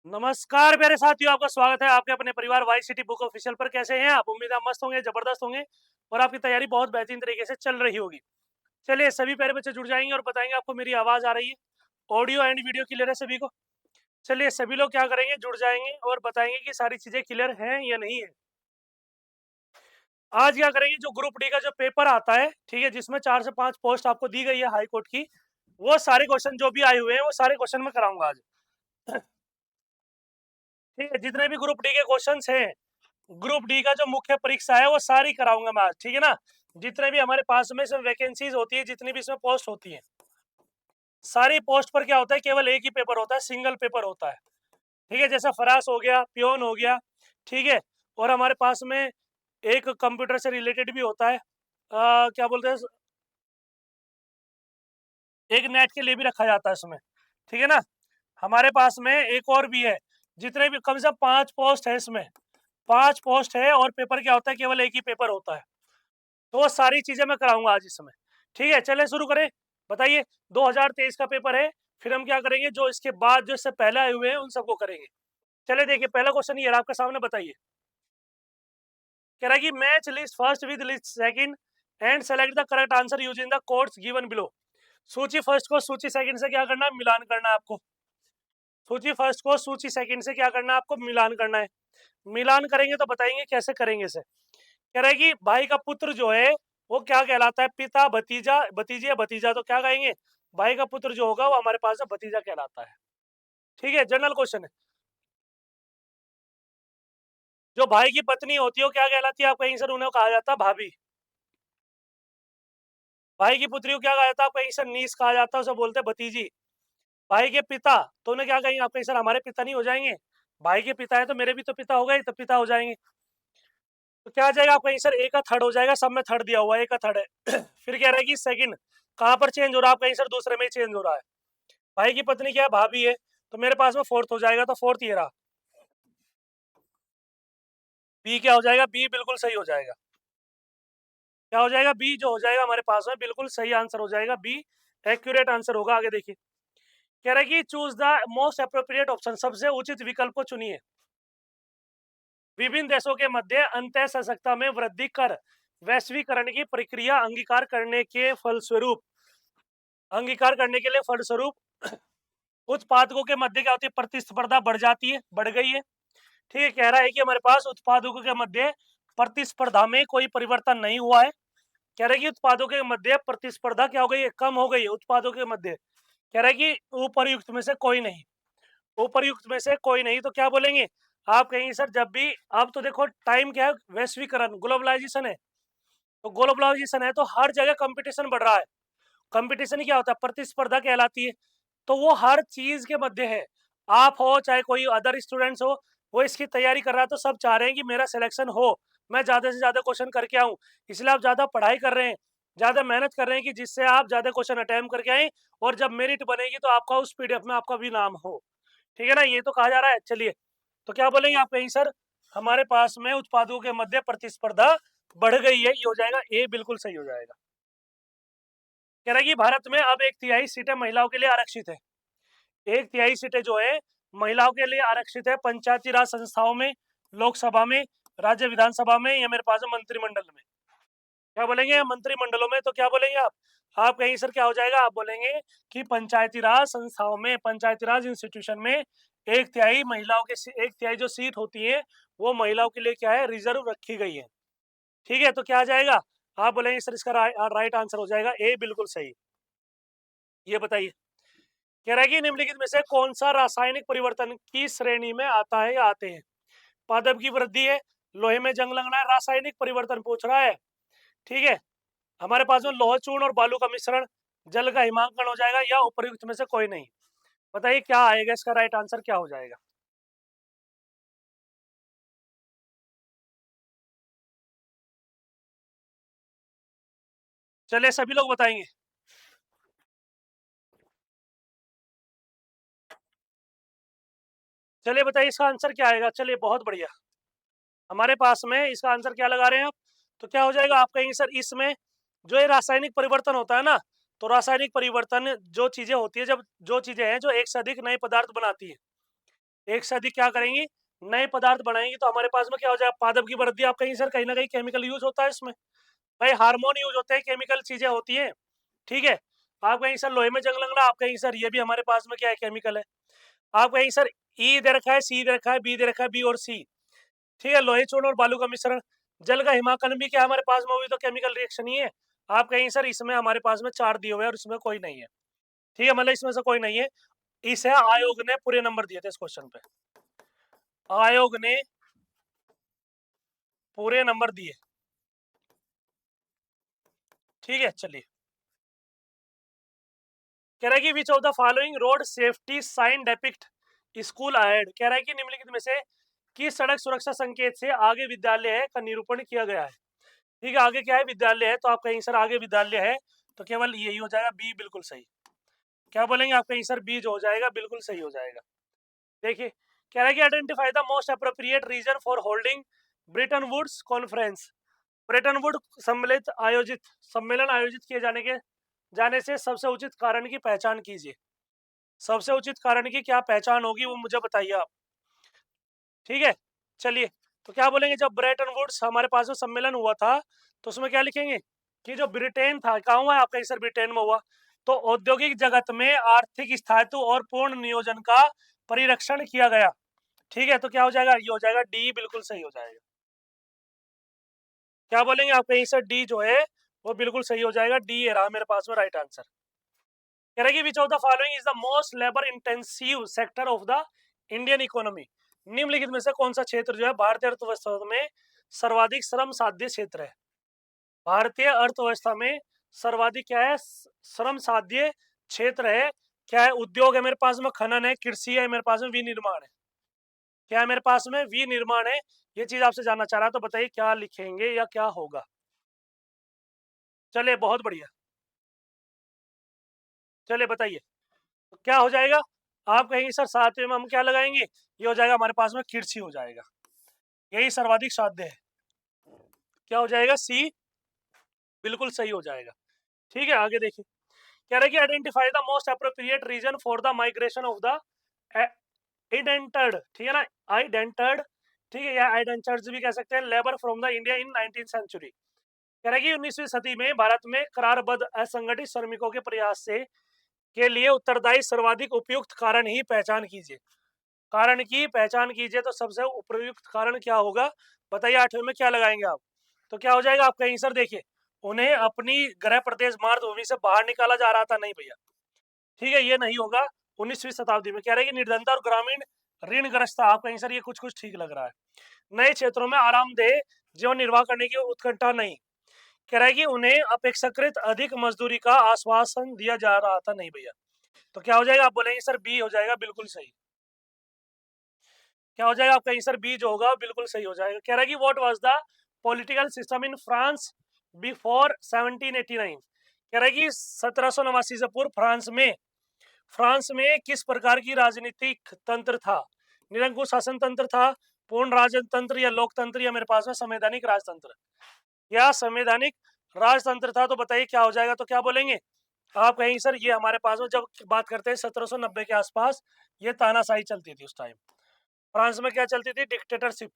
नमस्कार प्यारे साथियों, आपका स्वागत है आपके अपने परिवार वाई सिटी बुक ऑफिशियल पर। कैसे हैं आप? उम्मीद है आप मस्त होंगे, जबरदस्त होंगे और आपकी तैयारी बहुत बेहतरीन तरीके से चल रही होगी। चलिए, सभी प्यारे बच्चे जुड़ जाएंगे और बताएंगे आपको मेरी आवाज़ आ रही है, ऑडियो एंड वीडियो क्लियर है सभी को। चलिए, सभी लोग क्या करेंगे, जुड़ जाएंगे और बताएंगे कि सारी चीज़ें क्लियर हैं या नहीं है। आज क्या करेंगे, जो ग्रुप डी का जो पेपर आता है, ठीक है, जिसमें 4 से 5 पोस्ट आपको दी गई है हाई कोर्ट की, वो सारे क्वेश्चन जो भी आए हुए हैं वो सारे क्वेश्चन मैं कराऊंगा आज। ठीक है, जितने भी ग्रुप डी के क्वेश्चन हैं, ग्रुप डी का जो मुख्य परीक्षा है वो सारी कराऊंगा मैं आज, ठीक है ना। जितने भी हमारे पास में इसमें वैकेंसीज होती है, जितनी भी इसमें पोस्ट होती है, सारी पोस्ट पर क्या होता है, केवल एक ही पेपर होता है, सिंगल पेपर होता है। ठीक है, जैसा फरास हो गया, पियोन हो गया, ठीक है। और हमारे पास में एक कंप्यूटर से रिलेटेड भी होता है, क्या बोलते हैं, एक नेट के लिए भी रखा जाता है इसमें, ठीक है ना। हमारे पास में एक और भी है, जितने भी कम से कम 5 पोस्ट है इसमें, 5 पोस्ट है और पेपर क्या होता है, केवल एक ही पेपर होता है। तो वो सारी चीजें मैं कराऊंगा आज इसमें। ठीक है, चले शुरू करें। बताइए, 2023 का पेपर है, फिर हम क्या करेंगे, जो इसके बाद जो इससे पहले आए हुए हैं उन सबको करेंगे। चले देखिए, पहला क्वेश्चन ये रहा आपके सामने। बताइए, कह रहा है कि match list first with list second and select the correct answer using the codes given below. सूची फर्स्ट को सूची सेकंड से क्या करना है, मिलान करना है आपको। सूची फर्स्ट को सूची सेकंड से क्या करना है, आपको मिलान करना है। मिलान करेंगे तो बताएंगे कैसे करेंगे इसे। कह रहा है कि भाई का पुत्र जो है वो क्या कहलाता है, पिता, भतीजा, भतीजी या भतीजा, तो क्या कहेंगे, भाई का पुत्र जो होगा वो हमारे पास में भतीजा कहलाता है। ठीक है, जनरल क्वेश्चन है। जो भाई की पत्नी होती है वो क्या कहलाती है, आप कहीं सर उन्हें कहा जाता है भाभी। भाई की पुत्री को क्या कहा जाता है, आप कहीं सर नीस कहा जाता है, उसे बोलते हैं भतीजी। भाई के पिता तो उन्हें क्या कहेंगे, आप कहीं सर हमारे पिता नहीं हो जाएंगे, भाई के पिता है तो मेरे भी तो पिता हो गए, तो पिता हो जाएंगे। तो क्या आ जाएगा, आप कहीं सर ए का थर्ड हो जाएगा, सब में थर्ड दिया हुआ है, ए का थर्ड है। फिर कह रहा है कि सेकंड कहाँ पर चेंज हो रहा है, आप कहीं सर दूसरे में ही चेंज हो रहा है। भाई की पत्नी क्या है, भाभी है, तो मेरे पास में फोर्थ हो जाएगा, तो फोर्थ ये रहा। बी क्या हो जाएगा, बी बिल्कुल सही हो जाएगा। क्या हो जाएगा, बी जो हो जाएगा हमारे पास में बिल्कुल सही आंसर हो जाएगा, बी एक्यूरेट आंसर होगा। आगे देखिए, कह रहा है कि choose the most appropriate option, सबसे उचित विकल्प को चुनिए। विभिन्न देशों के मध्य अंतः सशक्ता में वृद्धि कर वैश्वीकरण की प्रक्रिया अंगीकार करने के लिए फलस्वरूप उत्पादकों के मध्य क्या होती है, प्रतिस्पर्धा बढ़ जाती है, बढ़ गई है। ठीक है, कह रहा है कि हमारे पास उत्पादकों के मध्य प्रतिस्पर्धा में कोई परिवर्तन नहीं हुआ है। कह रहा है कि उत्पादों के मध्य प्रतिस्पर्धा क्या हो गई है, कम हो गई है उत्पादों के मध्य। कह रहा है कि उपर्युक्त में से कोई नहीं, उपर्युक्त में से कोई नहीं, तो क्या बोलेंगे, आप कहेंगे सर जब भी, अब तो देखो टाइम क्या है, वैश्वीकरण, ग्लोबलाइजेशन है, तो ग्लोबलाइजेशन है तो हर जगह कंपटीशन बढ़ रहा है। कंपटीशन क्या होता है, प्रतिस्पर्धा कहलाती है। तो वो हर चीज के मध्य है, आप हो चाहे कोई अदर स्टूडेंट्स हो, वो इसकी तैयारी कर रहा है, तो सब चाह रहे हैं कि मेरा सिलेक्शन हो, मैं ज्यादा से ज्यादा क्वेश्चन करके आऊं। इसलिए आप ज्यादा पढ़ाई कर रहे हैं, ज्यादा मेहनत कर रहे हैं कि जिससे आप ज्यादा क्वेश्चन अटेम्प्ट करके आए, और जब मेरिट बनेगी तो आपका उस पीडीएफ में आपका भी नाम हो। ठीक है ना, ये तो कहा जा रहा है। चलिए, तो क्या बोलेंगे आप कहीं सर, हमारे पास में उत्पादों के मध्य प्रतिस्पर्धा बढ़ गई है, ये हो जाएगा, ए बिल्कुल सही हो जाएगा। कह रहा है कि भारत में अब 1/3 सीटें महिलाओं के लिए आरक्षित है। 1/3 सीटें जो है महिलाओं के लिए आरक्षित है, पंचायती राज संस्थाओं में, लोकसभा में, राज्य विधानसभा में, या मेरे पास है मंत्रिमंडल में। क्या बोलेंगे, मंत्रिमंडलों में, तो क्या बोलेंगे आप कहीं सर क्या हो जाएगा, आप बोलेंगे कि पंचायती राज संस्थाओं में, पंचायती राज इंस्टीट्यूशन में 1/3 महिलाओं के, 1/3 जो सीट होती है वो महिलाओं के लिए क्या है, रिजर्व रखी गई है। ठीक है, तो क्या आ जाएगा, आप बोलेंगे सर इसका राइट आंसर हो जाएगा ए बिल्कुल सही। ये बताइए, कह रहा है कि निम्नलिखित में से कौन सा रासायनिक परिवर्तन की श्रेणी में आता है या आते हैं। पादप की वृद्धि है, लोहे में जंग लगना है, रासायनिक परिवर्तन पूछ रहा है। ठीक है, हमारे पास में लोह चूर्ण और बालू का मिश्रण, जल का हिमांकन हो जाएगा, या उपर्युक्त में से कोई नहीं। बताइए क्या आएगा, इसका राइट आंसर क्या हो जाएगा। चलिए, सभी लोग बताएंगे। चलिए बताइए इसका आंसर क्या आएगा। चलिए, बहुत बढ़िया, हमारे पास में इसका आंसर क्या लगा रहे हैं आप, तो क्या हो जाएगा, आप कहेंगे सर इसमें जो ये रासायनिक परिवर्तन होता है ना, तो रासायनिक परिवर्तन जो चीजें होती है, जब जो चीजें हैं जो एक से अधिक नए पदार्थ बनाती है, एक से अधिक क्या करेंगी, नए पदार्थ बनाएंगी। तो हमारे पास में क्या हो जाएगा, पादप की वृद्धि। आप कहीं सर कहीं ना कहीं केमिकल यूज होता है इसमें, भाई हार्मोन यूज होते हैं, केमिकल चीजें होती हैं, ठीक है। आप कहीं सर लोहे में जंग लगना, आप कहीं सर ये भी हमारे पास में क्या है, केमिकल है। आप कहीं सर ई दे रखा है, सी दे रखा है, बी दे रखा है, बी और सी, ठीक है। लोहे चूर्ण और बालू का मिश्रण, जल का हिमाकन भी क्या हमारे पास में, वो भी तो केमिकल रिएक्शन ही है। आप कहीं सर इसमें हमारे पास में 4 दिए हुए हैं और इसमें कोई नहीं है, ठीक है, मतलब इसमें से कोई नहीं है। इसे आयोग ने पूरे नंबर दिए थे इस क्वेश्चन पे, आयोग ने पूरे नंबर दिए, ठीक है। चलिए, कह रहा है कि which of the following road safety sign depict school ahead, कह रहा है कि निम्नलिखित में से किस सड़क सुरक्षा संकेत से आगे विद्यालय है का निरूपण किया गया है, ठीक है। आगे क्या है, विद्यालय है, तो आप कहीं सर आगे विद्यालय है, तो केवल यही हो जाएगा, बी बिल्कुल सही। क्या बोलेंगे आप कहीं सर, बी जो हो जाएगा बिल्कुल सही हो जाएगा। देखिए, कह रहा है कि identify the most appropriate reason for holding Bretton Woods conference, Bretton Wood सम्मेलन आयोजित किए जाने से सबसे उचित कारण की पहचान कीजिए। सबसे उचित कारण की क्या पहचान होगी वो मुझे बताइए आप, ठीक है। चलिए, तो क्या बोलेंगे, जब ब्रेटन वुड्स हमारे पास में सम्मेलन हुआ था, तो उसमें क्या लिखेंगे कि जो ब्रिटेन था, कहाँ हुआ है आपका सर, ब्रिटेन में हुआ, तो औद्योगिक जगत में आर्थिक स्थायित्व और पूर्ण नियोजन का परिरक्षण किया गया, ठीक है। तो क्या हो जाएगा, ये हो जाएगा डी, बिल्कुल सही हो जाएगा। क्या बोलेंगे आप कहीं सर, डी जो है वो बिल्कुल सही हो जाएगा, डी ये रहा मेरे पास में राइट आंसर। कह रहा है कि which of the following is the most labour intensive sector of the Indian economy, निम्नलिखित में से कौन सा क्षेत्र जो है भारतीय अर्थव्यवस्था में सर्वाधिक श्रम साध्य क्षेत्र है। भारतीय अर्थव्यवस्था में सर्वाधिक क्या है, श्रम साध्य क्षेत्र है। क्या है, उद्योग है मेरे पास में, खनन है, कृषि है मेरे पास में, विनिर्माण है। क्या है मेरे पास में, विनिर्माण है। ये चीज आपसे जानना चाह रहा, तो बताइए क्या लिखेंगे या क्या होगा। चलिए, बहुत बढ़िया, चलिए बताइए, तो क्या हो जाएगा। आप कहेंगे सर सातवें में हम क्या लगाएंगे, ये हो जाएगा हमारे पास में कृषि हो जाएगा, यही सर्वाधिक साध्य है। क्या हो जाएगा, सी बिल्कुल सही हो जाएगा, ठीक है। आगे देखिए, कह रहा है कि identify the most appropriate reason for the migration of the indented, ठीक है ना, आइडेंटेड, ठीक है, या आइडेंटेड भी कह सकते हैं, labour from the India in 19th century. कह रहा है कि 19वीं सदी में भारत में करारबद्ध असंगठित श्रमिकों के प्रयास से के लिए उत्तरदायी सर्वाधिक उपयुक्त कारण ही पहचान कीजिए। कारण की पहचान कीजिए, तो सबसे उपयुक्त कारण क्या होगा, बताइए। 8वें में क्या लगाएंगे आप, तो क्या हो जाएगा आपका आंसर, देखिए, उन्हें अपनी गृह प्रदेश मातृभूमि से बाहर निकाला जा रहा था, नहीं भैया, ठीक है, ये नहीं होगा। 19वीं शताब्दी में कह रहे हैं कि निर्धनता और ग्रामीण ऋणग्रस्तता, आपका आंसर ये कुछ कुछ ठीक लग रहा है। नए क्षेत्रों में आरामदेह जीवन निर्वाह करने की उत्कंठा नहीं, कह रहा है कि उन्हें अपेक्षाकृत अधिक मजदूरी का आश्वासन दिया जा रहा था, नहीं भैया। तो क्या हो जाएगा, आप बोलेंगे सर बी हो जाएगा, बिल्कुल सही। क्या हो जाएगा आपका आंसर, बी जो होगा बिल्कुल सही हो जाएगा। कह रहा है कि what was the political system in France before 1789, कह रहा है कि 1789 से पूर्व फ्रांस में किस प्रकार की राजनीतिक तंत्र था। निरंकुश शासन तंत्र था, पूर्ण राजतंत्र, या लोकतंत्र, या मेरे पास में संवैधानिक राजतंत्र, या संवैधानिक राजतंत्र था। तो बताइए क्या हो जाएगा, तो क्या बोलेंगे आप कहेंगे सर, ये हमारे पास में जब बात करते हैं 1790 के आसपास, ये तानाशाही चलती थी उस टाइम, फ्रांस में क्या चलती थी, डिक्टेटरशिप।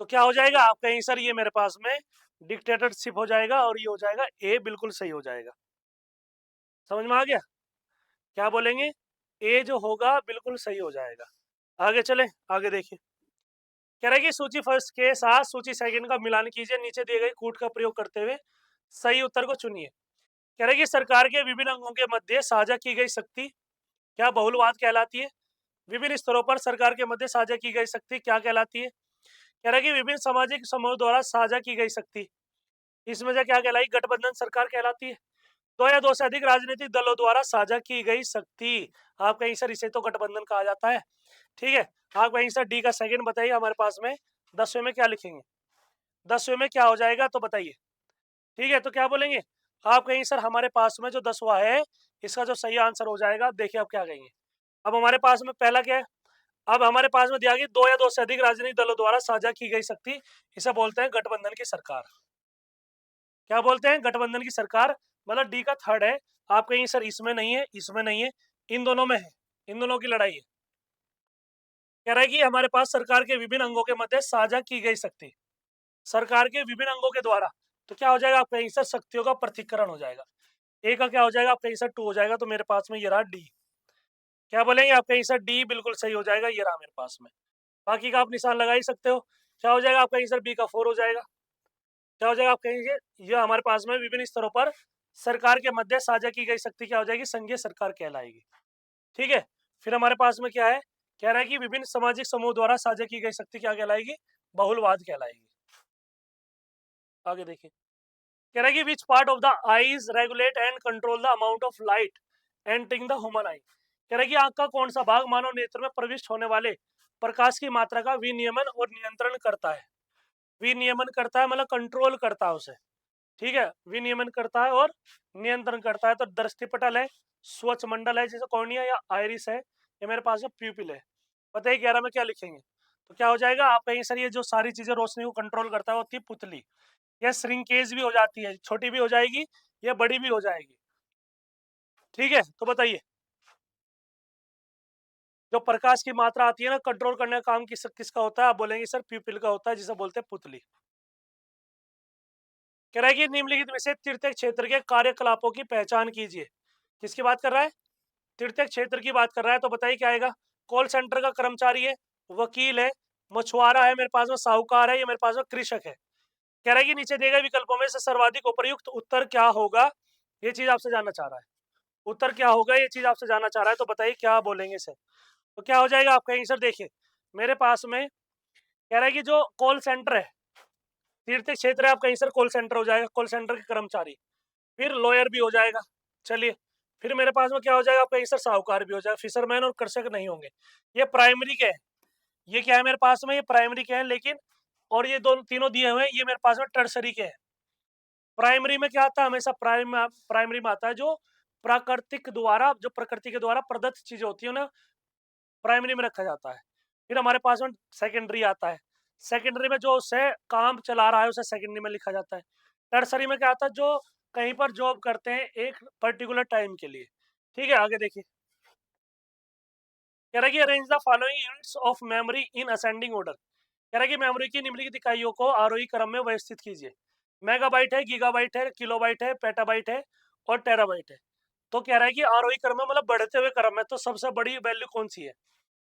तो क्या हो जाएगा आप कहेंगे सर, ये मेरे पास में डिक्टेटरशिप हो जाएगा, और ये हो जाएगा ए, बिल्कुल सही हो जाएगा। समझ में आ गया, क्या बोलेंगे, ए जो होगा बिल्कुल सही हो जाएगा। आगे चले, आगे देखिए, कह रहा है कि सूची फर्स्ट के साथ सूची सेकंड का मिलान कीजिए, नीचे दिए गए कूट का प्रयोग करते हुए सही उत्तर को चुनिए। कह रहा है कि सरकार के विभिन्न अंगों के मध्य साझा की गई शक्ति क्या बहुलवाद कहलाती है। विभिन्न स्तरों पर सरकार के मध्य साझा की गई शक्ति क्या कहलाती है। कह रहा है कि विभिन्न सामाजिक समूहों द्वारा साझा की गई शक्ति, इसमें से क्या कहलाई, गठबंधन सरकार कहलाती है। दो या दो से अधिक राजनीतिक दलों द्वारा साझा की गई शक्ति, आप कहीं सर इसे तो गठबंधन कहा जाता है, ठीक है। आप कहीं सर डी का सेकंड बताइए, हमारे पास में 10वें में क्या लिखेंगे, 10वें में क्या हो जाएगा, तो बताइए, ठीक है। तो क्या बोलेंगे आप कहीं सर, हमारे पास में जो 10वां है, इसका जो सही आंसर हो जाएगा, देखिए आप क्या कहेंगे। अब हमारे पास में पहला क्या है, अब हमारे पास में दिया गया दो या दो से अधिक राजनीतिक दलों द्वारा साझा की गई शक्ति, इसे बोलते हैं गठबंधन की सरकार। क्या बोलते हैं, गठबंधन की सरकार, मतलब डी का थर्ड है। आप कहेंगे सर इसमें नहीं है, इसमें नहीं है, इन दोनों में है, इन दोनों की लड़ाई है। कह रहा है कि हमारे पास सरकार के विभिन्न अंगों के मध्य साझा की गई शक्ति, सरकार के विभिन्न अंगों के द्वारा, तो क्या हो जाएगा आपका आंसर शक्तियों का पृथक्करण हो जाएगा। ए का क्या हो जाएगा आपका आंसर 2 हो जाएगा, तो मेरे पास में ये रहा डी। क्या बोलेंगे आपका आंसर डी बिल्कुल सही हो जाएगा, ये रहा मेरे पास में। बाकी का आप निशान लगा ही सकते हो। क्या हो जाएगा आपका आंसर बी का 4 हो जाएगा। क्या हो जाएगा आप कहेंगे ये हमारे पास में विभिन्न स्तरों पर सरकार के मध्य साझा की गई शक्ति क्या हो जाएगी, संघीय सरकार कहलाएगी। ठीक है, फिर हमारे पास में क्या है, कह रहा है कि विभिन्न सामाजिक समूह द्वारा साझा की गई शक्ति क्या कहलाएगी, बहुलवाद कहलाएगी। आगे देखिए, कह रहा है कि which part of the eyes regulate and control the amount of light entering the human आई। कह रहा है कि आंख का कौन सा भाग मानव नेत्र में प्रविष्ट होने वाले प्रकाश की मात्रा का विनियमन और नियंत्रण करता है। विनियमन करता है मतलब कंट्रोल करता है उसे। ठीक है, विनियमन करता है और नियंत्रण करता है। तो दृष्टिपटल है, स्वच्छ मंडल है जैसे कॉर्निया, या आइरिस है, ये मेरे पास में प्यूपिल है। बताइए 11 में क्या लिखेंगे, तो क्या हो जाएगा आप कहेंगे सर ये जो सारी चीजें रोशनी को कंट्रोल करता है वो होती है पुतली। यह श्रिंकेज भी हो जाती है, छोटी भी हो जाएगी या बड़ी भी हो जाएगी। ठीक है, तो बताइए जो प्रकाश की मात्रा आती है ना कंट्रोल करने का काम किसका होता है, आप बोलेंगे सर प्यूपिल का होता है, जिसे बोलते हैं पुतली। कह रहा है कि निम्नलिखित में से तृतीयक क्षेत्र के कार्यकलापों की पहचान कीजिए। किसकी बात कर रहा है, तृतीयक क्षेत्र की बात कर रहा है। तो बताइए क्या आएगा, कॉल सेंटर का कर्मचारी है, वकील है, मछुआरा है, मेरे पास में साहूकार है, ये मेरे पास में कृषक है। कह रहा है कि नीचे दिए गए विकल्पों में से सर्वाधिक उपयुक्त उत्तर क्या होगा, ये चीज आपसे जानना चाह रहा है। उत्तर क्या होगा ये चीज आपसे जानना चाह रहा है, तो बताइए क्या बोलेंगे सर। तो क्या हो जाएगा आपका आंसर, देखिए मेरे पास में कह रहा है कि जो कॉल सेंटर है, तीर्थ क्षेत्र है आपका आंसर कॉल सेंटर हो जाएगा, कॉल सेंटर के कर्मचारी। फिर लॉयर भी हो जाएगा। चलिए, फिर मेरे पास में क्या हो जाएगा आपका आंसर साहूकार भी हो जाएगा, फिशरमैन और कृषक नहीं होंगे। ये प्राइमरी के हैं, ये क्या है मेरे पास में, ये प्राइमरी के हैं, लेकिन और ये दोनों तीनों दिए हुए हैं ये मेरे पास में टर्सरी के हैं। प्राइमरी में क्या आता है, हमेशा प्राइमरी में आता है जो प्राकृतिक द्वारा, जो प्रकृति के द्वारा प्रदत्त चीजें होती है ना, प्राइमरी में रखा जाता है। फिर हमारे पास में सेकेंडरी आता है, सेकेंडरी में जो उसे काम चला रहा है उसे सेकेंडरी में लिखा जाता है। टर्सरी में क्या आता है, जो कहीं पर जॉब करते हैं एक पर्टिकुलर टाइम के लिए। ठीक है, आगे देखिए, कह रहा है कि arrange the following units of memory in ascending order. कह रहा है कि मेमोरी की निम्नलिखित इकाइयों को आरोही क्रम में व्यवस्थित कीजिए। मेगाबाइट है, गीगाबाइट है, किलोबाइट है, पेटाबाइट है और टेराबाइट है। तो कह रहा है कि आरोही क्रम में मतलब बढ़ते हुए क्रम में, तो सबसे बड़ी वैल्यू कौन सी है,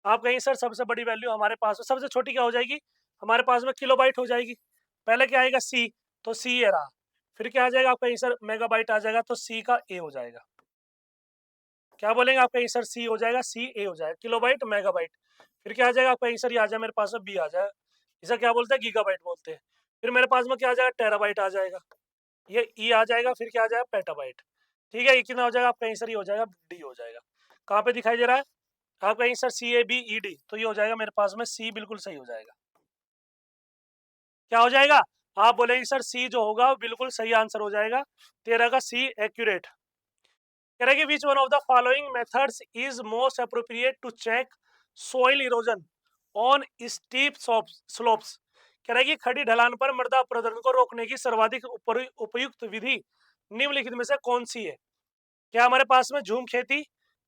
आप कहेंगे सर सबसे बड़ी वैल्यू हमारे पास में, सबसे छोटी क्या हो जाएगी हमारे पास में, किलोबाइट हो जाएगी। पहले क्या आएगा सी, तो सी ये रहा। फिर क्या आ जाएगा आपका आंसर मेगाबाइट आ जाएगा, तो सी का ए हो जाएगा। क्या बोलेंगे आपका आंसर सी हो जाएगा, सी ए हो जाएगा, किलोबाइट मेगाबाइट। फिर क्या आ जाएगा आपका आंसर, ये आ जाए मेरे पास में बी आ जाएगा, इसे क्या बोलते हैं गीगाबाइट बोलते हैं। फिर मेरे पास में क्या आ जाएगा टेराबाइट आ जाएगा, ये ई आ जाएगा। फिर क्या आ जाएगा पेटाबाइट। ठीक है, ये कितना हो जाएगा आपका आंसर, ये हो जाएगा डी हो जाएगा। कहाँ पे दिखाई दे रहा है आपका answer C A B E D, तो ये हो जाएगा मेरे पास में सी बिल्कुल सही हो जाएगा। क्या हो जाएगा, आप बोलेंगे सर सी जो होगा वो बिल्कुल सही आंसर हो जाएगा, 13 का सी एक्यूरेट। कह रहा है कि which one of the following methods is most appropriate to check soil erosion on steep slopes. कह रहा है कि खड़ी ढलान पर मृदा अपरदन को रोकने की सर्वाधिक उपयुक्त विधि निम्नलिखित में से कौन सी है। क्या हमारे पास में झूम खेती,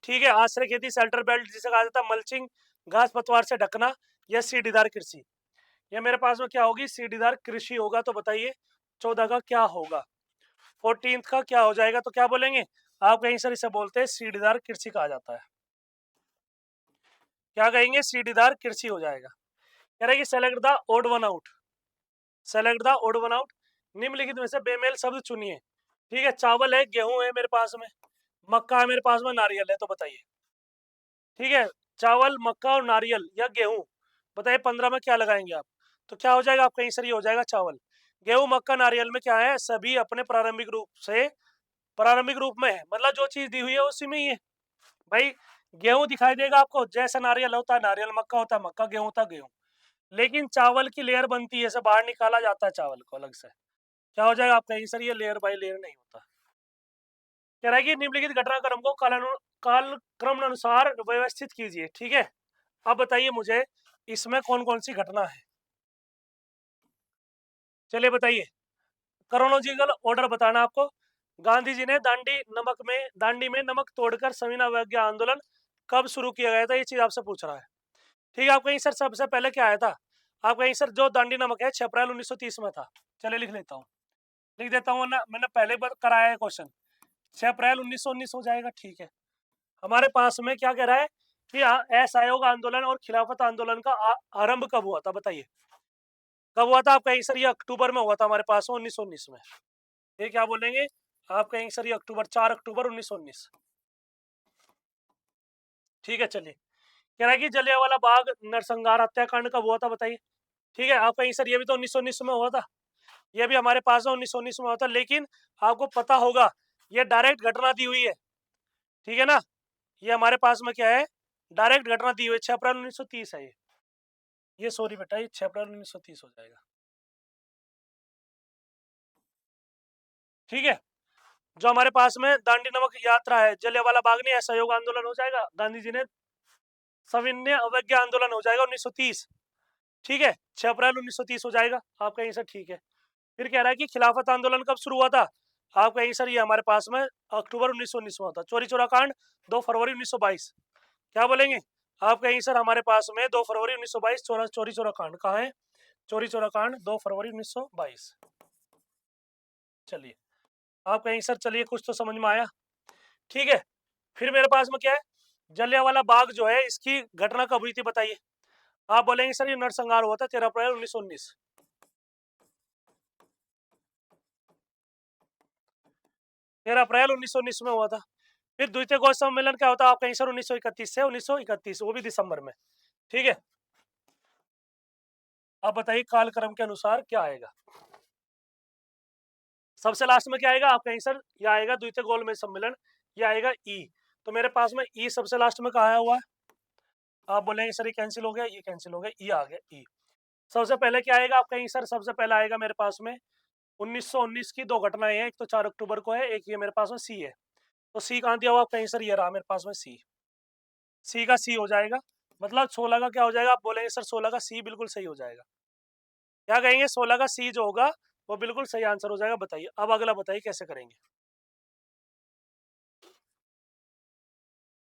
ठीक है, आश्रय खेती, शेल्टर बेल्ट जिसे कहा जाता है, मल्चिंग, घास पतवार से ढकना, या सीढ़ीदार कृषि। ये मेरे पास में क्या होगी, सीढ़ीदार कृषि होगा। तो बताइए 14 का क्या होगा, 14 का क्या हो जाएगा, तो क्या बोलेंगे आप कहीं सर इसे बोलते हैं सीढ़ीदार कृषि कहा जाता है। क्या कहेंगे, सीढ़ीदार कृषि हो जाएगा। कह रहे कि select the odd one out, select the odd one out, निम्नलिखित में से बेमेल शब्द चुनिए। ठीक है, चावल है, गेहूं है मेरे पास में, मक्का है मेरे पास में, नारियल है। तो बताइए, ठीक है, चावल, मक्का और नारियल या गेहूं, बताइए 15 में क्या लगाएंगे आप, तो क्या हो जाएगा आपका आंसर, ये हो जाएगा चावल। गेहूं, मक्का, नारियल में क्या है, सभी अपने प्रारंभिक रूप में है, मतलब जो चीज दी हुई है उसी में ही है भाई। गेहूं दिखाई देगा आपको, जैसा नारियल होता है नारियल, मक्का होता है मक्का, गेहूं होता है गेहूं। लेकिन चावल की लेयर बनती है, ऐसे बाहर निकाला जाता है चावल को अलग से। क्या हो जाएगा आपका आंसर, ये लेयर बाय लेयर नहीं होता। कह रहा है कि निम्नलिखित घटनाक्रम को काल क्रम अनुसार व्यवस्थित कीजिए। ठीक है, अब बताइए मुझे इसमें कौन कौन सी घटना है, चलिए बताइए, क्रोनोलॉजिकल ऑर्डर बताना आपको। गांधी जी ने दांडी में नमक तोड़कर सविनय अवज्ञा आंदोलन कब शुरू किया गया था, ये चीज आपसे पूछ रहा है। ठीक है, आप कहीं सर सबसे पहले क्या आया था, आप कहीं सर जो दांडी नमक है 6 अप्रैल 1930 में था। चलिए लिख लेता हूँ, लिख देता हूँ ना, मैंने पहले बार कराया है क्वेश्चन, 6 अप्रैल 1919 हो जाएगा। ठीक है, हमारे पास में क्या कह रहा है कि असहयोग आंदोलन और खिलाफत आंदोलन का आरंभ कब हुआ था, बताइए कब हुआ था। आप कहेंगे सर ये अक्टूबर में हुआ था हमारे पास 1919 में। ये क्या बोलेंगे, आप कहेंगे सर ये अक्टूबर, 4 अक्टूबर 1919। ठीक है, चलिए कह रहा है कि जलियांवाला बाग नरसंहार हत्याकांड कब हुआ था, बताइए। ठीक है, आप कहेंगे सर ये भी तो 1919 में हुआ था, ये भी हमारे पास में 1919 में हुआ था, लेकिन आपको पता होगा ये डायरेक्ट घटना दी हुई है। ठीक है ना, ये हमारे पास में क्या है, डायरेक्ट घटना दी हुई है, 6 अप्रैल 1930 है ये सॉरी बेटा, ये 6 अप्रैल 1930 हो जाएगा। ठीक है, जो हमारे पास में दांडी नमक यात्रा है, जलियांवाला बाग नहीं, असहयोग आंदोलन हो जाएगा, गांधी जी ने सविनय अवज्ञा आंदोलन हो जाएगा 1930। ठीक है, 6 अप्रैल 1930 हो जाएगा, आप कहेंगे सर ठीक है। फिर कह रहा है कि खिलाफत आंदोलन कब शुरू हुआ था, आप कहेंगे सर ये हमारे पास में अक्टूबर 1919 में होता। चोरी चोरा कांड 2 फरवरी 1922। क्या बोलेंगे, आप कहेंगे सर हमारे पास में 2 फरवरी 1922 चोरी चोरा कांड कहाँ है, चोरी चोरा कांड 2 फरवरी 1922। चलिए, आप कहेंगे सर चलिए कुछ तो समझ में आया। ठीक है, फिर मेरे पास में क्या है, जलियांवाला बाग जो है इसकी घटना कब हुई थी, बताइए। आप बोलेंगे सर ये नरसंहार हुआ था 13 अप्रैल 1919। 13 अप्रैल 1919 में हुआ था। फिर द्वितीय गौड़ सम्मेलन क्या होता है, आप कहीं सर 1931 से 1931, वो भी दिसंबर में। ठीक है, आप बताइए कालक्रम के अनुसार क्या आएगा। सबसे लास्ट में क्या आएगा, आप कहीं सर ये आएगा द्वितीय गोलमेज सम्मेलन, ये आएगा ई। तो मेरे पास में ई सबसे लास्ट में कहा आया हुआ है, आप बोलेंगे सर ये कैंसिल हो गया, ये कैंसिल हो गया, ई आ गया ई। सबसे पहले क्या आएगा, आप कहीं सर सबसे पहले आएगा मेरे पास में 1919 की दो घटनाएं हैं, एक तो 4 अक्टूबर को है, एक ये मेरे पास में सी है। तो सी कहाँ दिया हुआ, आप कहीं सर ये रहा मेरे पास में सी, सी का सी हो जाएगा, मतलब 16 का क्या हो जाएगा, आप बोलेंगे सर 16 का सी बिल्कुल सही हो जाएगा। क्या कहेंगे, 16 का सी जो होगा वो बिल्कुल सही आंसर हो जाएगा। बताइए अब अगला बताइए कैसे करेंगे।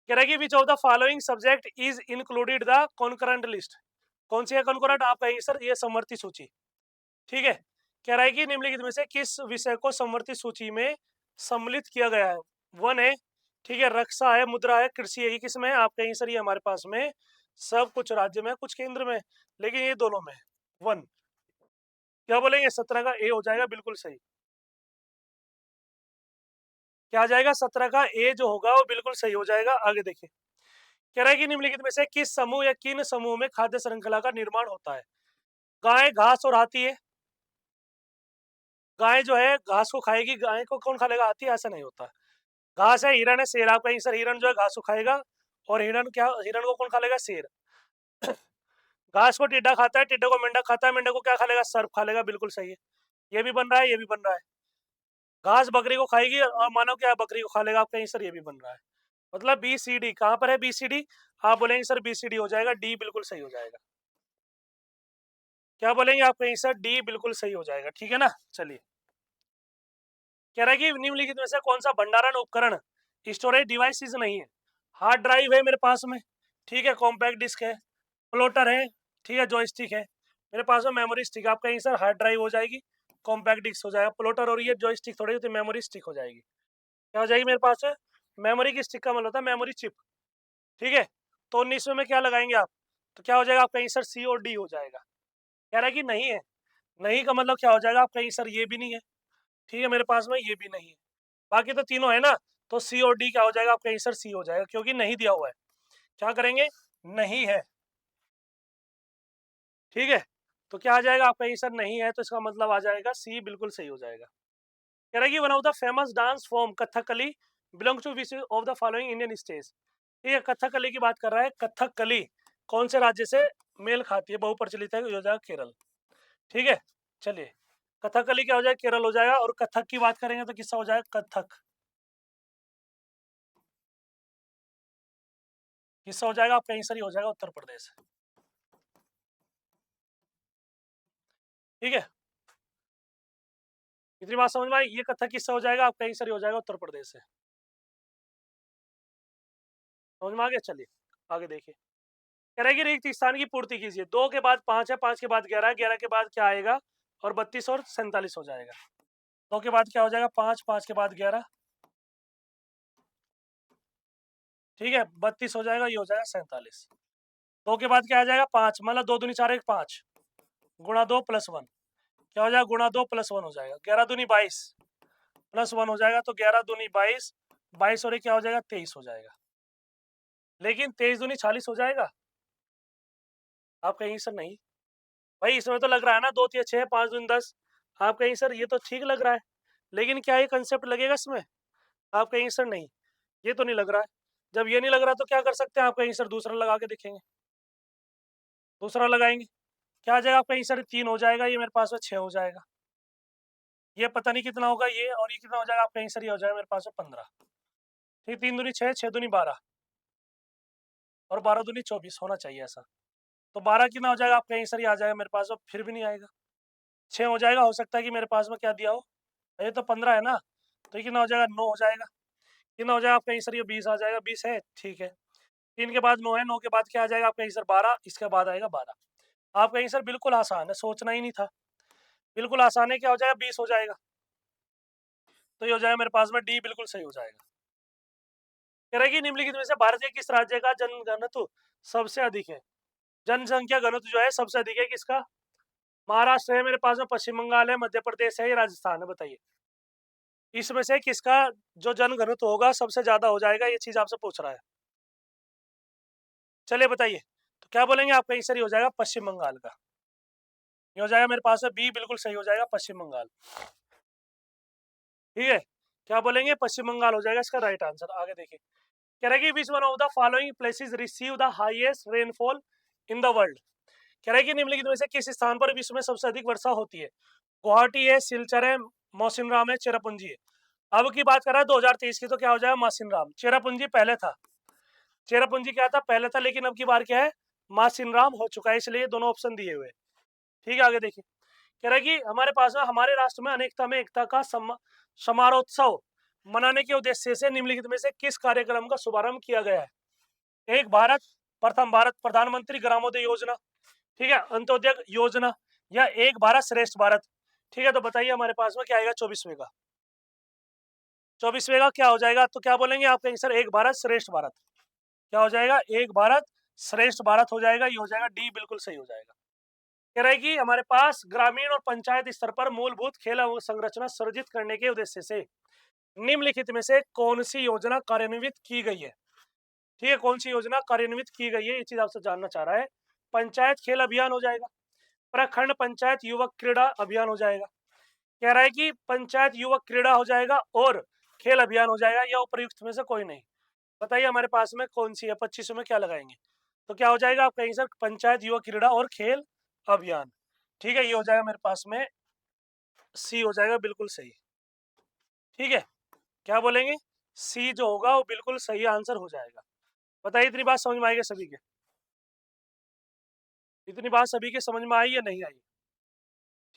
कह रहा है कि which of the following subject is included the concurrent list. कौन सी है कॉन्करेंट, आप कहेंगे सर ये समवर्ती सूची। ठीक है, कह रहा है कि निम्नलिखित में से किस विषय को समवर्ती सूची में सम्मिलित किया गया है। वन है, ठीक है, रक्षा है, मुद्रा है, कृषि है, ये किस में है, आप कहेंगे सर ये हमारे पास में सब कुछ राज्य में कुछ केंद्र में, लेकिन ये दोनों में वन। क्या बोलेंगे, 17 का ए हो जाएगा बिल्कुल सही। क्या आ जाएगा, 17 का ए जो होगा वो बिल्कुल सही हो जाएगा। आगे देखिए, कह रहा है कि निम्नलिखित में से किस समूह या किन समूह में खाद्य श्रृंखला का निर्माण होता है। गाय, घास और हाथी है। गाय जो है घास को खाएगी, गाय को कौन खा लेगा, हाथी, ऐसा नहीं होता। घास है, हिरण है, शेर। आप कहेंगे सर हिरण जो है घास को खाएगा, और हिरण क्या, हिरण को कौन खा लेगा, शेर। घास को टिड्डा खाता है, टिड्डे को मेंढक खाता है, मेंढक को क्या खा लेगा, सर्प खा लेगा, बिल्कुल सही है। ये भी बन रहा है, ये भी बन रहा है। घास बकरी को खाएगी और मानव क्या बकरी को खा लेगा, आप कहेंगे सर ये भी बन रहा है। मतलब बी सी डी कहाँ पर है, बी सी डी, आप बोलेंगे सर बी सी डी हो जाएगा, डी बिल्कुल सही हो जाएगा। क्या बोलेंगे, आप कहेंगे सर डी बिल्कुल सही हो जाएगा। ठीक है ना, चलिए, कह रहा है कि निम्नलिखित में से कौन सा भंडारण उपकरण स्टोरेज डिवाइस नहीं है। हार्ड ड्राइव है मेरे पास में, ठीक है, कॉम्पैक्ट डिस्क है, प्लोटर है, ठीक है, जॉयस्टिक है। मेरे पास में मेमोरी स्टिक, आप कहेंगे सर हार्ड ड्राइव हो जाएगी, कॉम्पैक्ट डिस्क हो जाएगा, प्लोटर, और ये जॉयस्टिक थोड़ी होती है, मेमोरी स्टिक हो जाएगी। क्या हो जाएगी मेरे पास में, मेमोरी की स्टिक का मतलब होता है मेमोरी चिप। ठीक है, तो 19 में क्या लगाएंगे आप, तो क्या हो जाएगा, आप कहीं सर सी और डी हो जाएगा। कह रहा है कि नहीं है, नहीं का मतलब क्या हो जाएगा, आप कहीं सर ये भी नहीं है। ठीक है, मेरे पास में ये भी नहीं है, बाकी तो तीनों है ना, तो सी और डी क्या हो जाएगा, आप कहीं सर सी हो जाएगा, क्योंकि नहीं दिया हुआ है। क्या करेंगे, नहीं है। ठीक है, तो क्या आ जाएगा, आप कहीं सर नहीं है, तो इसका मतलब आ जाएगा सी बिल्कुल सही हो जाएगा। कह रहा है कि one of the famous dance form Kathakali belong to which of the following Indian states. ठीक है, कथकली की बात कर रहा है, कथकली कौन से राज्य से मेल खाती है, बहुप्रचलित है, ये हो जाएगा केरल। ठीक है, चलिए, कथकली क्या हो जाएगा, केरल हो जाएगा, और कथक की बात करेंगे तो किससा हो जाएगा, कथक, किससा हो जाएगा, आप कहीं सर ही हो जाएगा, उत्तर प्रदेश। ठीक है, इतनी बात समझ में आई, ये कथक किससा हो जाएगा, आप कहीं सर ही हो जाएगा, उत्तर प्रदेश से। समझ में आ गया, चलिए आगे देखिए। कह रहा है कि रिक्त स्थान की पूर्ति कीजिए। 2 के बाद 5 है, 5 के बाद 11, 11 के बाद क्या आएगा और 32 और 47 हो जाएगा। 2 के बाद क्या हो जाएगा 5, 5 के बाद 11, ठीक है, 32 हो जाएगा, ये हो जाएगा 47। 2 के बाद क्या आ जाएगा 5, मतलब 2 दूनी 4 1 5 गुणा 2 प्लस 1 क्या हो जाएगा गुणा 2 प्लस 1 हो जाएगा, 11 दूनी 22 प्लस 1 हो जाएगा, तो 11 दूनी 22, 22 और ये क्या हो जाएगा 23 हो जाएगा। लेकिन 23 दूनी 40 हो जाएगा। आप कहेंगे सर नहीं भाई, इसमें तो लग रहा है ना 2 3 6 5 दूनी 10। आप कहेंगे सर ये तो ठीक लग रहा है, लेकिन क्या ये कंसेप्ट लगेगा इसमें? आप कहेंगे सर नहीं, ये तो नहीं लग रहा है। जब ये नहीं लग रहा तो क्या कर सकते हैं? आप कहेंगे सर दूसरा लगा के देखेंगे। दूसरा लगाएंगे, क्या आ जाएगा? आप कहेंगे सर 3 हो जाएगा, ये मेरे पास में 6 हो जाएगा। ये पता नहीं कितना होगा ये, और ये कितना हो जाएगा? आप कहेंगे सर ये हो जाएगा मेरे पास में 15। ठीक, 3 दूनी 6, 6 दूनी 12 और 12 दूनी 24 होना चाहिए ऐसा। तो 12 कितना हो जाएगा? आप कहेंगे सर ये आ जाएगा मेरे पास में, फिर भी नहीं आएगा। 6 हो जाएगा, हो सकता है कि मेरे पास में क्या दिया हो, ये तो 15 है ना, तो ये कितना हो जाएगा? 9 हो जाएगा। कितना हो जाएगा? आप कहेंगे सर ये 20 आ जाएगा, 20 है, ठीक है। 3 के बाद 9 है, 9 के बाद क्या आ जाएगा? आप कहेंगे सर 12, इसके बाद आएगा 12। आप कहेंगे सर बिल्कुल आसान है, सोचना ही नहीं था। बिल्कुल आसान है, क्या हो जाएगा? 20 हो जाएगा, तो ये हो जाएगा मेरे पास में डी बिल्कुल सही हो जाएगा। कह रहा है कि निम्नलिखित में से भारत के किस राज्य का जनघनत्व सबसे अधिक है? जनसंख्या घनत्व जो है सबसे अधिक है किसका? महाराष्ट्र है मेरे पास में, पश्चिम बंगाल है, मध्य प्रदेश है, या राजस्थान है, बताइए इसमें से किसका जो जन घनत्व होगा सबसे ज्यादा हो जाएगा? ये चीज आपसे पूछ रहा है। चलिए बताइए, तो क्या बोलेंगे आप? कहीं सर ये हो जाएगा पश्चिम बंगाल का, ये हो जाएगा मेरे पास में बी बिल्कुल सही हो जाएगा, पश्चिम बंगाल। ठीक है, क्या बोलेंगे? पश्चिम बंगाल हो जाएगा इसका राइट आंसर। आगे देखिए, कह रहा है कि which one of the following places receive the highest rainfall in the world? कह रहा है कि निम्नलिखित में से किस स्थान पर विश्व में सबसे अधिक वर्षा होती है? गुवाहाटी है, सिलचर है, मौसिनराम है, चेरापूंजी है। अब की बात कर रहा है 2023 की, तो क्या हो जाएगा? मासिनराम। चेरापूंजी पहले था, चेरापूंजी क्या था? पहले था, लेकिन अब की बार क्या है? मासिनराम हो चुका है, इसलिए दोनों ऑप्शन दिए हुए। ठीक है, आगे देखिए, कह रहा है कि हमारे पास में हमारे राष्ट्र में अनेकता में एकता का समारोत्सव मनाने के उद्देश्य से निम्नलिखित में से किस कार्यक्रम का शुभारंभ किया गया है? एक भारत, प्रथम भारत, प्रधानमंत्री ग्रामोदय योजना, ठीक है, अंत्योदय योजना, या एक भारत श्रेष्ठ भारत। ठीक है, तो बताइए हमारे पास में क्या आएगा 24वें का? 24वें का क्या हो जाएगा? तो क्या बोलेंगे आप? कहेंगे सर एक भारत श्रेष्ठ भारत। क्या हो जाएगा? एक भारत श्रेष्ठ भारत हो जाएगा, ये हो जाएगा डी बिल्कुल सही हो जाएगा। कह रहा है कि हमारे पास ग्रामीण और पंचायत स्तर पर मूलभूत खेल संरचना सृजित करने के उद्देश्य से निम्नलिखित में से कौन सी योजना कार्यान्वित की गई है? ठीक है, कौन सी योजना कार्यान्वित की गई है, ये चीज आपसे जानना चाह रहा है। पंचायत खेल अभियान हो जाएगा, प्रखंड पंचायत युवक क्रीड़ा अभियान हो जाएगा। कह रहा है कि पंचायत युवक क्रीड़ा हो जाएगा और खेल अभियान हो जाएगा, या उपयुक्त में से कोई नहीं। बताइए हमारे पास में कौन सी है? 25 में क्या लगाएंगे? तो क्या हो जाएगा? आप कहेंगे सर पंचायत युवक क्रीड़ा और खेल अभियान। ठीक है, ये हो जाएगा मेरे पास में सी हो जाएगा बिल्कुल सही। ठीक है, क्या बोलेंगे? सी जो होगा वो बिल्कुल सही आंसर हो जाएगा। बताइए इतनी बात समझ में आएगी सभी के? इतनी बात सभी के समझ में आई या नहीं आई?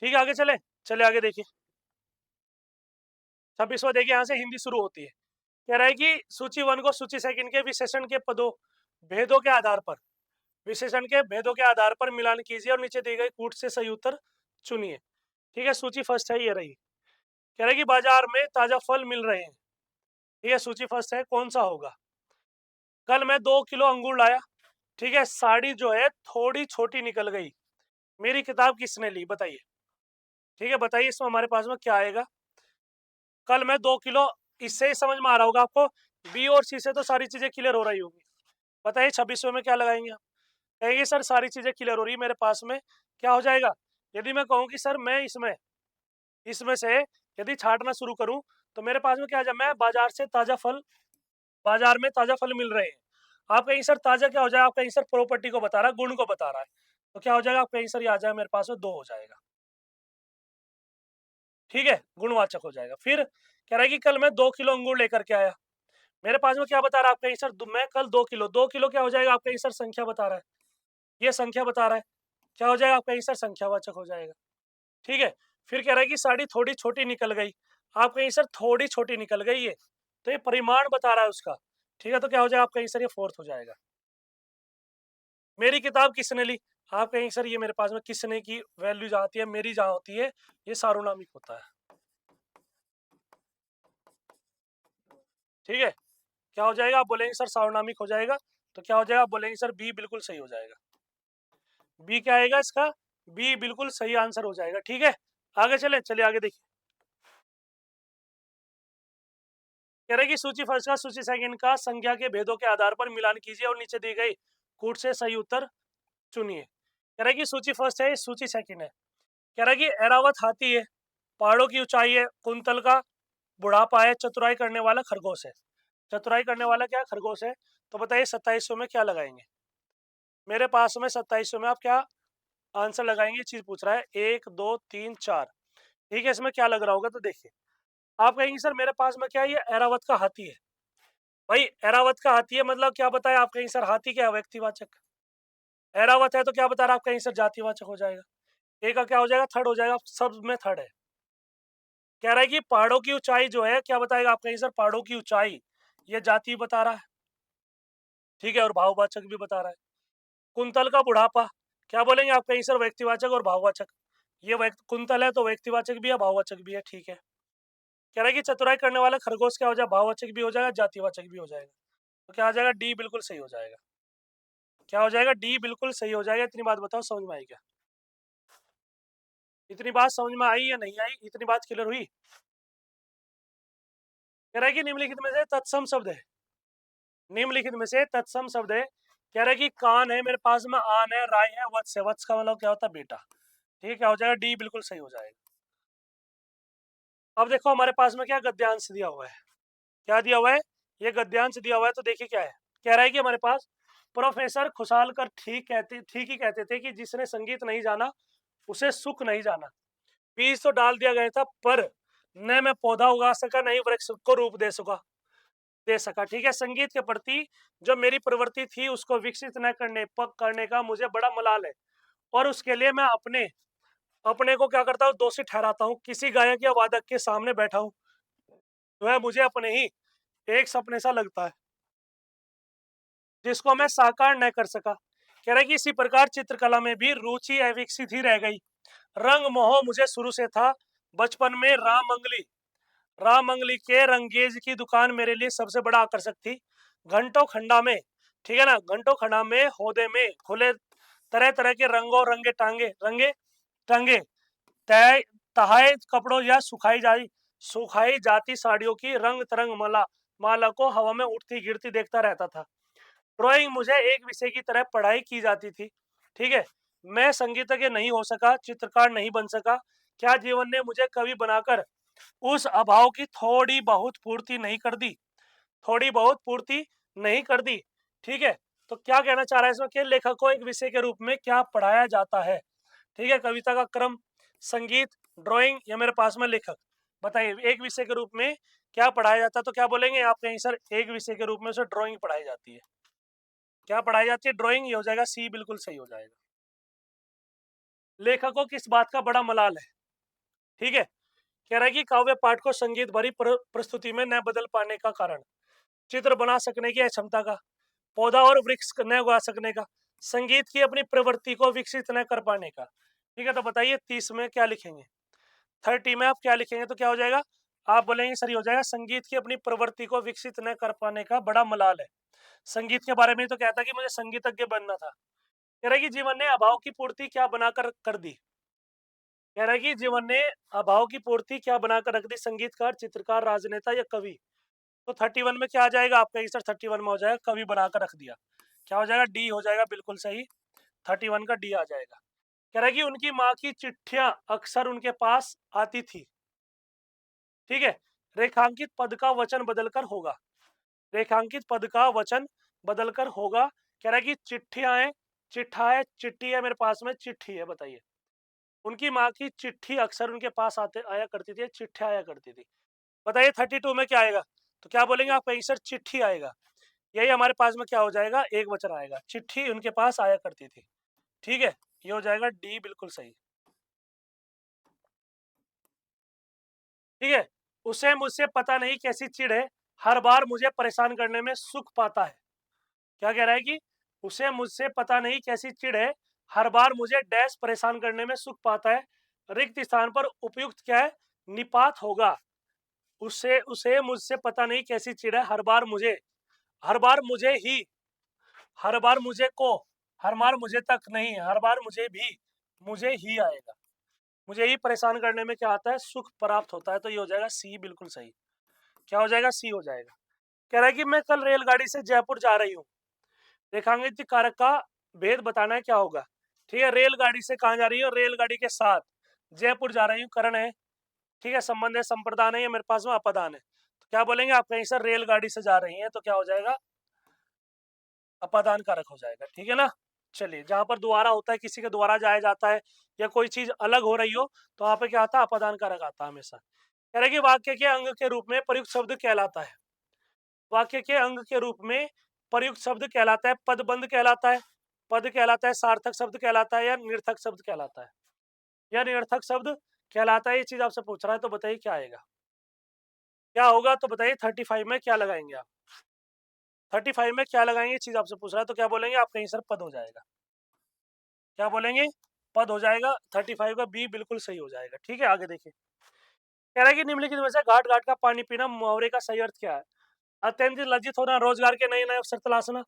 ठीक है, आगे चले, चले आगे देखिए। 26वां देखिए, यहाँ से हिंदी शुरू होती है। कह रहा है कि सूची 1 को सूची सेकंड के विशेषण के पदों भेदों के आधार पर, विशेषण के भेदों के आधार पर मिलान कीजिए और नीचे दिए गए कूट से सही उत्तर चुनिए। ठीक है, सूची फर्स्ट है, ये रही। कह रहा है कि बाजार में ताजा फल मिल रहे हैं। ठीक है, सूची फर्स्ट है, कौन सा होगा? कल मैं 2 किलो अंगूर लाया, ठीक है, साड़ी जो है थोड़ी छोटी निकल गई, मेरी किताब किसने ली? बताइए। ठीक है, बताइए इसमें हमारे पास में क्या आएगा? कल मैं 2 किलो, इससे ही समझ में आ रहा होगा आपको, बी और सी से तो सारी चीजें क्लियर हो रही होगी। बताइए 26वें में क्या लगाएंगे आप? कहेंगे सर सारी चीजें क्लियर हो रही है मेरे पास में, क्या हो जाएगा? यदि मैं कहूँ कि सर मैं इसमें इसमें से यदि छांटना शुरू करूं, तो मेरे पास में क्या आ जाए? मैं बाजार से ताजा फल, बाजार में ताजा फल मिल रहे हैं। आप कहीं सर ताजा क्या हो जाएगा? आप कहीं सर प्रॉपर्टी को बता रहा है, गुण को बता रहा है, तो क्या हो जाएगा? आप कहीं सर ये आ जाए मेरे पास में 2 हो जाएगा। ठीक है, गुणवाचक हो जाएगा। फिर कह रहा है कि कल मैं 2 किलो अंगूर लेकर के आया, मेरे पास में क्या बता रहा है? आप कहीं सर मैं कल 2 किलो, 2 किलो क्या हो जाएगा? आप कहीं सर संख्या बता रहा है, ये संख्या बता रहा है, क्या हो जाएगा? आप कहीं सर संख्यावाचक हो जाएगा। ठीक है, फिर कह रहा है कि साड़ी थोड़ी छोटी निकल गई, आप कहीं सर थोड़ी छोटी निकल गई है, तो ये परिमाण बता रहा है उसका। ठीक है, तो क्या हो जाएगा? आप कहीं सर ये फोर्थ हो जाएगा। मेरी किताब किसने ली, आप कहेंगे सर ये मेरे पास में किसने की वैल्यू जहाँ आती है, मेरी जहाँ होती है, ये सार्वनामिक होता है। ठीक है, क्या हो जाएगा, आप बोलेंगे सर सार्वनामिक हो जाएगा, तो क्या हो जाएगा, आप बोलेंगे सर बी बिल्कुल सही हो जाएगा। बी क्या आएगा इसका, बी बिल्कुल सही आंसर हो जाएगा। ठीक है, आगे चले, चलिए आगे देखिए। कह रहे कि सूची फर्स्ट का सूची सेकंड का संख्या के भेदों के आधार पर मिलान कीजिए और नीचे दी गई कूट से सही उत्तर चुनिए। कह रहे कि सूची फर्स्ट है, सूची सेकंड है। कह रहा है कि एरावत हाथी है, पहाड़ों की ऊंचाई है, कुंतल का बुढ़ापा है, चतुराई करने वाला खरगोश है। चतुराई करने वाला क्या, खरगोश है। तो बताइए 2700 में क्या लगाएंगे, मेरे पास में 2700 में आप क्या आंसर लगाएंगे, चीज पूछ रहा है। 1 2 3 4, ठीक है, इसमें क्या लग रहा होगा, तो देखिए आप कहेंगे सर मेरे पास में क्या है, ये एरावत का हाथी है। भाई एरावत का हाथी है मतलब क्या बताया, आप कहेंगे सर हाथी क्या है, व्यक्तिवाचक। एरावत है तो क्या बता रहा, आप कहेंगे सर जातिवाचक हो जाएगा। ए का क्या हो जाएगा, थर्ड हो जाएगा, सब में थर्ड है। कह रहा है कि पहाड़ों की ऊंचाई जो है, क्या बताएगा, आप कहेंगे सर पहाड़ों की ऊंचाई, ये जाति बता रहा है। ठीक है, और भाववाचक भी बता रहा है। कुंतल का बुढ़ापा, क्या बोलेंगे, आप कहेंगे सर व्यक्तिवाचक और भाववाचक। ये कुंतल है तो व्यक्तिवाचक भी है, भाववाचक भी है। ठीक है, कह रहा है कि चतुराई करने वाला खरगोश क्या हो जाएगा, भाववाचक भी हो जाएगा, जातिवाचक भी हो जाएगा। तो क्या आ जाएगा, डी बिल्कुल सही हो जाएगा। क्या हो जाएगा, डी बिल्कुल सही हो जाएगा। इतनी बात बताओ समझ में आई क्या, इतनी बात समझ में आई या नहीं आई, इतनी बात क्लियर हुई। कह रहा है कि निम्नलिखित में से तत्सम शब्द है, निम्नलिखित में से तत्सम शब्द है। कह रहा है कि कान है, मेरे पास में आन है, राय है, वत्स है। वत्स का मतलब क्या होता है, बेटा। ठीक है, क्या हो जाएगा, डी बिल्कुल सही हो जाएगा। अब देखो हमारे पास में क्या गद्यांश दिया हुआ है, क्या दिया हुआ है, ये गद्यांश दिया हुआ है। तो देखिए क्या है, कह रहा है कि हमारे पास प्रोफेसर खुशालकर ठीक ही कहते थे कि जिसने संगीत नहीं जाना उसे सुख नहीं जाना। बीज तो डाल दिया गया था, पर न मैं पौधा उगा सका, नहीं वृक्ष को रूप दे सका। ठीक है, संगीत के प्रति जो मेरी प्रवृत्ति थी उसको विकसित न करने का मुझे बड़ा मलाल है, और उसके लिए मैं अपने अपने को क्या करता हूँ, दोषी ठहराता हूँ। किसी गायक या वादक के सामने बैठा हूँ, वह मुझे अपने ही एक सपने सा लगता है जिसको मैं साकार न कर सका। कह रहा है कि इसी प्रकार चित्रकला में भी रुचि अविकसित ही रह गई। रंग मोह मुझे शुरू से था, बचपन में रामंगली के रंगेज की दुकान मेरे लिए सबसे बड़ा आकर्षक थी। घंटों खंडा में, ठीक है ना, घंटों खंडा में होदे में खुले तरह तरह के रंगों रंगे टंगे तय तहाए कपड़ों या सुखाई जाती साड़ियों की रंग तरंग माला को हवा में उठती गिरती देखता रहता था। ड्राइंग मुझे एक विषय की तरह पढ़ाई की जाती थी। ठीक है, मैं संगीतज्ञ नहीं हो सका, चित्रकार नहीं बन सका। क्या जीवन ने मुझे कवि बनाकर उस अभाव की थोड़ी बहुत पूर्ति नहीं कर दी, थोड़ी बहुत पूर्ति नहीं कर दी। ठीक है, तो क्या कहना चाह रहा है इसमें कि लेखक को एक विषय के रूप में क्या पढ़ाया जाता है। ठीक है, कविता का क्रम, संगीत, ड्राइंग, या मेरे पास में लेखक। बताइए एक विषय के रूप में क्या पढ़ाया जाता है, तो क्या बोलेंगे आप कहीं सर एक विषय के रूप में उसे ड्राइंग पढ़ाई जाती है। क्या पढ़ाई जाती है, ड्राइंग। ये हो जाएगा सी बिल्कुल सही हो जाएगा। लेखक को किस बात का बड़ा मलाल है। ठीक है, कह रहा है कि काव्य पाठ को संगीत भरी प्रस्तुति में न बदल पाने का कारण, चित्र बना सकने की अक्षमता का, पौधा और वृक्ष न उगा सकने का, संगीत की अपनी प्रवृत्ति को विकसित न कर पाने का। ठीक है, तो बताइए 30 में क्या लिखेंगे, 30 में आप क्या लिखेंगे, तो क्या हो जाएगा, आप बोलेंगे सर ये हो जाएगा संगीत की अपनी प्रवृत्ति को विकसित न कर पाने का बड़ा मलाल है। संगीत के बारे में तो कहता कि मुझे संगीतज्ञ बनना था। कह रहा है कि जीवन ने अभाव की पूर्ति क्या बनाकर कर दी, कह रहा है कि जीवन ने अभाव की पूर्ति क्या बनाकर रख दी, संगीतकार, चित्रकार, राजनेता या कवि। तो 31 में क्या आ जाएगा, आपका सर 31 में हो जाएगा कवि बनाकर रख दिया। क्या हो जाएगा, डी हो जाएगा बिल्कुल सही, 31 का डी आ जाएगा। कह रहा है कि उनकी माँ की चिट्ठियां अक्सर उनके पास आती थी। ठीक है, रेखांकित पद का वचन बदलकर होगा, रेखांकित पद का वचन बदलकर होगा। कह रहा है कि चिट्ठियां है, चिट्ठा है, चिट्ठी है, मेरे पास में चिट्ठी है। बताइए उनकी माँ की चिट्ठी अक्सर उनके पास आते आया करती थी, चिट्ठियां आया करती थी। बताइए 32 में क्या आएगा, तो क्या बोलेंगे आप कहीं सर चिट्ठी आएगा। यही हमारे पास में क्या हो जाएगा, एक वचन आएगा, चिट्ठी उनके पास आया करती थी। ठीक है, ये हो जाएगा डी बिल्कुल सही। ठीक है, उसे मुझसे पता नहीं कैसी चिढ़ है, हर बार मुझे परेशान करने में सुख पाता है। क्या कह रहा है कि उसे मुझसे पता नहीं कैसी चिढ़ है, हर बार मुझे डैश परेशान करने में सुख पाता है। रिक्त स्थान पर उपयुक्त क्या है? निपात होगा। उसे उसे मुझसे पता नहीं कैसी चिढ़ है, हर बार मुझे ही, हर बार मुझे को, हर बार मुझे तक नहीं, हर बार मुझे भी, मुझे ही आएगा। मुझे ही परेशान करने में क्या आता है? सुख प्राप्त होता है। तो ये हो जाएगा सी, बिल्कुल सही। क्या हो जाएगा? सी हो जाएगा। कह रहा है कि मैं कल रेलगाड़ी से जयपुर जा रही हूँ। रेखांकित कारक का भेद बताना है, क्या होगा? ठीक है, रेलगाड़ी से कहाँ जा रही है? रेलगाड़ी के साथ जयपुर जा रही हूँ, करण है। ठीक है, संबंध है, संप्रदान है, ये मेरे पास में अपदान है। तो क्या बोलेंगे आप? कहीं से रेलगाड़ी से जा रही हैं, तो क्या हो जाएगा? अपादान कारक हो जाएगा। ठीक है ना? चलिए, जहां पर द्वारा होता है, किसी के द्वारा जाया जाता है या कोई चीज अलग हो रही हो, तो वहां पे क्या आता है? अपादान कारक आता है हमेशा। कह रहे कि वाक्य के अंग के रूप में प्रयुक्त शब्द कहलाता है। वाक्य के अंग के रूप में प्रयुक्त शब्द कहलाता है, पदबंध कहलाता है, पद कहलाता है, सार्थक शब्द कहलाता है, या निर्थक शब्द कहलाता है, या निर्थक शब्द कहलाता है। ये चीज आपसे पूछ रहा है, तो बताइए क्या आएगा, क्या होगा? तो बताइए 35 में क्या लगाएंगे आप? 35 में क्या लगाएंगे? ये चीज आपसे पूछ रहा है, तो क्या बोलेंगे आप? कहीं सर पद हो जाएगा। क्या बोलेंगे? पद हो जाएगा। 35 का बी बिल्कुल सही हो जाएगा। ठीक है, आगे देखिए। कह रहा है कि निम्नलिखित में से घाट घाट का पानी पीना मुहावरे का सही अर्थ क्या है? अत्यंत लज्जित होना, रोजगार के नए नए अवसर तलाशना,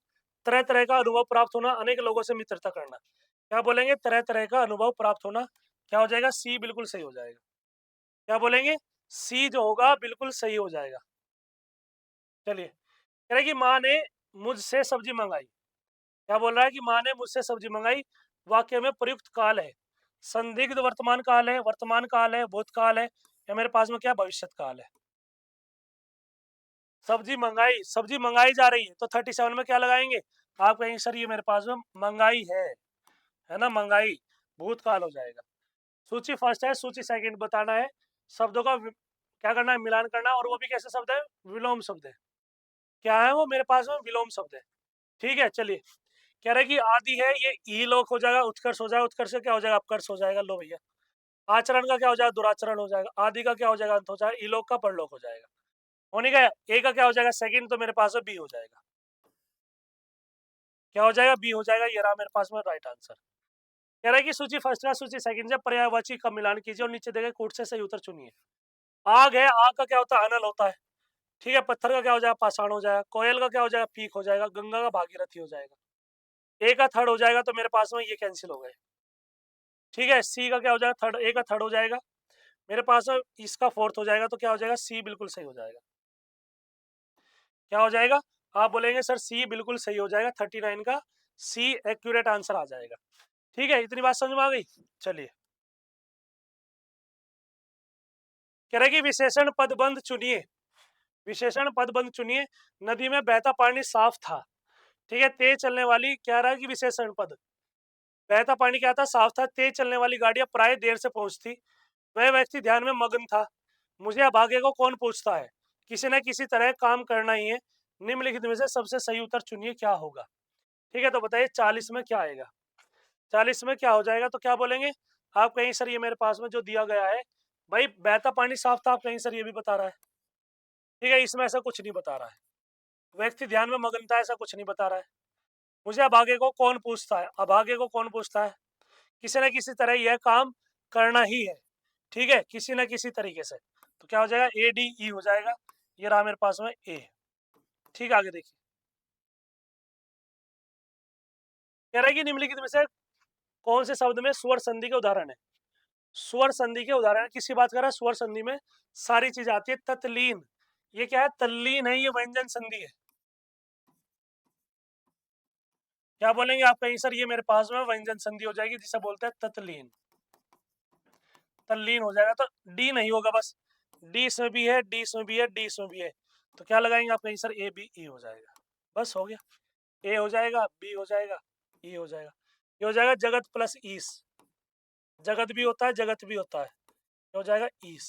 तरह तरह का अनुभव प्राप्त होना, अनेक लोगों से मित्रता करना। क्या बोलेंगे? तरह तरह का अनुभव प्राप्त होना। क्या हो जाएगा? सी बिल्कुल सही हो जाएगा। क्या बोलेंगे? सी जो होगा बिल्कुल सही हो जाएगा। चलिए, कह रहे कि माँ ने मुझसे सब्जी मंगाई। क्या बोल रहा है? कि माँ ने मुझसे सब्जी मंगाई। वाक्य में प्रयुक्त काल है, संदिग्ध वर्तमान काल है, वर्तमान काल है, भूतकाल है, या मेरे पास में क्या भविष्य काल है? सब्जी मंगाई, सब्जी मंगाई जा रही है, तो 37 में क्या लगाएंगे आप? कहेंगे सर ये मेरे पास में मंगाई है ना, मंगाई भूतकाल हो जाएगा। सूची फर्स्ट है, सूची सेकंड बताना है। शब्दों का क्या करना है? मिलान करना। और वो भी कैसे शब्द है? विलोम शब्द है। क्या है वो? मेरे पास में विलोम शब्द है। ठीक है, चलिए। कह रहे कि आदि है, ये ई लोक हो जाएगा, उत्कर्ष हो जाएगा, उत्कर्ष से क्या हो जाएगा? अपकर्ष हो जाएगा। लो भैया, आचरण का क्या हो जाएगा? दुराचरण हो जाएगा। आदि का क्या हो जाएगा? अंत हो जाएगा। इलोक का परलोक हो जाएगा। होने का ए का क्या हो जाएगा? सेकंड, तो मेरे पास में बी हो जाएगा। क्या हो जाएगा? बी हो जाएगा। ये रहा मेरे पास में राइट आंसर। कह रहा है कि सूची फर्स्ट है, सूची सेकंड से पर्यायवाची का मिलान कीजिए और नीचे देखे कोट से सही उत्तर चुनिए। आग है, आग का क्या होता है? अनल होता है। ठीक है, पत्थर का क्या हो जाएगा? पाषाण हो जाएगा। कोयल का क्या हो जाएगा? पीक हो जाएगा। गंगा का भागीरथी हो जाएगा। ए का थर्ड हो जाएगा, तो मेरे पास में ये कैंसिल हो गए। ठीक है, सी का क्या हो जाएगा? थर्ड। ए का थर्ड हो जाएगा मेरे पास में, इसका फोर्थ हो जाएगा, तो क्या हो जाएगा? सी बिल्कुल सही हो जाएगा। क्या हो जाएगा? आप बोलेंगे सर सी बिल्कुल सही हो जाएगा। 39 का सी एक्यूरेट आंसर आ जाएगा। ठीक है, इतनी बात समझ में आ गई? चलिए, कह रहे कि विशेषण पदबंध चुनिए। विशेषण पदबंध चुनिए। नदी में बहता पानी साफ था। ठीक है, तेज चलने वाली, कह रहा है कि विशेषण पद, बहता पानी क्या था? साफ था। तेज चलने वाली गाड़ियां प्राय देर से पहुंचती। वह व्यक्ति ध्यान में मग्न था। मुझे अभागे को कौन पूछता है? किसी न किसी तरह काम करना ही है। निम्नलिखित में से सबसे सही उत्तर चुनिए, क्या होगा? ठीक है, तो बताइए 40 में क्या आएगा? 40 में क्या हो जाएगा? तो क्या बोलेंगे आप? कहीं सर ये मेरे पास में जो दिया गया है, भाई बहता पानी साफ था, आप कहीं सर ये भी बता रहा है। ठीक है, इसमें ऐसा कुछ नहीं बता रहा है। व्यक्ति ध्यान में मग्न था, ऐसा कुछ नहीं बता रहा है। मुझे अभागे को कौन पूछता है? अभागे को कौन पूछता है? किसी न किसी तरह यह काम करना ही है। ठीक है, किसी न किसी तरीके से। तो क्या हो जाएगा? ए डी ई हो जाएगा। ये रहा मेरे पास में ए। ठीक, आगे देखिए। कह रहा है कि निम्नलिखित में से कौन से शब्द में स्वर संधि के उदाहरण है? स्वर संधि के उदाहरण किसकी बात कर रहा है? स्वर संधि में सारी चीज आती है। तत्लीन, ये क्या है? तल्लीन है, ये व्यंजन संधि है। क्या बोलेंगे आप? कहीं सर ये मेरे पास में व्यंजन संधि हो जाएगी, जिसे बोलते हैं तत्लीन। तल्लीन हो जाएगा, तो डी नहीं होगा बस। डी इसमें भी है, डी इसमें भी है, डी इसमें भी है, तो क्या लगाएंगे आप? कहीं सर ए बी ई हो जाएगा। बस हो गया। ए हो जाएगा, बी हो जाएगा, ई हो जाएगा। ये हो जाएगा जगत प्लस ईस। जगत भी होता है, जगत भी होता है। ये हो जाएगा ईस।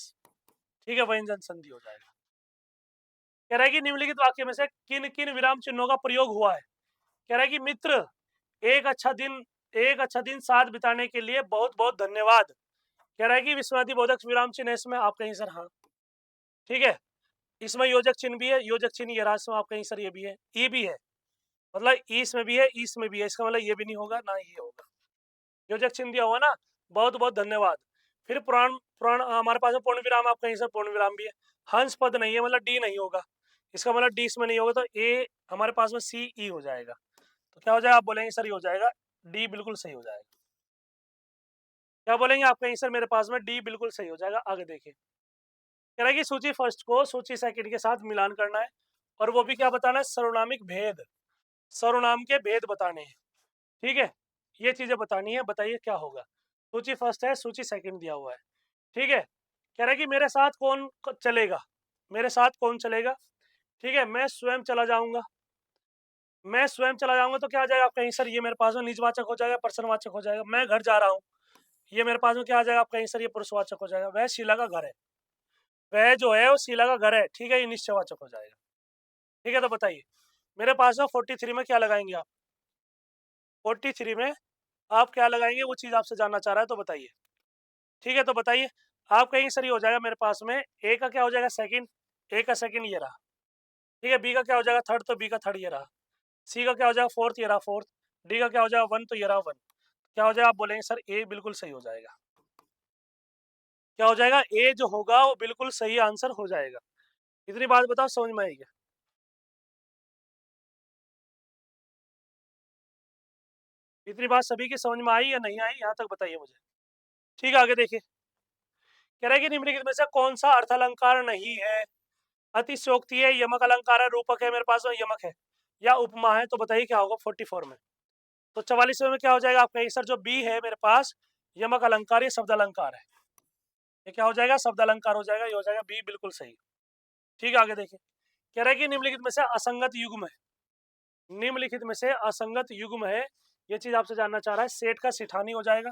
ठीक है, व्यंजन संधि हो जाएगा। कह रहा है कि निम्नलिखित वाक्य में से किन किन विराम चिन्हों का प्रयोग हुआ है? कह रहा है कि मित्र, एक अच्छा दिन एक अच्छा दिन साथ बिताने के लिए बहुत बहुत धन्यवाद। कह रहा है कि विस्मयादि बोधक विराम चिन्ह है इसमें, आप कहीं सर हाँ। ठीक है, इसमें योजक चिन्ह भी है, योजक चिन्ह ये रहा इसमें, आप कहीं सर ये भी है, ई भी है। मतलब ईस्ट में भी है, ईस्ट में भी है, इसका मतलब ये भी नहीं होगा ना ये होगा। योजक चिन्ह दिया हुआ ना, बहुत बहुत धन्यवाद। फिर पुराण पुराण हमारे पास में पूर्ण विराम, आप कहीं से पूर्ण विराम भी है। हंस पद नहीं है, मतलब डी नहीं होगा, इसका मतलब डी इसमें नहीं होगा, तो ए हमारे पास में सी ई हो जाएगा। तो क्या हो जाएगा, आप बोलेंगे सर ये हो जाएगा डी, बिल्कुल सही हो जाएगा। क्या बोलेंगे आप कहीं सर, मेरे पास में डी बिल्कुल सही हो जाएगा। आगे देखिए, कह रहा है कि सूची फर्स्ट को सूची सेकंड के साथ मिलान करना है, और वो भी क्या बताना है, सर्वनामिक भेद, सर्वनाम के भेद बताने हैं। ठीक है, ये चीजें बतानी है, बताइए क्या होगा। सूची फर्स्ट है, सूची सेकंड दिया हुआ है। ठीक है, कह रहा है कि मेरे साथ कौन चलेगा, मेरे साथ कौन चलेगा। ठीक है, मैं स्वयं चला जाऊंगा, मैं स्वयं चला जाऊंगा, तो क्या आ जाएगा आप कहीं सर, ये मेरे पास में निजवाचक हो जाएगा, प्रश्नवाचक हो जाएगा। मैं घर जा रहा हूँ, ये मेरे पास में क्या आ जाएगा आप कहीं सर, ये पुरुषवाचक हो जाएगा। वह शीला का घर है, वह जो है वो शीला का घर है। ठीक है, ये निश्चयवाचक हो जाएगा। ठीक है, तो बताइए मेरे पास में 43 में क्या लगाएंगे आप, 43 में आप क्या लगाएंगे, वो चीज आपसे जानना चाह रहा है, तो बताइए। ठीक है, तो बताइए आप कहीं सर, ये हो जाएगा मेरे पास में ए का क्या हो जाएगा सेकंड, ए का सेकंड ये रहा। ठीक है, बी का क्या हो जाएगा थर्ड, तो बी का थर्ड ये रहा। सी का क्या हो जाएगा फोर्थ, ये रहा फोर्थ। डी का क्या हो जाएगा वन, तो ये रहा वन। क्या हो जाएगा, आप बोलेंगे सर ए बिल्कुल सही हो जाएगा। क्या हो जाएगा, ए जो होगा वो बिल्कुल सही आंसर हो जाएगा। इतनी बात बताओ, समझ में आई क्या। इतनी बात सभी की समझ में आई या नहीं आई, यहाँ तक बताइए मुझे। ठीक है, आगे देखिए, कह रहा है कि निम्नलिखित में से कौन सा अर्थालंकार नहीं है। अतिशयोक्ति है, यमक अलंकार है, रूपक है, मेरे पास में यमक है, या उपमा है, तो बताइए क्या होगा 44 में। तो 44 में क्या हो जाएगा आपका आंसर, जो बी है मेरे पास, यमक अलंकार, ये शब्द अलंकार है। ये क्या हो जाएगा, शब्द अलंकार हो जाएगा, ये हो जाएगा बी बिल्कुल सही। ठीक है, आगे देखिए, कह रहा है कि निम्नलिखित में से असंगत युग्म है, निम्नलिखित में से असंगत युग्म है, ये चीज आपसे जानना चाह रहा है। सेठ का सिठानी हो जाएगा,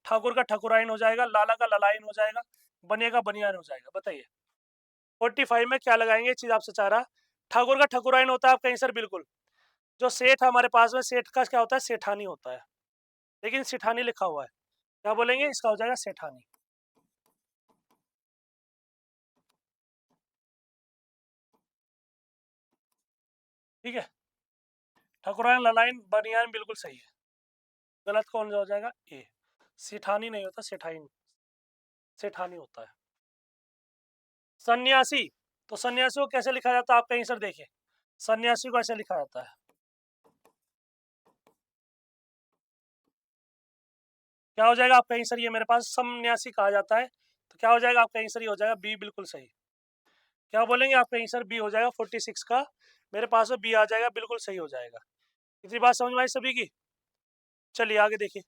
ठाकुर का ठकुराइन हो जाएगा, लाला का ललाइन हो जाएगा, बनिया का बनियान हो जाएगा। बताइए 45 में क्या लगाएंगे, ये चीज आपसे चाह रहा। ठाकुर का ठकुराइन होता है आपका आंसर बिल्कुल। जो सेठ है हमारे पास में, सेठ का क्या होता है, सेठानी होता है, लेकिन सिठानी लिखा हुआ है। क्या बोलेंगे, इसका हो जाएगा सेठानी। ठीक है, ठकुराइन ललाइन बनियान बिल्कुल सही है। गलत कौन सा हो जाएगा, ए। सिठानी नहीं होता, सेठाइन, सेठानी होता है। सन्यासी, तो सन्यासी को कैसे लिखा जाता है आप कहीं सर देखिए, सन्यासी को ऐसे लिखा जाता है। क्या हो जाएगा आप कहीं सर, ये मेरे पास सन्यासी कहा जाता है, तो क्या हो जाएगा आप कहीं सर, ये हो जाएगा बी बिल्कुल सही। क्या बोलेंगे आप कहीं सर, बी हो जाएगा 46 का, मेरे पास में बी आ जाएगा, बिल्कुल सही हो जाएगा। इतनी बात समझ में आई सभी की। चलिए आगे देखिए,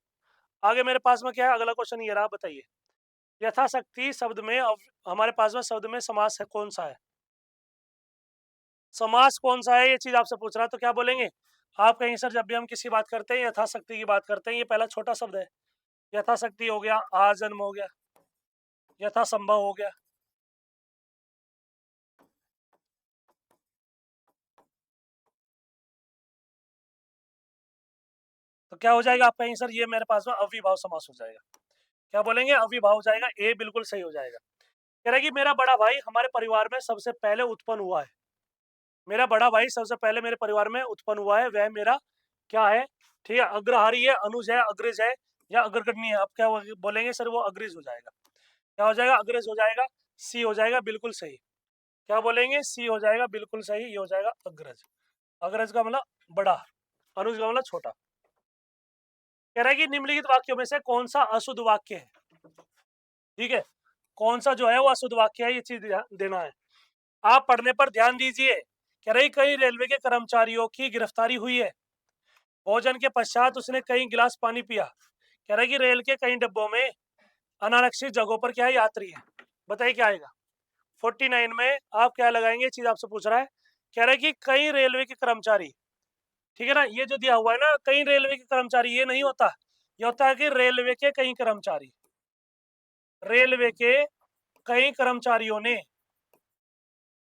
आगे मेरे पास में क्या है, अगला क्वेश्चन ये रहा, बताइए यथाशक्ति शब्द में हमारे पास में शब्द में समास है कौन सा है, समास कौन सा है, ये चीज आपसे पूछ रहा है। तो क्या बोलेंगे आप कहीं सर, जब भी हम किसी बात करते हैं, यथाशक्ति की बात करते हैं, ये पहला छोटा शब्द है, यथाशक्ति हो गया, आजन्म हो गया, यथासंभव हो गया। तो क्या हो जाएगा आपका आंसर, ये मेरे पास में अविभाव समास हो जाएगा। क्या बोलेंगे, अविभाव हो जाएगा, ए बिल्कुल सही हो जाएगा। कह रहा है कि मेरा बड़ा भाई हमारे परिवार में सबसे पहले उत्पन्न हुआ है, मेरा बड़ा भाई सबसे पहले मेरे परिवार में उत्पन्न हुआ है, वह मेरा क्या है, ठीक है, अग्रहारी है, अनुज है, अग्रज है, या अग्रगण्य है। आप क्या बोलेंगे सर, वो अग्रज हो जाएगा। क्या हो जाएगा, अग्रज हो जाएगा, सी हो जाएगा बिल्कुल सही। क्या बोलेंगे, सी हो जाएगा बिल्कुल सही, ये हो जाएगा अग्रज। अग्रज का मतलब बड़ा, अनुज का मतलब छोटा। कह रहा है कि निम्नलिखित वाक्यों में से कौन सा अशुद्ध वाक्य है। ठीक है, कौन सा जो है वो अशुद्ध वाक्य है, ये चीज देना है। आप पढ़ने पर ध्यान दीजिए। कह रही कई रेलवे के कर्मचारियों की गिरफ्तारी हुई है, भोजन के पश्चात उसने कई गिलास पानी पिया। कह रहा है कि रेल के कई डिब्बों में अनारक्षित जगहों पर क्या है, यात्री है। बताइए क्या आएगा 49 में, आप क्या लगाएंगे, चीज आपसे पूछ रहा है। कह रहा है कि कई रेलवे के कर्मचारी, ठीक है ना, ये जो दिया हुआ है ना, कई रेलवे के कर्मचारी, ये नहीं होता, ये होता है कि रेलवे के कई कर्मचारी, रेलवे के कई कर्मचारियों ने,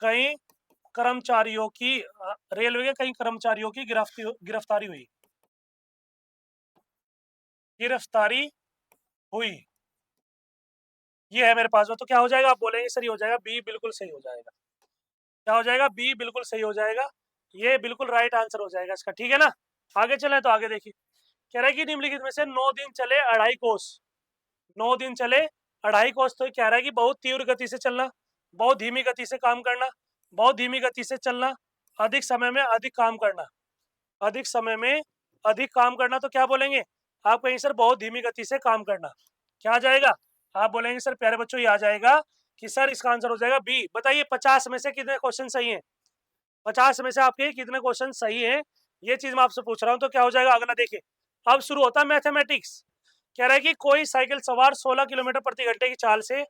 कई कर्मचारियों की रेलवे के कई कर्मचारियों की गिरफ्तारी हुई, गिरफ्तारी हुई, ये है मेरे पास में। तो क्या हो जाएगा, आप बोलेंगे सर ये हो जाएगा बी बिल्कुल सही हो जाएगा। क्या हो जाएगा, बी बिल्कुल सही हो जाएगा। ये बिल्कुल राइट आंसर हो जाएगा इसका, ठीक है ना। आगे चले तो आगे देखिए, कह रहा है कि निम्नलिखित में से 9 दिन चले 2.5 कोस, 9 दिन चले 2.5 कोस, तो कह रहा है कि बहुत तीव्र गति से चलना, बहुत धीमी गति से काम करना, बहुत धीमी गति से चलना, अधिक समय में अधिक काम करना, अधिक समय में अधिक काम करना, तो क्या बोलेंगे आप कहेंगे सर बहुत धीमी गति से काम करना, क्या आ जाएगा, आप बोलेंगे सर प्यारे बच्चों ये आ जाएगा कि सर इसका आंसर हो जाएगा बी। बताइए 50 में से कितने क्वेश्चन सही हैं, 50 में से आपके कितने क्वेश्चन सही हैं, ये चीज मैं आपसे पूछ रहा हूं। तो क्या हो जाएगा अगला देखिए, अब शुरू होता है मैथमेटिक्स। कह रहा है कि कोई साइकिल सवार 16 किलोमीटर प्रति घंटे की चाल से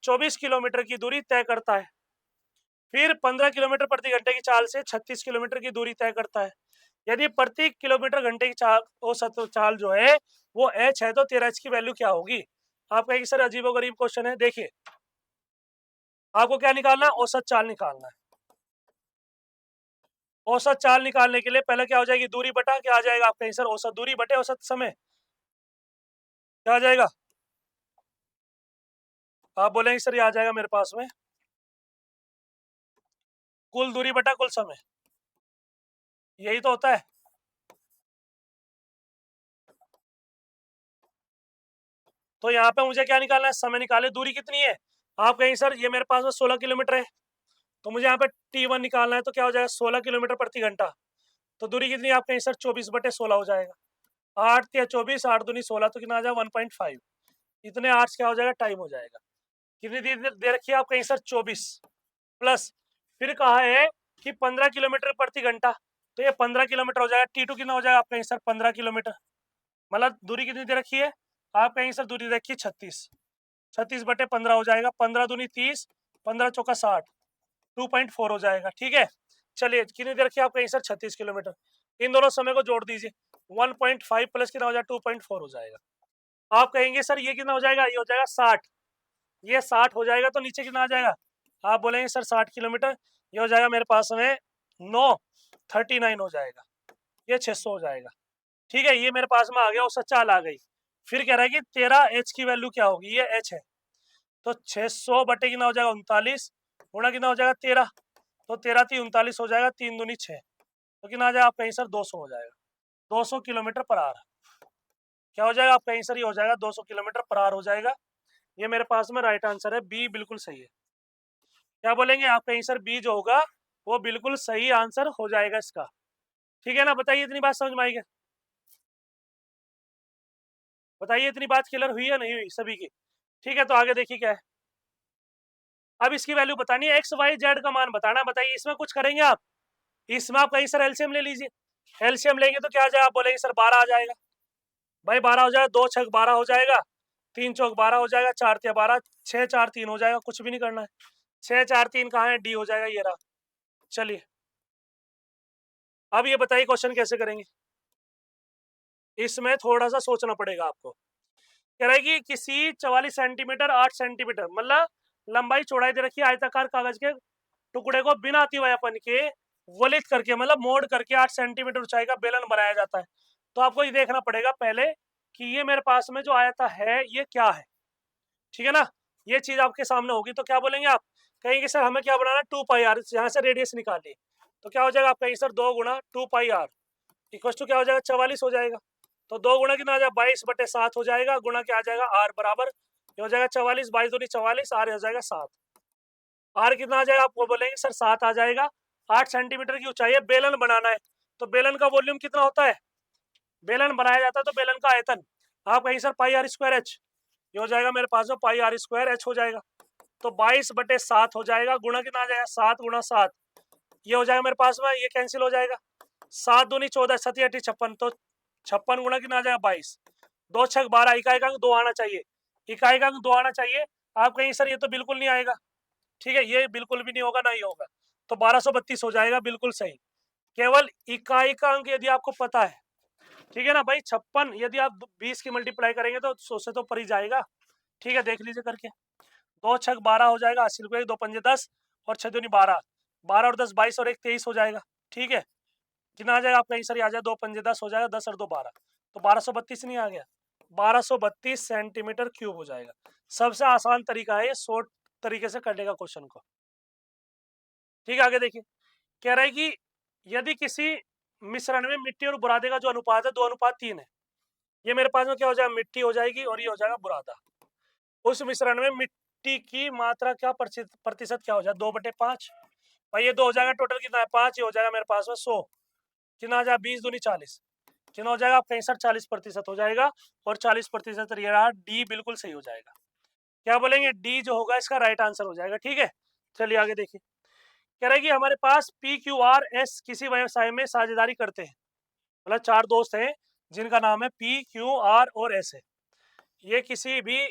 24 किलोमीटर की दूरी तय करता है, फिर 15 किलोमीटर प्रति घंटे की चाल से 36 किलोमीटर की दूरी तय करता है। यदि प्रति किलोमीटर घंटे की चाल औसत चाल जो है वो h है, तो तेरा h की वैल्यू क्या होगी। आप कहेंगे सर अजीबोगरीब क्वेश्चन है। देखिए आपको क्या निकालना है, औसत चाल निकालना है। औसत चाल निकालने के लिए पहले क्या हो जाएगी, दूरी बटा क्या आ जाएगा, आप कहेंगे सर औसत दूरी बटे औसत समय, क्या आ जाएगा, आप बोलेंगे सर ये आ जाएगा मेरे पास में कुल दूरी बटा कुल समय, यही तो होता है। तो यहाँ पे मुझे क्या निकालना है, समय निकाले, दूरी कितनी है, आप कहेंगे सर ये मेरे पास में 16 किलोमीटर है, तो मुझे यहाँ पे T1 निकालना है, तो क्या हो जाएगा 16 किलोमीटर प्रति घंटा, तो दूरी कितनी है आप कहेंगे सर 24/16 हो जाएगा, 8 या 24, 8 दूनी 16, तो कितना आ जाएगा 1.5, इतने आर्ट्स क्या हो जाएगा टाइम हो जाएगा। कितनी देर दे रखी है आप कहेंगे सर 24 प्लस, फिर कहा है कि 15 किलोमीटर प्रति घंटा, तो ये 15 किलोमीटर हो जाएगा। T2 कितना हो जाएगा आप कहेंगे सर 15 किलोमीटर, मतलब दूरी कितनी दे रखी है, आप कहेंगे सर दूरी दे रखी है 36, 36/15 हो जाएगा, 15 दूनी 30, 15 चौका 60, 2.4 हो जाएगा, ठीक है। चलिए कितनी देर रखिए आप कहेंगे सर 36 किलोमीटर, इन दोनों समय को जोड़ दीजिए, 1.5 प्लस कितना हो जाएगा 2.4 हो जाएगा। आप कहेंगे सर ये कितना हो जाएगा, ये हो जाएगा 60, ये 60 हो जाएगा, तो नीचे कितना आ जाएगा, आप बोलेंगे सर 60 किलोमीटर, ये हो जाएगा मेरे पास में 939 हो जाएगा, ये 600 हो जाएगा, ठीक है। ये मेरे पास में आ गया, औसत चाल आ गई। फिर कह रहा है कि तेरा h की वैल्यू क्या होगी, ये h है, तो 600 बटे कितना हो जाएगा 39, गुणा कितना हो जाएगा 13, तो 13 3 39 हो जाएगा, 3 दूनी 6, तो कितना आ जाएगा आप कहीं सर 200 हो जाएगा, 200 किलोमीटर पर आवर, क्या हो जाएगा आप कहीं सर ये हो जाएगा 200 किलोमीटर पर आवर हो जाएगा। ये मेरे पास में राइट आंसर है, बी बिल्कुल सही है। क्या बोलेंगे आप कहीं सर बी जो होगा वो बिल्कुल सही आंसर हो जाएगा इसका, ठीक है ना। बताइए इतनी बात समझ में आई क्या, बताइए इतनी बात क्लियर हुई है नहीं हुई सभी की, ठीक है। तो आगे देखिए क्या है, अब इसकी वैल्यू बतानी है, एक्स वाई जेड का मान बताना। बताइए इसमें कुछ करेंगे आप, इसमें आप कहीं सर एलसीएम ले लीजिए, एलसीएम लेंगे तो क्या आ जाएगा, आप बोलेंगे सर 12 आ जाएगा, भाई 12 हो जाएगा, 2 छक 12 हो जाएगा, 3 चौक 12 हो जाएगा, 4 तिया 12, 6 4 3 हो जाएगा, कुछ भी नहीं करना है, 6 4 3 कहाँ है, डी हो जाएगा, ये रहा। चलिए अब ये बताइए क्वेश्चन कैसे करेंगे, इसमें थोड़ा सा सोचना पड़ेगा आपको। कह रहा है कि किसी 44 सेंटीमीटर 8 सेंटीमीटर मतलब लंबाई चौड़ाई दे रखी है आयताकार कागज के टुकड़े को बिना अतिव्यापन के वलित करके मतलब मोड़ करके 8 सेंटीमीटर ऊंचाई का बेलन बनाया जाता है। तो आपको ये देखना पड़ेगा पहले कि ये मेरे पास में जो आयता है ये क्या है, ठीक है ना। ये चीज आपके सामने होगी, तो क्या बोलेंगे आप, कहेंगे सर हमें क्या बनाना, 2πr, यहाँ से रेडियस निकालिए, तो क्या हो जाएगा आप कहेंगे सर 2 गुणा 2πr इक्वल टू क्या हो जाएगा 44 हो जाएगा, तो 2 गुणा कितना आ जाएगा 22/7 हो जाएगा, गुणा क्या आ जाएगा आर बराबर, ये हो जाएगा 44, 22 दूनी 44, आर हो जाएगा 7, आर कितना आ जाएगा आपको बोलेंगे सर 7 आ जाएगा। 8 सेंटीमीटर की ऊंचाई है, बेलन बनाना है, तो बेलन का वॉल्यूम कितना होता है, बेलन बनाया जाता है तो बेलन का आयतन, आप कहीं सर πr²h, ये हो जाएगा मेरे पास में πr²h हो जाएगा, तो 22/7 हो जाएगा, गुणा कितना आ जाएगा 7 गुणा 7, ये हो जाएगा मेरे पास में, ये कैंसिल हो जाएगा, 7 दूनी 14, 7 8 56, तो 56 गुणा कितना आ जाएगा 22, 2 छक 12, इकाई का अंक 2 आना चाहिए, इकाई का अंक 2 आना चाहिए। आप कहेंगे सर ये तो बिल्कुल नहीं आएगा, ठीक है, ये बिल्कुल भी नहीं होगा ना, ये होगा, तो 1232 हो जाएगा, बिल्कुल सही। केवल इकाई का अंक यदि आपको पता है, ठीक है ना भाई, 56 यदि आप 20 की मल्टीप्लाई करेंगे तो 100 से तो पर ही जाएगा, ठीक है, देख लीजिए करके, 2 छक 12 हो जाएगा, 80 रुपये, 2 पंजे 10 और 6 दूनी 12, 12 और 10 22 और 1 23 हो जाएगा, ठीक है। कितना आ जाएगा आप कहीं सर आ जाए 2 पंजे 10 हो जाएगा, 10 और 2 12, तो 1232 नहीं आ गया, 1232 सेंटीमीटर क्यूब हो जाएगा। सबसे आसान तरीका है ये, शॉर्ट तरीके से करने का क्वेश्चन को, ठीक है। आगे देखिए, कह रहा है कि यदि किसी मिश्रण में मिट्टी और बुरादे का जो अनुपात है 2:3 है, ये मेरे पास में क्या हो जाएगा, मिट्टी हो जाएगी और ये हो जाएगा बुरादा। उस मिश्रण में मिट्टी की मात्रा क्या प्रतिशत क्या हो जाएगा, 2/5। भाई ये 2 हो जाएगा, टोटल कितना है 5, ये हो जाएगा मेरे पास में 100, कितना आ जाएगा 20 दूनी 40, कितना हो जाएगा आपका आंसर 40% हो जाएगा। और 40% रहा डी बिल्कुल सही हो जाएगा। क्या बोलेंगे, डी जो होगा इसका राइट आंसर हो जाएगा। ठीक है, चलिए आगे देखिए। कह रहा है कि हमारे पास पी क्यू आर एस किसी व्यवसाय में साझेदारी करते हैं, मतलब 4 दोस्त हैं जिनका नाम है पी क्यू आर और एस है। ये किसी भी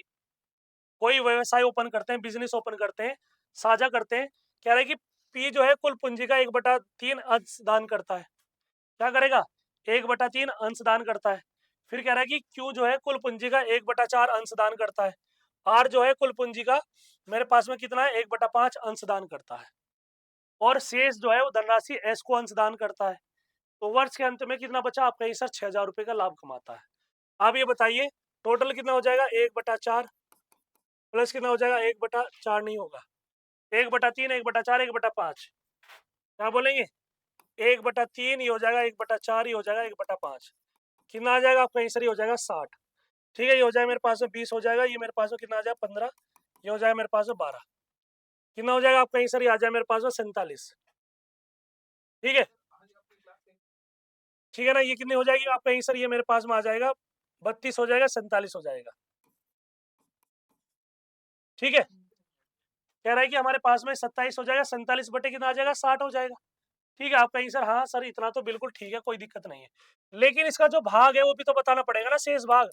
कोई व्यवसाय ओपन करते हैं, बिजनेस ओपन करते हैं, साझा करते हैं। कह रहा है कि पी जो है कुल पूंजी का 1/3 अंश दान करता है। क्या करेगा, 1/3 अंश दान करता है। फिर कह रहा है कि क्यू जो है कुल पूंजी का 1/4 अंश दान करता है। आर जो है कुल पूंजी का मेरे पास में कितना है, 1/5 अंश दान करता है। और शेष जो है वो धनराशि एस को अंश दान करता है। तो वर्ष के अंत में कितना बचा आपका आंसर, 6,000 रुपए का लाभ कमाता है। आप ये बताइए टोटल कितना हो जाएगा, 1/4 प्लस कितना हो जाएगा, 1/4 नहीं होगा, 1/3, 1/4, 1/5। क्या बोलेंगे, 1/3 ये हो जाएगा, 1/4 ये हो जाएगा, 1/5 कितना आ जाएगा आपका आंसर, ये हो जाएगा 60। ठीक है, ये हो जाएगा मेरे पास में 20 हो जाएगा, ये मेरे पास में कितना आ जाएगा 15, ये हो जाएगा मेरे पास में 12, कितना हो जाएगा आपका आंसर, ये आ जाएगा मेरे पास में 47। ठीक है, ठीक है ना, ये कितनी हो जाएगी आपका आंसर, ये मेरे पास में आ जाएगा 32 हो जाएगा, 47 हो जाएगा। ठीक है, कह रहा है कि हमारे पास में 27 हो जाएगा, 47 बटे कितना आ जाएगा, 60 हो जाएगा। ठीक है, आपका आंसर, हाँ सर इतना तो बिल्कुल ठीक है, कोई दिक्कत नहीं है। लेकिन इसका जो भाग है वो भी तो बताना पड़ेगा ना, शेष भाग।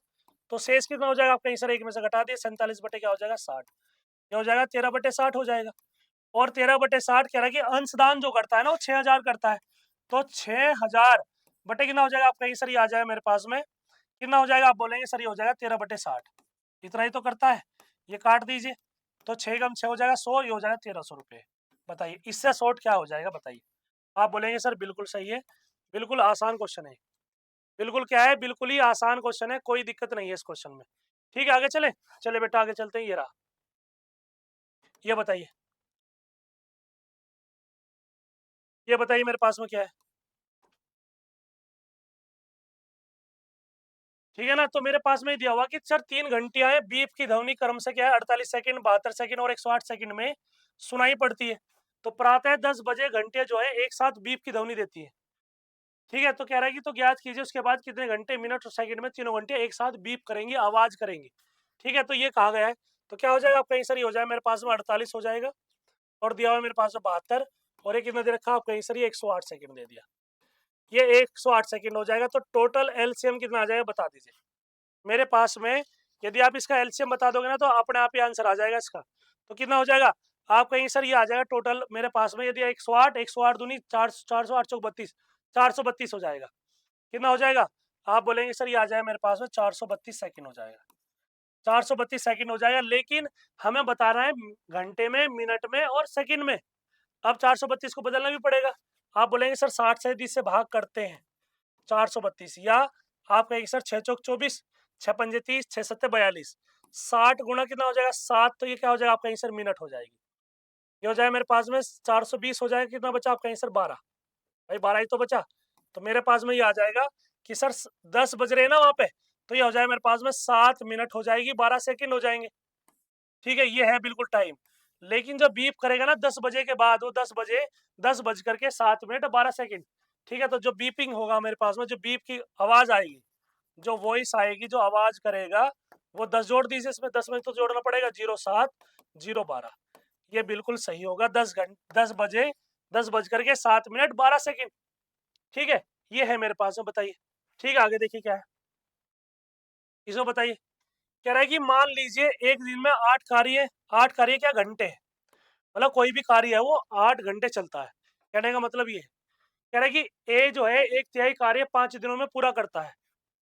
तो शेष कितना हो जाएगा आपका आंसर, एक में से घटा दिए, 47 बटे क्या हो जाएगा 60, ये हो जाएगा 13/60 हो जाएगा। और 13/60 कह रहा है कि अंशदान जो करता है ना वो 6,000 करता है। तो 6,000 बटे कितना हो जाएगा आपका आंसर, ये आ जाएगा मेरे पास में कितना हो जाएगा, आप बोलेंगे सर ये हो जाएगा 13/60, इतना ही तो करता है। ये काट दीजिए, तो 6 कम 6 हो जाएगा 100, ये हो जाएगा 1,300 रुपये। बताइए इससे शॉर्ट क्या हो जाएगा, बताइए। आप बोलेंगे सर बिल्कुल सही है, बिल्कुल आसान क्वेश्चन है, बिल्कुल क्या है, बिल्कुल ही आसान क्वेश्चन है, कोई दिक्कत नहीं है इस क्वेश्चन में। ठीक है, आगे चले, चले बेटा आगे चलते हैं। ये रहा, ये बताइए, ये बताइए मेरे पास में क्या है। ठीक है ना, तो मेरे पास में दिया हुआ कि सर 3 घंटियां हैं, बीप की ध्वनि क्रम से क्या है 48 सेकंड, 72 सेकंड और 108 सेकंड में सुनाई पड़ती है। तो प्रातः 10 बजे घंटे जो है एक साथ बीप की ध्वनि देती है। ठीक है, तो कह रहा है कि तो ज्ञात कीजिए उसके बाद कितने घंटे, मिनट और सेकंड में तीनों घंटे एक साथ बीप करेंगी, आवाज करेंगी। ठीक है, तो ये कहा गया है। तो क्या हो जाएगा आपका आंसर, ये हो जाएगा मेरे पास में 48 हो जाएगा, और दिया हुआ है मेरे पास में 72, और एक कितना दे रखा आपका आंसर, ये 108 सेकंड दे दिया। ये 108 सेकंड हो जाएगा, तो टोटल एलसीएम कितना आ जाएगा बता दीजिए मेरे पास में। यदि आप इसका एलसीएम बता दोगे ना तो अपने आप ही आंसर आ जाएगा इसका। तो कितना हो जाएगा आपका आंसर, ये आ जाएगा टोटल मेरे पास में, यदि 108 दूनी 408 चौक 32, 432 हो जाएगा। कितना हो जाएगा, आप बोलेंगे सर ये आ जाएगा मेरे पास में 432 सेकंड हो जाएगा, 432 सेकंड हो जाएगा। लेकिन हमें बताना है घंटे में, मिनट में और सेकंड में। अब 432 को बदलना भी पड़ेगा। आप बोलेंगे सर 60 से 20 से भाग करते हैं 432, या आप कहेंगे सर 6 चौक 24, 6 पंजे 30, 6 सत्ते 42, 60 गुणा कितना हो जाएगा 7, तो ये क्या हो जाएगा आपका आंसर, मिनट हो जाएगी। ये हो जाएगा मेरे पास में 420 हो जाएगा, कितना बचा आपका आंसर 12, भाई 12 ही तो बचा। तो मेरे पास में ये आ जाएगा कि सर 10 बज रहे हैं ना वहां पे, तो ये हो जाएगा मेरे पास में 7 मिनट हो जाएगी, 12 सेकंड हो जाएंगे। ठीक है, ये है बिल्कुल टाइम। लेकिन जब बीप करेगा ना 10 बजे के बाद, वो 10 बजे 10 बज करके 7 मिनट 12 सेकंड। ठीक है, तो जो बीपिंग होगा मेरे पास में, जो बीप की आवाज आएगी, जो वॉइस आएगी, जो आवाज करेगा, वो 10 जोड़ दीजिए इसमें, 10 में तो जोड़ना पड़ेगा, 07 012, ये बिल्कुल सही होगा। 10 बजे 10 बज करके 7 मिनट 12 सेकंड। ठीक है, ये है मेरे पास में, बताइए। ठीक है, आगे देखिए क्या है, इसको बताइए। कह रहा है कि मान लीजिए एक दिन में 8 कार्य, 8 कार्य क्या घंटे हैं, मतलब कोई भी कार्य है वो 8 घंटे चलता है। कहने का मतलब ये है, कह रहा है कि ए जो है 1/3 कार्य 5 दिनों में पूरा करता है।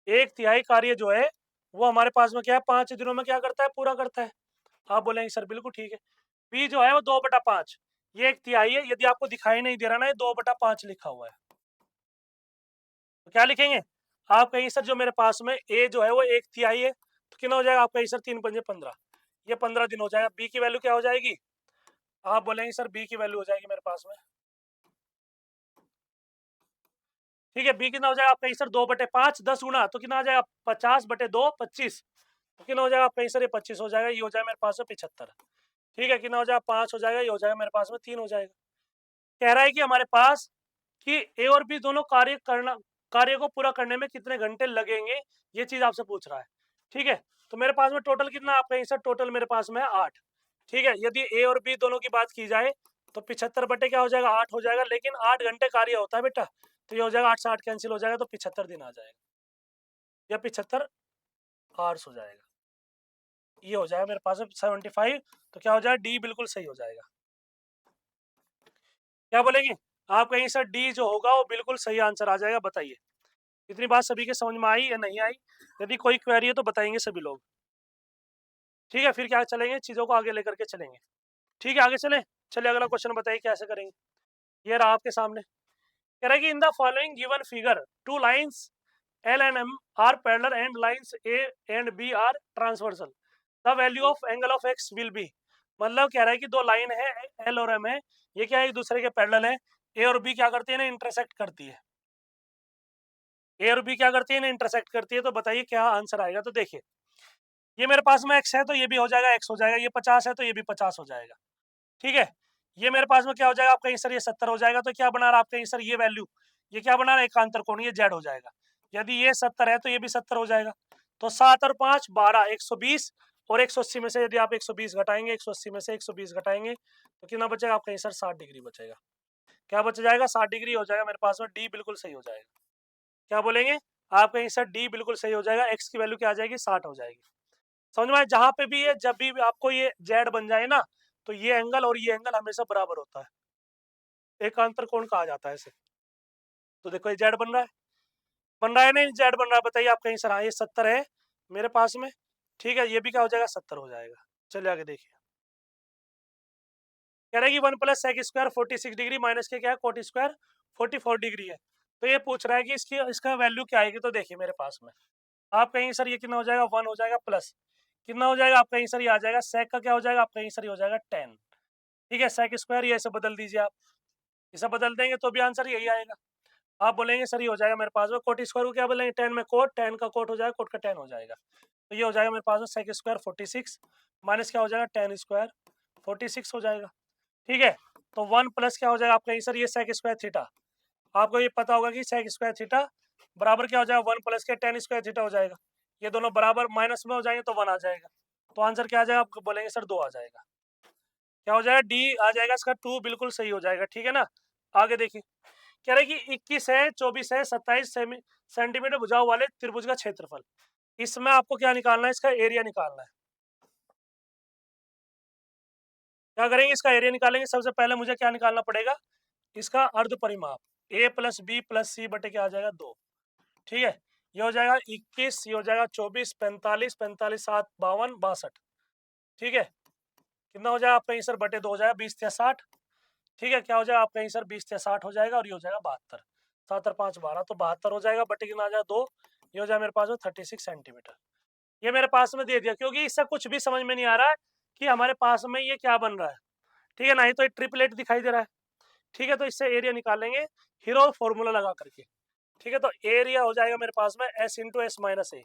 1/3 कार्य जो है वो हमारे पास में क्या है, 5 दिनों में क्या करता है, पूरा करता है। आप बोलेंगे सर बिल्कुल ठीक है। बी जो है वो 2/5, ये 1/3 है। यदि आपको दिखाई नहीं दे रहा ना, ये 2/5 लिखा हुआ है, तो क्या लिखेंगे आप, कहीं सर जो मेरे पास में ए जो है वो 1/3 है, तो कितना हो जाएगा आपका आंसर, 3 पंजे 15, ये 15 दिन हो जाएगा। बी की वैल्यू क्या हो जाएगी, आप बोलेंगे सर बी की वैल्यू हो जाएगी मेरे पास में ठीक है, बी कितना हो जाएगा आपका आंसर 2/5, 10 गुना तो कितना आ जाएगा 50/2 25, तो कितना हो जाएगा आपका आंसर ये 25 हो जाएगा, ये हो जाएगा मेरे पास में 75। ठीक है, कितना हो जाएगा 5 हो जाएगा, ये हो जाएगा मेरे पास में 3 हो जाएगा। कह रहा है कि हमारे पास कि ए और बी दोनों कार्य को पूरा करने में कितने घंटे लगेंगे, ये चीज आपसे पूछ रहा है। ठीक है, तो मेरे पास में टोटल कितना आपका आंसर टोटल मेरे पास में 8। ठीक है, यदि ए और बी दोनों की बात की जाए तो 75 बटे क्या हो जाएगा 8 हो जाएगा, लेकिन 8 घंटे कार्य होता है बेटा, तो ये हो जाएगा 8 से 8 कैंसिल हो जाएगा, तो 75 दिन आ जाएगा या 75 आवर्स हो जाएगा, ये हो जाएगा मेरे पास में 75। तो क्या हो जाएगा डी बिल्कुल सही हो जाएगा। क्या बोलेंगे आप कहीं सर डी जो होगा वो बिल्कुल सही आंसर आ जाएगा। बताइए इतनी बात सभी के समझ में आई या नहीं आई? यदि कोई क्वेरी है तो बताएंगे सभी लोग। ठीक है, फिर क्या चलेंगे, चीजों को आगे लेकर के चलेंगे। ठीक है, आगे चलें। चलिए अगला क्वेश्चन बताइए कैसे करेंगे। ये रहा आपके सामने, कह रहा है कि in the following given figure two lines L and M are parallel and lines A and B are transversal, the value of angle of X will be. मतलब कह रहा है कि दो लाइन है एल और एम है, ये क्या है एक दूसरे के पैरेलल है, ए और बी क्या करती है ना इंटरसेक्ट करती है, ए और बी क्या करती है ना इंटरसेक्ट करती है। तो बताइए क्या आंसर आएगा। तो देखिए ये मेरे पास में एक्स है तो ये भी हो जाएगा एक्स हो जाएगा, ये 50 है तो ये भी 50 हो जाएगा। ठीक है, ये मेरे पास में क्या हो जाएगा आपका आंसर ये 70 हो जाएगा। तो क्या बना रहा आपका आंसर ये वैल्यू, ये क्या बना रहा है एकांतर कोण, ये जेड हो जाएगा। यदि ये 70 है तो ये भी 70 हो जाएगा। तो 7 और 5 12 120, और 180 में से यदि आप 120 घटाएंगे, 180 में से 120 घटाएंगे तो कितना बचेगा आपका आंसर 60 डिग्री बचेगा। क्या बच जाएगा 60 डिग्री हो जाएगा मेरे पास में, डी बिल्कुल सही हो जाएगा। क्या बोलेंगे आपका आंसर डी बिल्कुल सही हो जाएगा, एक्स की वैल्यू क्या आ जाएगी 60 हो जाएगी। समझ में आया? जहां पे भी ये जब भी आपको ये जेड बन जाए ना तो ये एंगल और ये एंगल हमेशा बराबर होता है, एकांतर कोण कहा जाता है इसे। तो देखो ये जेड बन रहा है, बन रहा है नहीं जेड बन रहा है, बताइए आप कहीं सर। हाँ ये 70 है मेरे पास में। ठीक है, ये भी क्या हो जाएगा 70 हो जाएगा। चलिए आगे देखिए, कह रहा है कि 1 plus sec square 46 degree minus के क्या है कोट स्क्वायर 44 डिग्री है। तो ये पूछ रहा है कि इसकी इसका वैल्यू क्या आएगी। तो देखिए मेरे पास में आप कहीं सर ये कितना हो जाएगा 1 हो जाएगा, प्लस कितना हो जाएगा आप कहीं सर ये आ जाएगा सेक का क्या हो जाएगा आप कहीं सर ये हो जाएगा 10। ठीक है, सेक स्क्वायर ये ऐसे बदल दीजिए आप, इसे बदल देंगे तो भी आंसर यही आएगा। आप बोलेंगे सर ये हो जाएगा मेरे पास में कोट स्क्वायर को क्या बोलेंगे 10 में कोट, 10 का कोट हो जाएगा कोट का 10 हो जाएगा। तो ये हो जाएगा मेरे पास में सेक स्क्वायर 46 माइनस क्या हो जाएगा 10 स्क्वायर 46 हो जाएगा। ठीक है, तो 1 प्लस क्या हो जाएगा आपका सर ये सेक स्क्वायर थीटा। आपको ये पता होगा कि सेक स्क्वायर थीटा बराबर क्या हो जाएगा 1 प्लस के 10 स्क्वायर थीटा हो जाएगा। ये दोनों बराबर माइनस में हो जाएंगे तो 1 आ जाएगा। तो आंसर क्या आ जाएगा आपको बोलेंगे सर 2 आ जाएगा। क्या हो जाएगा डी आ जाएगा इसका 2 बिल्कुल सही हो जाएगा। ठीक है ना, आगे देखिए, कह रहे कि 21 है 24 है 27 सेंटीमीटर भुजाओं वाले त्रिभुज का क्षेत्रफल, इसमें आपको क्या निकालना है इसका एरिया निकालना है। क्या करेंगे इसका एरिया निकालेंगे। सबसे पहले मुझे क्या निकालना पड़ेगा इसका अर्ध परिमाप, a प्लस बी प्लस सी बटे क्या आ जाएगा 2। ठीक है, ये हो जाएगा 21, ये हो जाएगा 24, 45 45 7 52 62। ठीक है, कितना हो जाएगा आपका आंसर बटे 2 हो जाएगा 20 या 60। ठीक है, क्या हो जाएगा आपका आंसर 20 या 60 हो जाएगा, और ये हो जाएगा 72। 7 और 5 12 तो 72 हो जाएगा, बटे कितना आ जाएगा 2, ये हो जाएगा मेरे पास में 36 सेंटीमीटर। ये मेरे पास में दे दिया, क्योंकि इससे कुछ भी समझ में नहीं आ रहा है कि हमारे पास में ये क्या बन रहा है। ठीक है ना, ही तो एक ट्रिपलेट दिखाई दे रहा है। ठीक है, तो इससे एरिया निकालेंगे हीरो फॉर्मूला लगा करके। ठीक है, तो एरिया हो जाएगा मेरे पास में एस इंटू एस माइनस ए,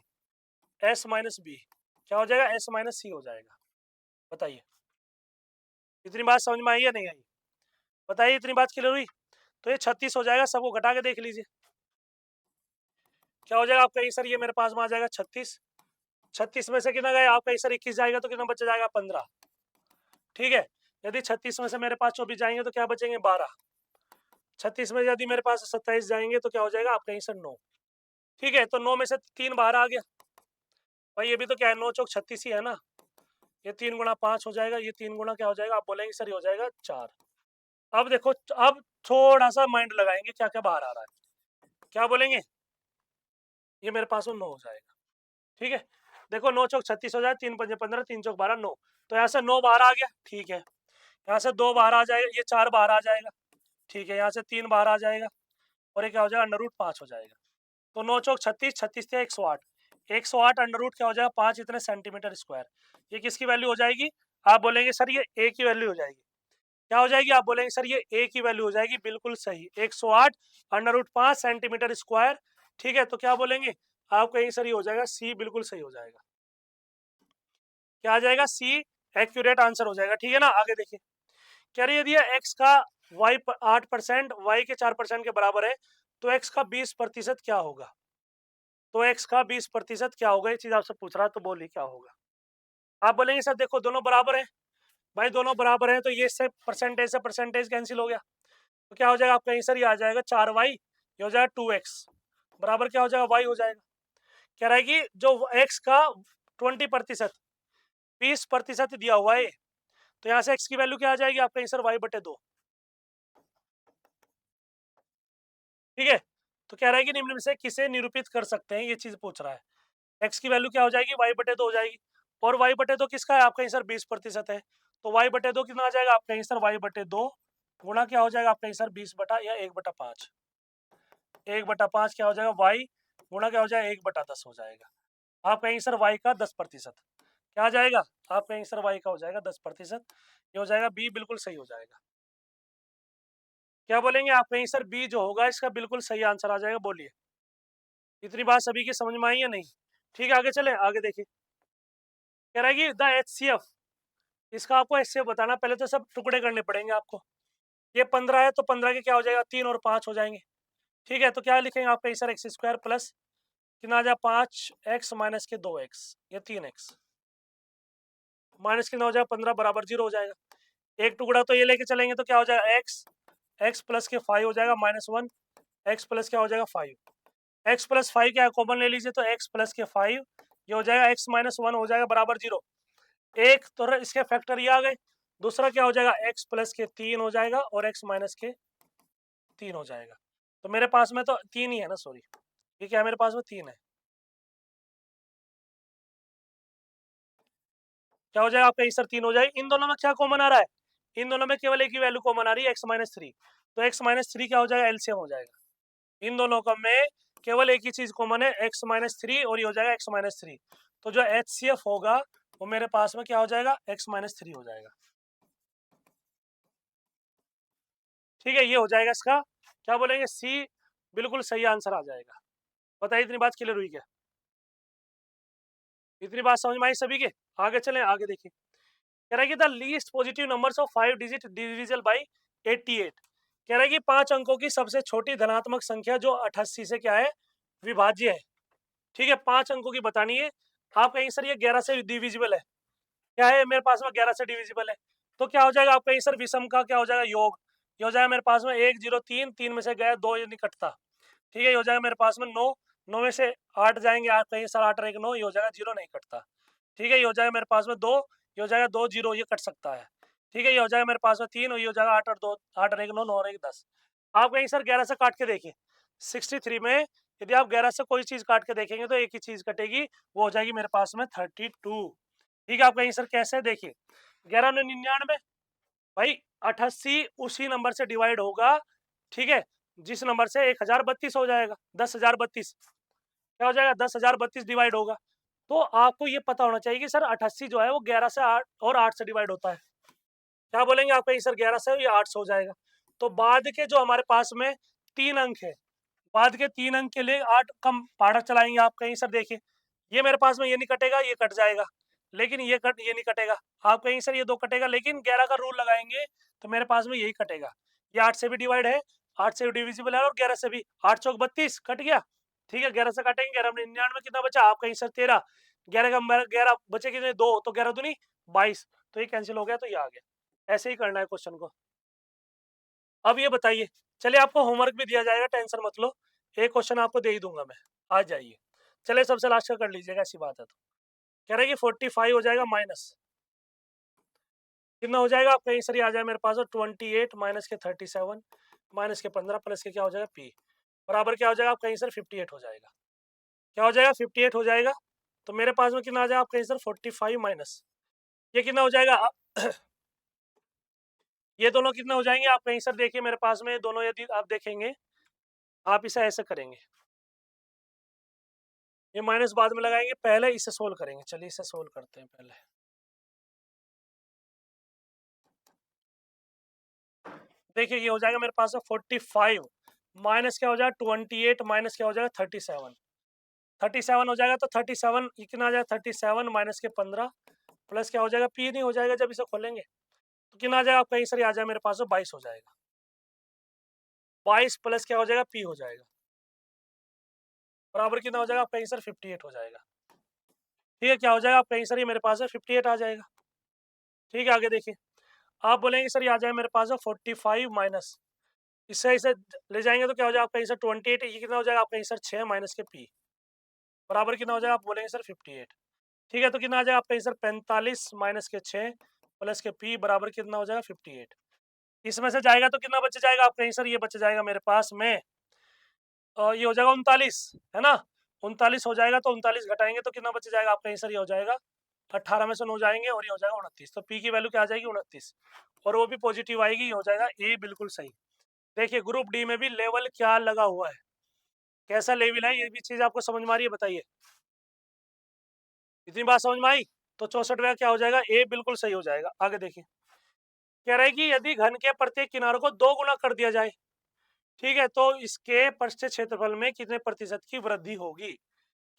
एस माइनस बी क्या हो जाएगा एस माइनस सी हो जाएगा। बताइए इतनी बात समझ में आई या नहीं आई? बताइए इतनी बात क्लियर हुई? तो ये 36 हो जाएगा, सबको घटा के देख लीजिए क्या हो जाएगा आपका आंसर। ये मेरे पास में आ जाएगा 36, 36 में से कितना गया आपका आंसर 21 जाएगा तो कितना बच जाएगा 15। ठीक है, यदि 36 में से मेरे पास 24 जाएंगे तो क्या बचेंगे 12। 36 में यदि मेरे पास 27 जाएंगे तो क्या हो जाएगा आपका आंसर 9। ठीक है, तो 9 में से 3 बाहर आ गया भाई, ये भी तो क्या है 9 चौक 36 ही है ना। ये 3 गुणा 5 हो जाएगा, ये 3 गुणा क्या हो जाएगा आप बोलेंगे सर ये हो जाएगा 4। अब देखो, अब थोड़ा सा माइंड लगाएंगे क्या क्या बाहर आ रहा है। क्या बोलेंगे ये मेरे पास में 9 हो जाएगा। ठीक है, देखो 9 चौक 36 हो जाएगा, 3 पंजे 15, 3 चौक 12 9, तो यहाँ से 9 बाहर आ गया। ठीक है, यहाँ से 2 बाहर आ जाएगा, ये 4 बाहर आ जाएगा। ठीक है, यहाँ से 3 बाहर आ जाएगा, और ये क्या हो जाएगा अंडर रूट 5 हो जाएगा। तो 9 चौक 36, 36 थे 108, 108 अंडर रूट क्या हो जाएगा 5 इतने सेंटीमीटर स्क्वायर। ये किसकी वैल्यू हो जाएगी आप बोलेंगे सर ये ए की वैल्यू हो जाएगी। क्या हो जाएगी? आप बोलेंगे सर ये ए की वैल्यू हो जाएगी, बिल्कुल सही, 108 √5 सेंटीमीटर स्क्वायर। ठीक है, तो क्या बोलेंगे आप कहेंगे सर ये हो जाएगा सी, बिल्कुल सही हो जाएगा। क्या आ जाएगा? सी एक्यूरेट आंसर हो जाएगा। ठीक है ना, आगे देखिए, कह रही है यदि एक्स का वाई 8%, वाई के 4% के बराबर है, तो एक्स का 20% क्या होगा? तो एक्स का 20% क्या होगा, ये चीज आपसे पूछ रहा है, तो बोलिए क्या होगा। आप बोलेंगे सर देखो दोनों बराबर है। भाई दोनों बराबर है तो ये से परसेंटेज कैंसिल हो गया, तो क्या हो जाएगा आपका आंसर? ये आ जाएगा 4y, ये हो जाएगा 2x, बराबर क्या हो जाएगा? y हो जाएगा। कह रहा है कि जो x का 20%, 20% दिया हुआ है, तो यहाँ से x की वैल्यू क्या आ जाएगी आपका आंसर? y/2। ठीक है, तो कह रहा है कि निम्न में से किसे निरूपित कर सकते हैं, ये चीज पूछ रहा है। x की वैल्यू क्या हो जाएगी? y/2 हो जाएगी, और y/2 किसका है? आपका आंसर 20% है, तो y/2 कितना आ जाएगा आपका आंसर? y/2 गुणा क्या हो जाएगा आपका आंसर? 20 बटा या 1/5, 1/5 क्या हो जाएगा? y गुणा क्या हो जाएगा? 1/10 हो जाएगा। आपका आंसर y का 10%, क्या आ जाएगा? आपका आंसर y का हो जाएगा 10%, ये हो जाएगा बी, बिल्कुल सही हो जाएगा। क्या बोलेंगे? आपका आंसर बी जो होगा इसका बिल्कुल सही आंसर आ जाएगा, बोलिए। इतनी बात सभी की समझ में आई या नहीं? ठीक है, आगे चले, आगे देखिए, कह रहा है कि द HCF, इसका आपको HCF बताना, पहले तो सब टुकड़े करने पड़ेंगे आपको। ये 15 है तो 15 के क्या हो जाएगा? 3 और 5 हो जाएंगे। ठीक है, तो क्या लिखेंगे आपका आंसर? x² प्लस कितना आ जाएगा? 5x माइनस के 2x, ये 3x माइनस कितना हो जाएगा? 15 बराबर 0 हो जाएगा। एक टुकड़ा तो ये लेके चलेंगे तो क्या हो जाएगा? x प्लस के 5 हो जाएगा -1, x प्लस क्या हो जाएगा? 5, x प्लस 5 क्या है? कॉमन ले लीजिए, तो x प्लस के 5 ये हो जाएगा x-1 हो जाएगा बराबर 0। एक तो इसके फैक्टर ये आ गए, दूसरा क्या हो जाएगा? x प्लस के 3 हो जाएगा और x माइनस के 3 हो जाएगा। तो मेरे पास में तो 3 ही है ना, सॉरी, ये क्या है मेरे पास में? 3 है। क्या हो जाएगा आपका आंसर? 3 हो जाएगा। इन दोनों में क्या कॉमन आ रहा है? इन दोनों में केवल एक ही वैल्यू कॉमन आ रही है, x-3, तो x-3 क्या हो जाएगा? एलसीएम हो जाएगा। इन दोनों का में केवल एक ही चीज कॉमन है, x-3, और ये हो जाएगा x-3। तो जो HCF होगा वो मेरे पास में क्या हो जाएगा? x-3 हो जाएगा। ठीक है, ये हो जाएगा इसका, क्या बोलेंगे? सी, बिल्कुल सही आंसर आ जाएगा। बताइए इतनी बात क्लियर हुई क्या? इतनी बात समझ में आई सभी के? आगे चलें, आगे देखिए, कह रहा है कि the least positive numbers of 5 digit divisible by 88। कह रहा है कि 5 अंकों की सबसे छोटी धनात्मक संख्या जो 88 से क्या है? विभाज्य है। ठीक है, 5 अंकों की बतानी है। आप कहेंगे सर ये 11 से डिविजिबल है, क्या है मेरे पास में? 11 से डिविजिबल है, तो क्या हो जाएगा आपका आंसर? विषम का क्या हो जाएगा? योग। ये हो जाएगा मेरे पास में 1 0 3, 3 में से गया 2, ये नहीं कटता। ठीक है, ये हो जाएगा मेरे पास में 9, 9 में से 8 जाएंगे, आप कहेंगे सर 8 और 1 9, ये हो जाएगा 0, नहीं कटता। ठीक है, ये हो जाएगा मेरे पास में 2, ये हो जाएगा 2 0, ये कट सकता है। ठीक है, ये हो जाएगा मेरे पास में 3, और ये हो जाएगा 8 और 2, 8 और 1 9, 9 और 1 10। आप कहेंगे सर 11 से काट के देखिए, 63 में यदि आप 11 से कोई चीज काट के देखेंगे तो एक ही चीज कटेगी, वो हो जाएगी मेरे पास में 32। ठीक है, आप कहेंगे सर कैसे? देखिए, 11 में 99, भाई 88 उसी नंबर से डिवाइड होगा, ठीक है, जिस नंबर से 1032 हो जाएगा, 10,032 क्या हो जाएगा? 10,032 डिवाइड होगा। तो आपको ये पता होना चाहिए कि सर 88 जो है वो 11 से 8 और 8 से डिवाइड होता है। क्या बोलेंगे आप? कहीं सर 11 से या 8 से हो जाएगा। तो बाद के जो हमारे पास में 3 अंक है, बाद के 3 अंक के लिए 8 कम पहाड़ा चलाएंगे आप कहीं सर, देखिए ये मेरे पास में ये नहीं कटेगा, ये कट जाएगा, लेकिन ये नहीं कटेगा। आप कहीं सर ये 2 कटेगा, लेकिन 11 का रूल लगाएंगे तो मेरे पास में यही कटेगा। ये 8 से भी डिवाइड है, 8 से डिविजिबल है, और 11 से भी। 8 चौक 32 कट गया। ठीक है, 11 से काटेंगे, 11 में 99 कितना बचा? आप कहीं सर 13, 11 का 11 बचे कितने? 2, तो 11 दूनी 22, तो ये कैंसिल हो गया, तो ये आ गया। ऐसे ही करना है क्वेश्चन को। अब ये बताइए, चलिए आपको होमवर्क भी दिया जाएगा, टेंशन मत लो, एक क्वेश्चन आपको दे ही दूंगा मैं, आ जाइए। चलिए सबसे लास्ट का कर लीजिएगा, ऐसी बात है तो। कह रहे हैं कि 45 हो जाएगा माइनस कितना हो जाएगा आपका आंसर? ये आ जाएगा मेरे पास 28 माइनस के 37 माइनस के 15 प्लस के क्या हो जाएगा? पी, बराबर क्या हो जाएगा आपका आंसर? 58 हो जाएगा। क्या हो जाएगा? 58 हो जाएगा। तो मेरे पास में कितना आ जाएगा आपका आंसर? 45 माइनस ये कितना हो जाएगा? ये दोनों कितना हो जाएंगे आपका आंसर? देखिए मेरे पास में दोनों, यदि आप देखेंगे, आप इसे ऐसे करेंगे, ये माइनस बाद में लगाएंगे, पहले इसे सोल्व करेंगे। चलिए इसे सोल्व करते हैं पहले। देखिए ये हो जाएगा मेरे पास में 45 माइनस क्या हो जाएगा 28 माइनस क्या हो जाएगा 37 हो जाएगा। तो 37 कितना आ जाएगा 37 माइनस के 15 प्लस क्या हो जाएगा पी नहीं हो जाएगा जब इसे खोलेंगे तो कितना आ जाएगा आपका आंसर आ जाएगा मेरे पास में 22 हो जाएगा। 22 प्लस क्या हो जाएगा पी हो जाएगा बराबर कितना हो जाएगा आपका आंसर 58 हो जाएगा। ठीक है क्या हो जाएगा आपका आंसर ये मेरे पास में 58 आ जाएगा। ठीक है आगे देखिए आप बोलेंगे सर ये आ जाएगा मेरे पास में 45 माइनस इससे इसे ले जाएंगे तो क्या हो जाएगा आपका आंसर 28 ये कितना हो जाएगा आपका आंसर 6 माइनस के पी बराबर कितना हो जाएगा आप बोलेंगे सर 58। ठीक है तो कितना आ जाएगा आपका आंसर 45 माइनस के 6 प्लस के पी बराबर कितना हो जाएगा 58। इसमें से जाएगा तो कितना बच जाएगा आपका आंसर ये बच जाएगा मेरे पास में ये हो जाएगा 39 है ना 39 हो जाएगा तो 39 घटाएंगे तो कितना बच जाएगा आपका आंसर ये हो जाएगा 18 में से 9 जाएंगे और ये हो जाएगा 29 तो पी की वैल्यू क्या आ जाएगी 29 और वो भी पॉजिटिव आएगी ये हो जाएगा ए बिल्कुल सही। देखिए ग्रुप डी में भी लेवल क्या लगा हुआ है कैसा लेवल है ये भी चीज आपको समझ में आ रही है बताइए इतनी बात समझ में आई। तो 64 क्या हो जाएगा ए बिल्कुल सही हो जाएगा। आगे देखिए कह रहा है कि यदि घन के प्रत्येक किनारों को 2 गुना कर दिया जाए ठीक है तो इसके पृष्ठ क्षेत्रफल में कितने प्रतिशत की वृद्धि होगी।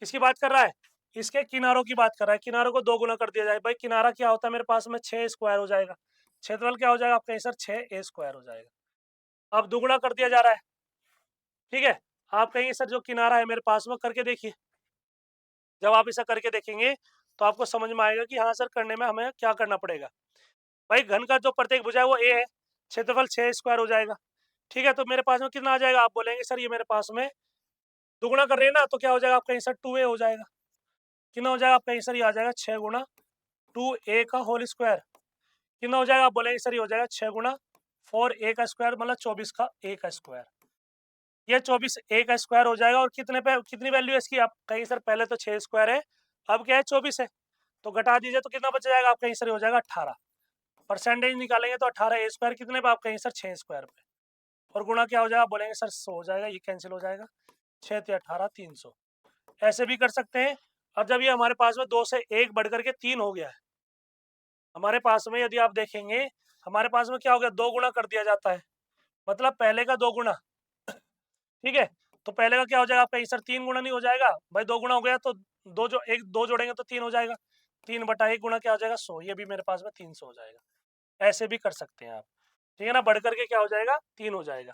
किसकी बात कर रहा है इसके किनारों की बात कर रहा है किनारों को 2 गुना कर दिया जाए भाई किनारा क्या होता है मेरे पास में 6 स्क्वायर हो जाएगा क्षेत्रफल क्या हो जाएगा आपका आंसर 6 स्क्वायर हो जाएगा। अब दुगुना कर दिया जा रहा है ठीक है आप कहेंगे सर जो किनारा है मेरे पास में करके देखिए जब आप इसे करके देखेंगे तो आपको समझ में आएगा कि हाँ सर करने में हमें क्या करना पड़ेगा। भाई घन का जो प्रत्येक भुजा है वो ए है क्षेत्रफल 6 स्क्वायर हो जाएगा। ठीक है तो मेरे पास में कितना आ जाएगा आप बोलेंगे सर ये मेरे पास में दुगुना कर रहे हैं ना तो क्या हो जाएगा आपका आंसर 2a हो जाएगा। कितना हो जाएगा आपका आंसर ये आ जाएगा 6 गुना 2a का होल स्क्वायर कितना हो जाएगा आप बोलेंगे सर ये हो जाएगा 6 गुना 4a का स्क्वायर मतलब 24 का a का स्क्वायर ये 24 a का स्क्वायर हो जाएगा। और कितने पे कितनी वैल्यू है इसकी आप कहीं सर पहले तो 6 स्क्वायर है अब क्या है 24 है तो घटा दीजिए तो कितना बच जाएगा आपका आंसर हो जाएगा 18 परसेंटेज निकालेंगे तो 18 a स्क्वायर कितने पे आपका आंसर 6 स्क्वायर पे और गुणा क्या हो जाएगा बोलेंगे सर 100 हो जाएगा ये कैंसिल हो जाएगा 6 ते 18 300 ऐसे भी कर सकते हैं। अब जब ये हमारे पास में 2 से 1 बढ़ करके 3 हो गया है हमारे पास में यदि आप देखेंगे हमारे पास में क्या हो गया 2 गुना कर दिया जाता है मतलब पहले का 2 गुना ठीक है तो पहले का क्या हो जाएगा आपका आंसर 3 गुना नहीं हो जाएगा भाई 2 गुना हो गया तो दो जो एक दो जोड़ेंगे तो 3 हो जाएगा 3/1 गुना क्या हो जाएगा 100 ये भी मेरे पास में 300 हो जाएगा। ऐसे भी कर सकते हैं आप ठीक है ना बढ़ करके क्या हो जाएगा 3 हो जाएगा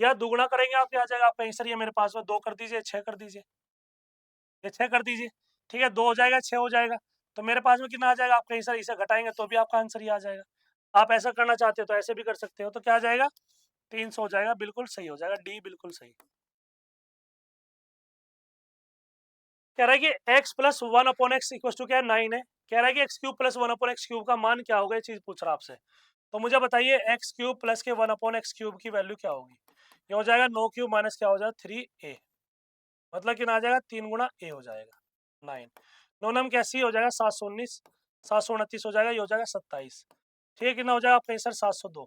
या दुगुना करेंगे आप क्या आ जाएगा आपका आंसर ये मेरे पास में 2 कर दीजिए 6 कर दीजिए ये 6 कर दीजिए ठीक है 2 हो जाएगा 6 हो जाएगा तो मेरे पास में कितना आ जाएगा आपका आंसर इसे घटाएंगे तो भी आपका आंसर ही आ जाएगा। आप ऐसा करना चाहते हो तो ऐसे भी कर सकते हो तो क्या आ जाएगा 300 हो जाएगा बिल्कुल सही हो जाएगा डी बिल्कुल सही। कह रहा है कि x plus 1/x equal to क्या है 9 है। कह रहा है कि x cube plus 1/x cube का मान क्या होगा ये चीज पूछ रहा है आपसे। तो मुझे बताइए एक्स क्यूब प्लस के 1/x क्यूब की वैल्यू क्या होगी। ये हो जाएगा 9 क्यूब माइनस क्या हो जाएगा 3a मतलब कितना आ जाएगा 3 गुना a हो जाएगा 9 9 नम कैसी हो जाएगा 719 729 हो जाएगा ये हो जाएगा 27 ठीक है कितना हो जाएगा आपका आंसर 702।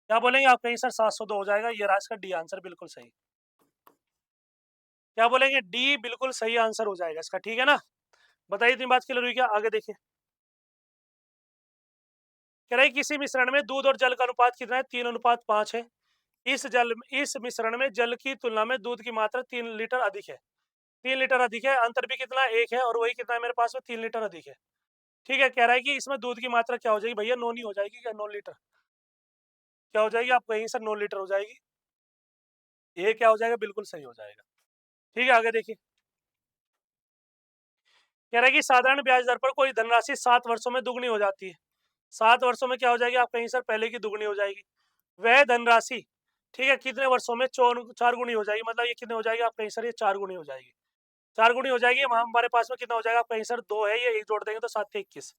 क्या बोलेंगे आपका आंसर 702 हो जाएगा ये रहा इसका डी आंसर बिल्कुल सही। क्या बोलेंगे डी बिल्कुल सही आंसर हो जाएगा इसका ठीक है ना। बताइए इतनी बात क्लियर हुई क्या आगे देखिए कह रहा है किसी मिश्रण में दूध और जल का अनुपात कितना है 3:5 है। इस मिश्रण में जल की तुलना में दूध की मात्रा 3 लीटर अधिक है 3 लीटर अधिक है अंतर भी कितना एक है और वही कितना है मेरे पास में 3 लीटर अधिक है। ठीक है कह रहा है कि इसमें दूध की मात्रा क्या हो जाएगी भैया 9 नहीं हो जाएगी क्या 9 लीटर क्या हो जाएगी आप कहीं सर 9 लीटर हो जाएगी ये क्या हो जाएगा बिल्कुल सही हो जाएगा। ठीक है आगे देखिए कह रहा है कि साधारण ब्याज दर पर कोई धनराशि 7 वर्षों में दुगनी हो जाती है 7 वर्षों में क्या हो जाएगी आप कहीं सर पहले की दुगनी हो जाएगी वह धनराशि ठीक है कितने वर्षों में 4 गुनी हो जाएगी मतलब ये कितने हो जाएगी आप कहीं सर ये 4 गुनी हो जाएगी 4 गुनी हो जाएगी हमारे पास में कितना हो जाएगा आप कहीं सर 2 है ये एक जोड़ देंगे तो 7 से 21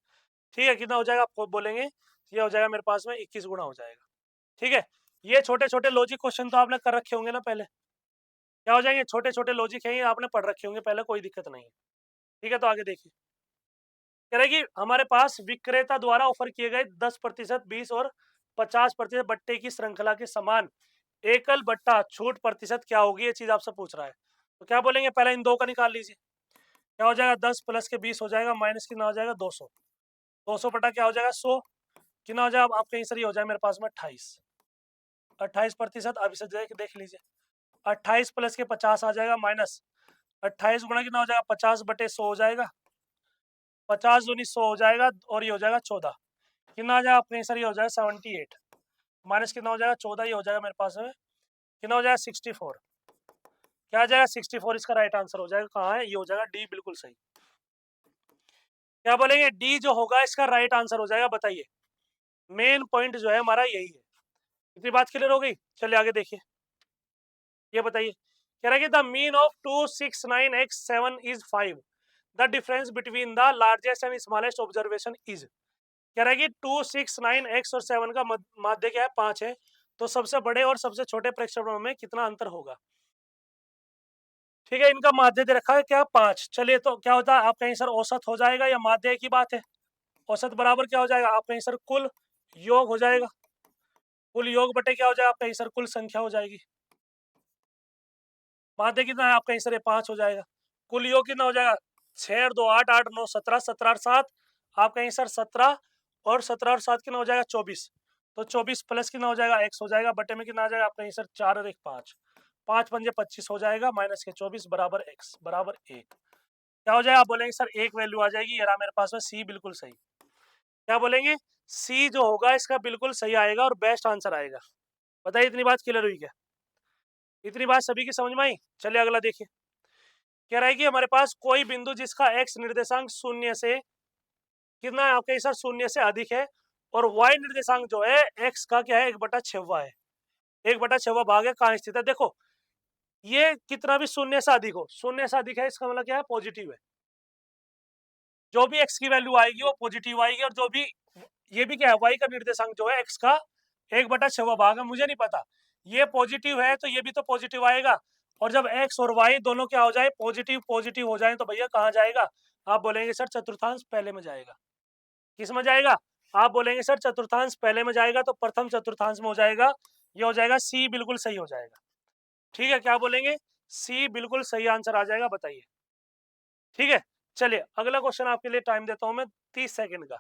ठीक है कितना हो जाएगा आपको बोलेंगे ये हो जाएगा मेरे पास में 21 गुना हो जाएगा। ठीक है ये छोटे छोटे लॉजिक क्वेश्चन तो आपने कर रखे होंगे ना पहले क्या हो जाएंगे छोटे छोटे लॉजिक है ये आपने पढ़ रखे होंगे पहले कोई दिक्कत नहीं है। ठीक है तो आगे देखिए कह रहे कि हमारे पास विक्रेता द्वारा ऑफर किए गए 10% 20 और 50% बट्टे की श्रृंखला के समान एकल बट्टा छूट प्रतिशत क्या होगी ये चीज आपसे पूछ रहा है। तो क्या बोलेंगे पहले इन दो का निकाल लीजिए क्या हो जाएगा 10 प्लस के 20 हो जाएगा माइनस कितना हो जाएगा 200 200 बटा क्या हो जाएगा 100 कितना हो जाएगा आपका आंसर ये हो जाएगा मेरे पास में 28 28%, अब इसे देख लीजिए, 28 प्लस के 50 आ जाएगा, माइनस 28 गुणा कितना हो जाएगा, 50/100 हो जाएगा, 50 दूनी 100 हो जाएगा, और ये हो जाएगा 14, कितना आ जाएगा आपका आंसर, ये हो जाएगा 78, माइनस कितना हो जाएगा 14, ये हो जाएगा मेरे पास में कितना हो जाएगा 64, क्या आ जाएगा 64, इसका राइट आंसर हो जाएगा, कहाँ है, ये हो जाएगा डी, बिल्कुल सही। क्या बोलेंगे, डी जो होगा इसका राइट आंसर हो जाएगा, बताइए, मेन पॉइंट जो है हमारा यही है। इतनी बात क्लियर हो गई, चलिए आगे देखिए, ये बताइए, कह रहा है कि the mean of 269x7 is 5, the difference between the largest and smallest observation is, कह रहा है कि 269x और 7 का माध्य क्या है, 5 है, तो सबसे बड़े और सबसे छोटे प्रक्षेपणों में कितना अंतर होगा। ठीक है, इनका माध्य दे रखा है क्या, 5, चलिए तो क्या होता है आपका आंसर औसत हो जाएगा या माध्य की बात है, औसत बराबर क्या हो जाएगा आपका आंसर कुल योग हो जाएगा, कुल योग बटे क्या हो जाएगा आपका आंसर कुल संख्या हो जाएगी, माध्य कितना है आपका आंसर 5 हो जाएगा, कुल योग कितना हो जाएगा 6 और 2 8, 8 9 17, 17 और 7 आपका आंसर 17, और 17 और 7 कितना हो जाएगा 24, तो 24 प्लस कितना हो जाएगा x हो जाएगा, बटे में कितना आ जाएगा आपका आंसर 4 और 1 5, 5 पंजे 25 हो जाएगा, माइनस के 24 बराबर x बराबर 1, क्या हो जाएगा, आप बोलेंगे सर एक वैल्यू आ जाएगी, ये रहा मेरे पास में सी, बिल्कुल सही, क्या बोलेंगे, सी जो होगा इसका बिल्कुल सही आएगा और बेस्ट आंसर आएगा। बताइए इतनी बात क्लियर हुई क्या, इतनी बात सभी की समझ में आई। चलिए अगला देखिए, कह रहा है कि हमारे पास कोई बिंदु जिसका x निर्देशांक शून्य से कितना है आपका आंसर शून्य से अधिक है, और y निर्देशांक जो है x का क्या है 1/6 है, 1/6 भाग है, कहाँ स्थित है, देखो ये कितना भी शून्य से अधिक हो, शून्य से अधिक है इसका मतलब क्या है, पॉजिटिव है, जो भी x की वैल्यू आएगी वो पॉजिटिव आएगी, और जो भी ये भी क्या है y का निर्देशांक जो है x का 1/6 भाग है, मुझे नहीं पता ये पॉजिटिव है तो ये भी तो पॉजिटिव आएगा, और जब x और y दोनों क्या हो जाए पॉजिटिव पॉजिटिव हो जाए तो भैया कहाँ जाएगा, आप बोलेंगे सर चतुर्थांश पहले में जाएगा, किस में जाएगा, आप बोलेंगे सर चतुर्थांश पहले में जाएगा, तो प्रथम चतुर्थांश में हो जाएगा, ये हो जाएगा सी, बिल्कुल सही हो जाएगा। ठीक है, क्या बोलेंगे, सी बिल्कुल सही आंसर आ जाएगा, बताइए। ठीक है, चलिए अगला क्वेश्चन आपके लिए टाइम देता हूं मैं 30 सेकंड का,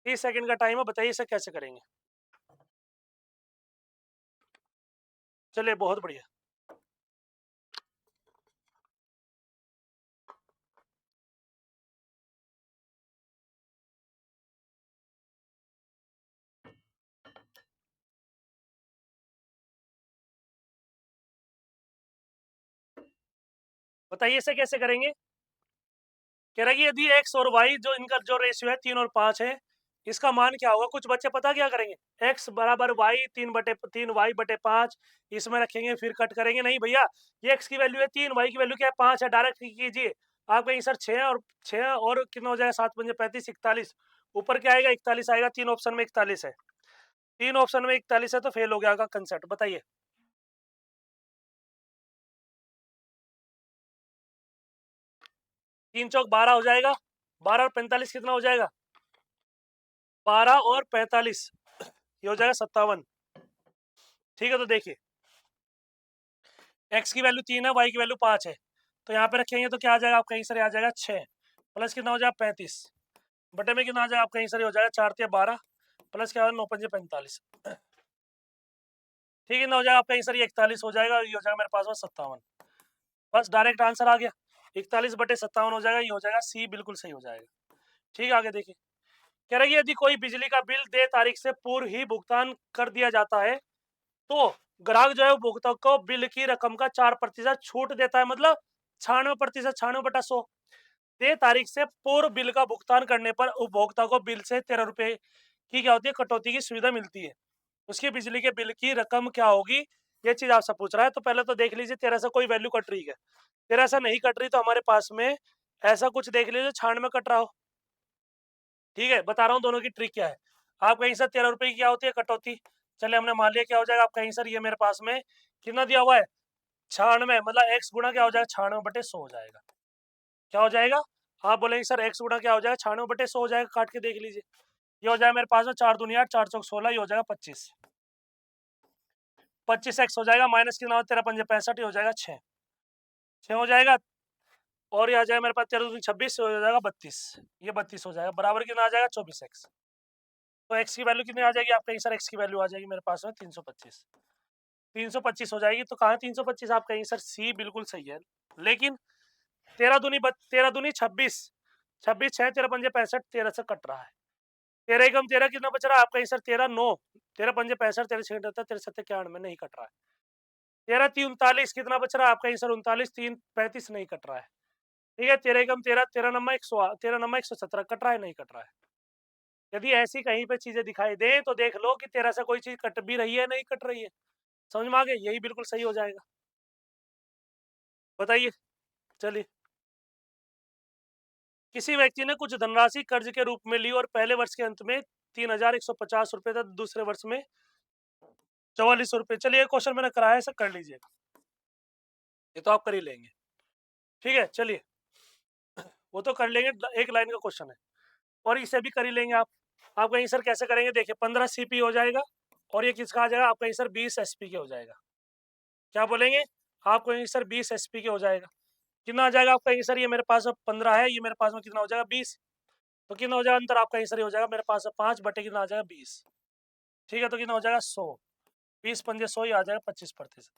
30 सेकंड का टाइम है, बताइए इसे कैसे करेंगे। चलिए बहुत बढ़िया, बताइए इसे कैसे करेंगे। कह रहा है कि यदि एक्स और वाई जो इनका जो रेशियो है 3 और 5 है, इसका मान क्या होगा, कुछ बच्चे पता क्या करेंगे, एक्स बराबर वाई 3/3 y/5 इसमें रखेंगे, फिर कट करेंगे, नहीं भैया, ये एक्स की वैल्यू है 3, वाई की वैल्यू क्या है 5 है, डायरेक्ट कीजिए, आपका आंसर 6 और कितना हो जाएगा 7 पंजे 35 41, ऊपर क्या आएगा 41 आएगा, तीन ऑप्शन में 41 है, तीन ऑप्शन में 41 है, तो फेल हो गया का कंसेप्ट, बताइए। 3 चौक 12 हो जाएगा, 12 और 45 कितना हो जाएगा, 12 और 45 ये हो जाएगा 57। ठीक है, तो देखिए एक्स की वैल्यू 3 है, वाई की वैल्यू 5 है, तो यहाँ पे रखेंगे तो क्या आ जाएगा आपका आंसर आ जाएगा 6, प्लस कितना हो जाएगा 35, बटे में कितना आ जाएगा आपका आंसर हो जाएगा 4 या 12, प्लस क्या होगा 9 पंजे 45, ठीक है ना, हो जाएगा आपका आंसर ये 41 हो जाएगा, ये हो जाएगा मेरे पास में 57, बस डायरेक्ट आंसर आ गया, 41/57 हो जाएगा, ये हो जाएगा सी, बिल्कुल सही हो जाएगा। ठीक है, आगे देखिए, कह रहा है यदि कोई बिजली का बिल देय तारीख से पूर्व ही भुगतान कर दिया जाता है, तो ग्राहक जो है उपभोक्ता को बिल की रकम का 4% छूट देता है, मतलब 96%, 96/100 देय तारीख से पूर्व बिल का भुगतान करने पर उपभोक्ता को बिल से 13 रुपए की क्या होती है, कटौती की सुविधा मिलती है। उसकी बिजली के बिल की रकम क्या होगी, ये चीज आपसे पूछ रहा है, तो पहले तो देख लीजिए 13 से कोई वैल्यू कट रही है, 13 से नहीं कट रही, तो हमारे पास में ऐसा कुछ देख लीजिए 96 कट रहा हो। ठीक है, बता रहा हूँ दोनों की ट्रिक क्या है, आपका आंसर 13 रुपए की क्या होती है कटौती, चलिए हमने मान लिया क्या हो जाएगा आपका आंसर, ये मेरे पास में कितना दिया हुआ है 96, मतलब एक्स गुणा क्या हो जाएगा 96/100 हो जाएगा, क्या हो जाएगा, आप बोलेंगे सर एक्स गुणा क्या हो जाएगा 96/100 हो जाएगा, काट के देख लीजिए, ये हो जाएगा मेरे पास में 4 दूनी 8, 4 चौक 16, ये हो जाएगा 25, 25 एक्स हो जाएगा, माइनस कितना 13 पंजे 65, ये हो जाएगा 6, 6 हो जाएगा, और ये आ जाएगा मेरे पास 13 दूनी 26, हो जाएगा 32, ये 32 हो जाएगा, बराबर कितना आ जाएगा 24 एक्स, तो एक्स की वैल्यू कितनी आ जाएगी आपका आंसर, एक्स की वैल्यू आ जाएगी मेरे पास में 325। 325 हो जाएगी। तो कहाँ 325 आपका आंसर सी बिल्कुल सही है। लेकिन 13 दूनी 26, 26 6 13 पंजे 65, 13 से कट रहा है। 13 एकम 13 कितना बच रहा है आपका आंसर 13 9, 13 पंजे 65, 13 सेकंड रहता है, 13 सत्ते 91 नहीं कट रहा है। 13 3 39 कितना बच रहा है आपका आंसर 39, 3 35 नहीं कट रहा है। ठीक है, 13 एकम 13, 13 नंबर 100, 13 नंबर 117 कट रहा है नहीं कट रहा है। यदि ऐसी कहीं पे चीजें दिखाई दे तो देख लो कि 13 से कोई चीज कट भी रही है नहीं कट रही है। समझ में आ गया, यही बिल्कुल सही हो जाएगा। बताइए, चलिए। किसी व्यक्ति ने कुछ धनराशि कर्ज के रूप में ली और पहले वर्ष के अंत में 3150 रुपए था, दूसरे वर्ष में 4400 रुपए। चलिए, क्वेश्चन मैंने कराया, ऐसा कर लीजिएगा, ये तो आप कर ही लेंगे। ठीक है, चलिए, वो तो कर लेंगे, एक लाइन का क्वेश्चन है और इसे भी कर ही लेंगे आप। आपका आंसर कैसे करेंगे, देखिए 15 सीपी हो जाएगा और ये किसका आ जाएगा, आपका आंसर 20 एसपी के हो जाएगा। क्या बोलेंगे, आपका आंसर 20 एसपी के हो जाएगा। कितना आ जाएगा आपका आंसर, ये मेरे पास 15 है, ये मेरे पास में कितना हो जाएगा 20, तो कितना हो जाएगा अंतर, आपका आंसर ये हो जाएगा मेरे पास 5 बटे कितना आ जाएगा 20। ठीक है, तो कितना हो जाएगा 100, 20 पंजे 100, ये आ जाएगा 25%।